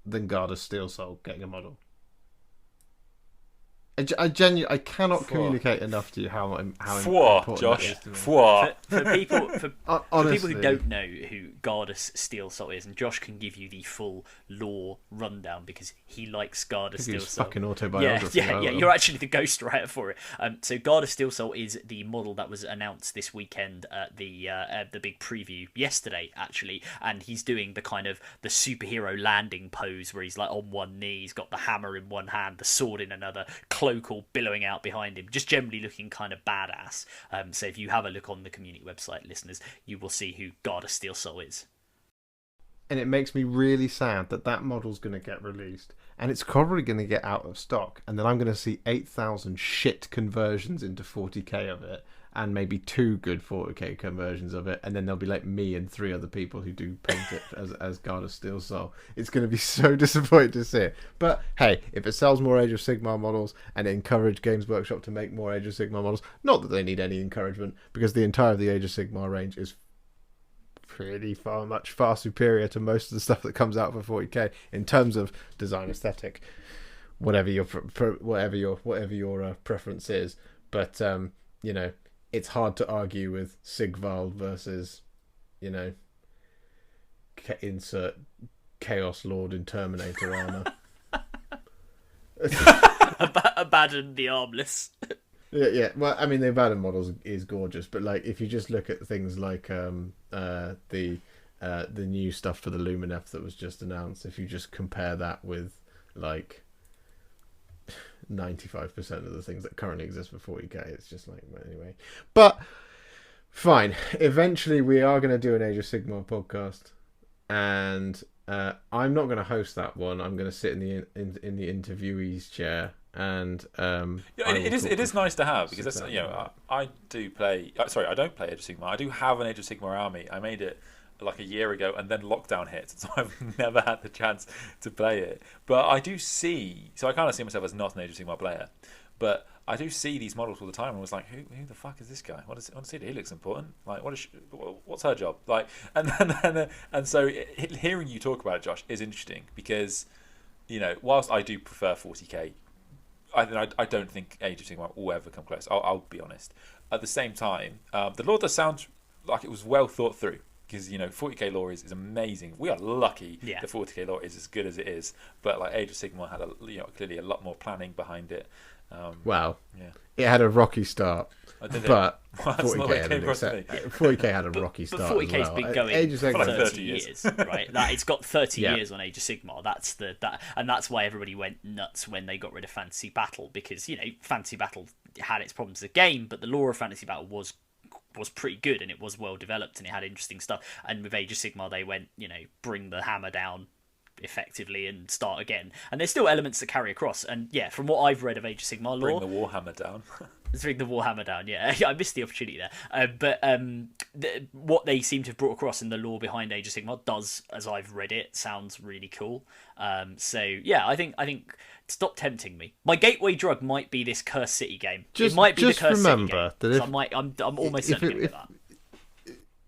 than Garda's Steel Soul getting a model. I genuinely, I cannot communicate enough to you how Fwa, important Josh. that is to me. Fwa. For people Honestly, who don't know who Gardas Steel Soul is, and Josh can give you the full lore rundown because he likes Gardas Steel his Soul. fucking autobiography. Yeah. You're actually the ghostwriter for it. So Gardas Steel Soul is the model that was announced this weekend at the big preview yesterday, actually, and he's doing the kind of the superhero landing pose where he's like on one knee, he's got the hammer in one hand, the sword in another, cloak all billowing out behind him, just generally looking kind of badass. So if you have a look on the community website, listeners, you will see who Garda Steel Soul is. And it makes me really sad that model's going to get released, and it's probably going to get out of stock, and then I'm going to see 8,000 shit conversions into 40k of it, and maybe 2 good 40k conversions of it, and then there'll be like me and 3 other people who do paint it as Garda Steel Soul. It's going to be so disappointing to see it. But hey, if it sells more Age of Sigmar models and it encouraged Games Workshop to make more Age of Sigmar models, not that they need any encouragement, because the entire of the Age of Sigmar range is pretty far superior to most of the stuff that comes out for 40k in terms of design aesthetic, whatever your preference is. But you know, it's hard to argue with Sigvald versus, you know, insert Chaos Lord in Terminator armor. Abandon the armless. Yeah. Well, I mean, the Abaddon models is gorgeous, but like if you just look at things like the new stuff for the Lumineth that was just announced, if you just compare that with like 95% of the things that currently exist for 40k, it's just like, well, anyway. But fine. Eventually, we are going to do an Age of Sigmar podcast, and I'm not going to host that one. I'm going to sit in the interviewee's chair. And it is nice to have, because that's, you know, I don't play Age of Sigmar. I do have an Age of Sigmar army. I made it like a year ago, and then lockdown hit, so I've never had the chance to play it. But I do see, so I kind of see myself as not an Age of Sigmar player, but I do see these models all the time, and I was like, who the fuck is this guy? What is he do? He looks important. Like, what's her job? Like, and so hearing you talk about it, Josh, is interesting because, you know, whilst I do prefer 40k, I don't think Age of Sigmar will ever come close. I'll be honest. At the same time, the lore does sound like it was well thought through, because, you know, 40k lore is amazing. We are lucky the 40k lore is as good as it is, but like Age of Sigmar had clearly a lot more planning behind it. It had a rocky start, but 40k had 40k had a rocky start. But 40k's as well. been going Age of for Sigmar, 30 years, right? It's got 30 years on Age of Sigmar. And that's why everybody went nuts when they got rid of Fantasy Battle, because, you know, Fantasy Battle had its problems as a game, but the lore of Fantasy Battle was pretty good, and it was well developed, and it had interesting stuff. And with Age of Sigmar, they went, you know, bring the hammer down effectively and start again. And there's still elements that carry across. And yeah, from what I've read of Age of Sigmar lore, bring the Warhammer down. Bring the Warhammer down. Yeah, I missed the opportunity there. But what they seem to have brought across in the lore behind Age of Sigmar does, as I've read it, sounds really cool. So yeah, I think stop tempting me. My gateway drug might be this Cursed City game. It might be the Cursed City game. That I'm almost certain going to get that.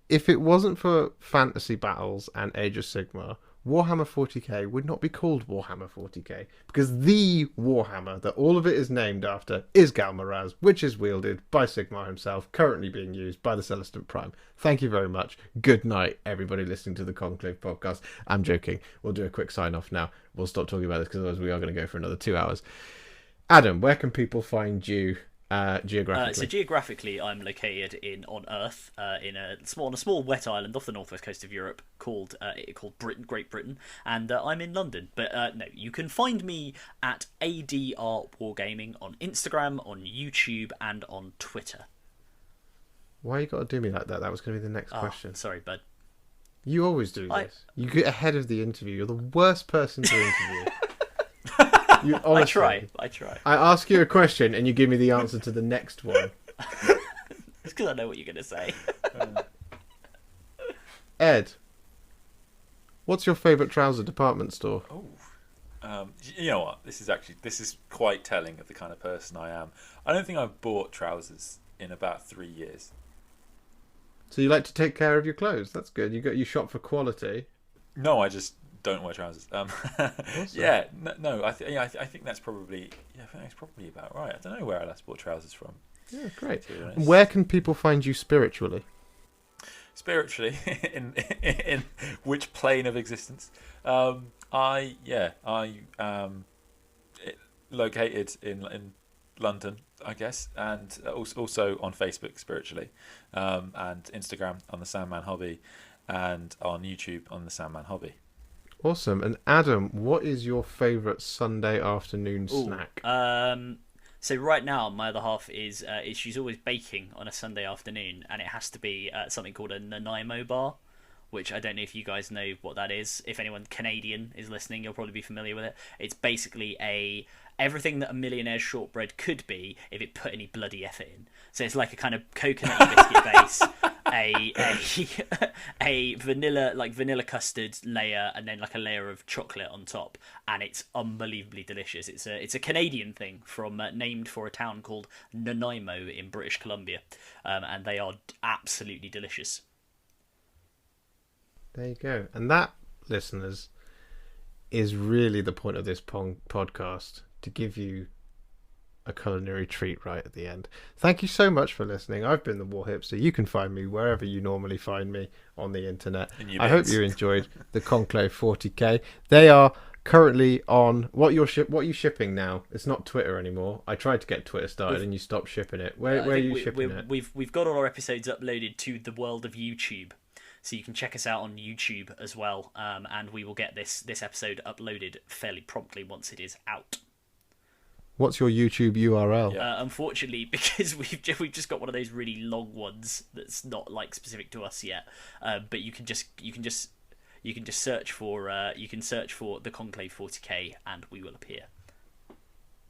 If it wasn't for Fantasy Battles and Age of Sigmar, Warhammer 40k would not be called Warhammer 40k, because the Warhammer that all of it is named after is Galmaraz, which is wielded by Sigmar himself, currently being used by the Celestant Prime. Thank you very much. Good night, everybody listening to the Conclave podcast. I'm joking. We'll do a quick sign off now. We'll stop talking about this, because otherwise we are going to go for another 2 hours. Adam, where can people find you geographically? So geographically, I'm located on Earth, on a small wet island off the northwest coast of Europe called Great Britain, and I'm in London. But no, you can find me at ADR Wargaming on Instagram, on YouTube, and on Twitter. Why you got to do me like that? That was going to be the next question. Sorry, bud. You always do this. You get ahead of the interview. You're the worst person to interview. Honestly, I try. I ask you a question and you give me the answer to the next one. It's because I know what you're going to say. Ed, what's your favourite trouser department store? You know what? This is quite telling of the kind of person I am. I don't think I've bought trousers in about 3 years. So you like to take care of your clothes? That's good. You shop for quality. No, I just don't wear trousers. Awesome. Yeah, no. I think that's probably about right. I don't know where I last bought trousers from. Yeah, great. Where can people find you spiritually? Spiritually, in which plane of existence? I am located in London, I guess, and also on Facebook spiritually, and Instagram on the Sandman Hobby, and on YouTube on the Sandman Hobby. Awesome. And Adam, what is your favourite Sunday afternoon snack? So right now, my other half is she's always baking on a Sunday afternoon, and it has to be something called a Nanaimo bar, which I don't know if you guys know what that is. If anyone Canadian is listening, you'll probably be familiar with it. It's basically everything that a millionaire's shortbread could be if it put any bloody effort in. So it's like a kind of coconut biscuit base, a vanilla custard layer, and then like a layer of chocolate on top, and it's unbelievably delicious. It's a Canadian thing named for a town called Nanaimo in British Columbia, and they are absolutely delicious. There you go. And that, listeners, is really the point of this podcast, to give you a culinary treat right at the end. Thank you so much for listening. I've been the Warhipster. You can find me wherever you normally find me on the internet. I hope you enjoyed the Conclave 40k. They are currently on what are you shipping now? It's not Twitter anymore. I tried to get Twitter started and you stopped shipping it. Where are you shipping it? We've got all our episodes uploaded to the world of YouTube. So you can check us out on YouTube as well, and we will get this episode uploaded fairly promptly once it is out. What's your YouTube URL? Unfortunately, because we've just got one of those really long ones that's not like specific to us yet. But you can just search for the Conclave 40k, and we will appear.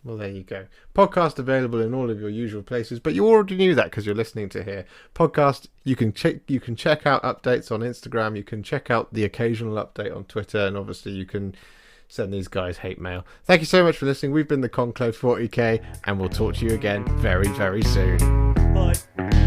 Well, there you go. Podcast available in all of your usual places, but you already knew that because you're listening to here. Podcast, you can check out updates on Instagram, you can check out the occasional update on Twitter, and obviously you can send these guys hate mail. Thank you so much for listening. We've been the Conclave 40k, and we'll talk to you again very, very soon. Bye.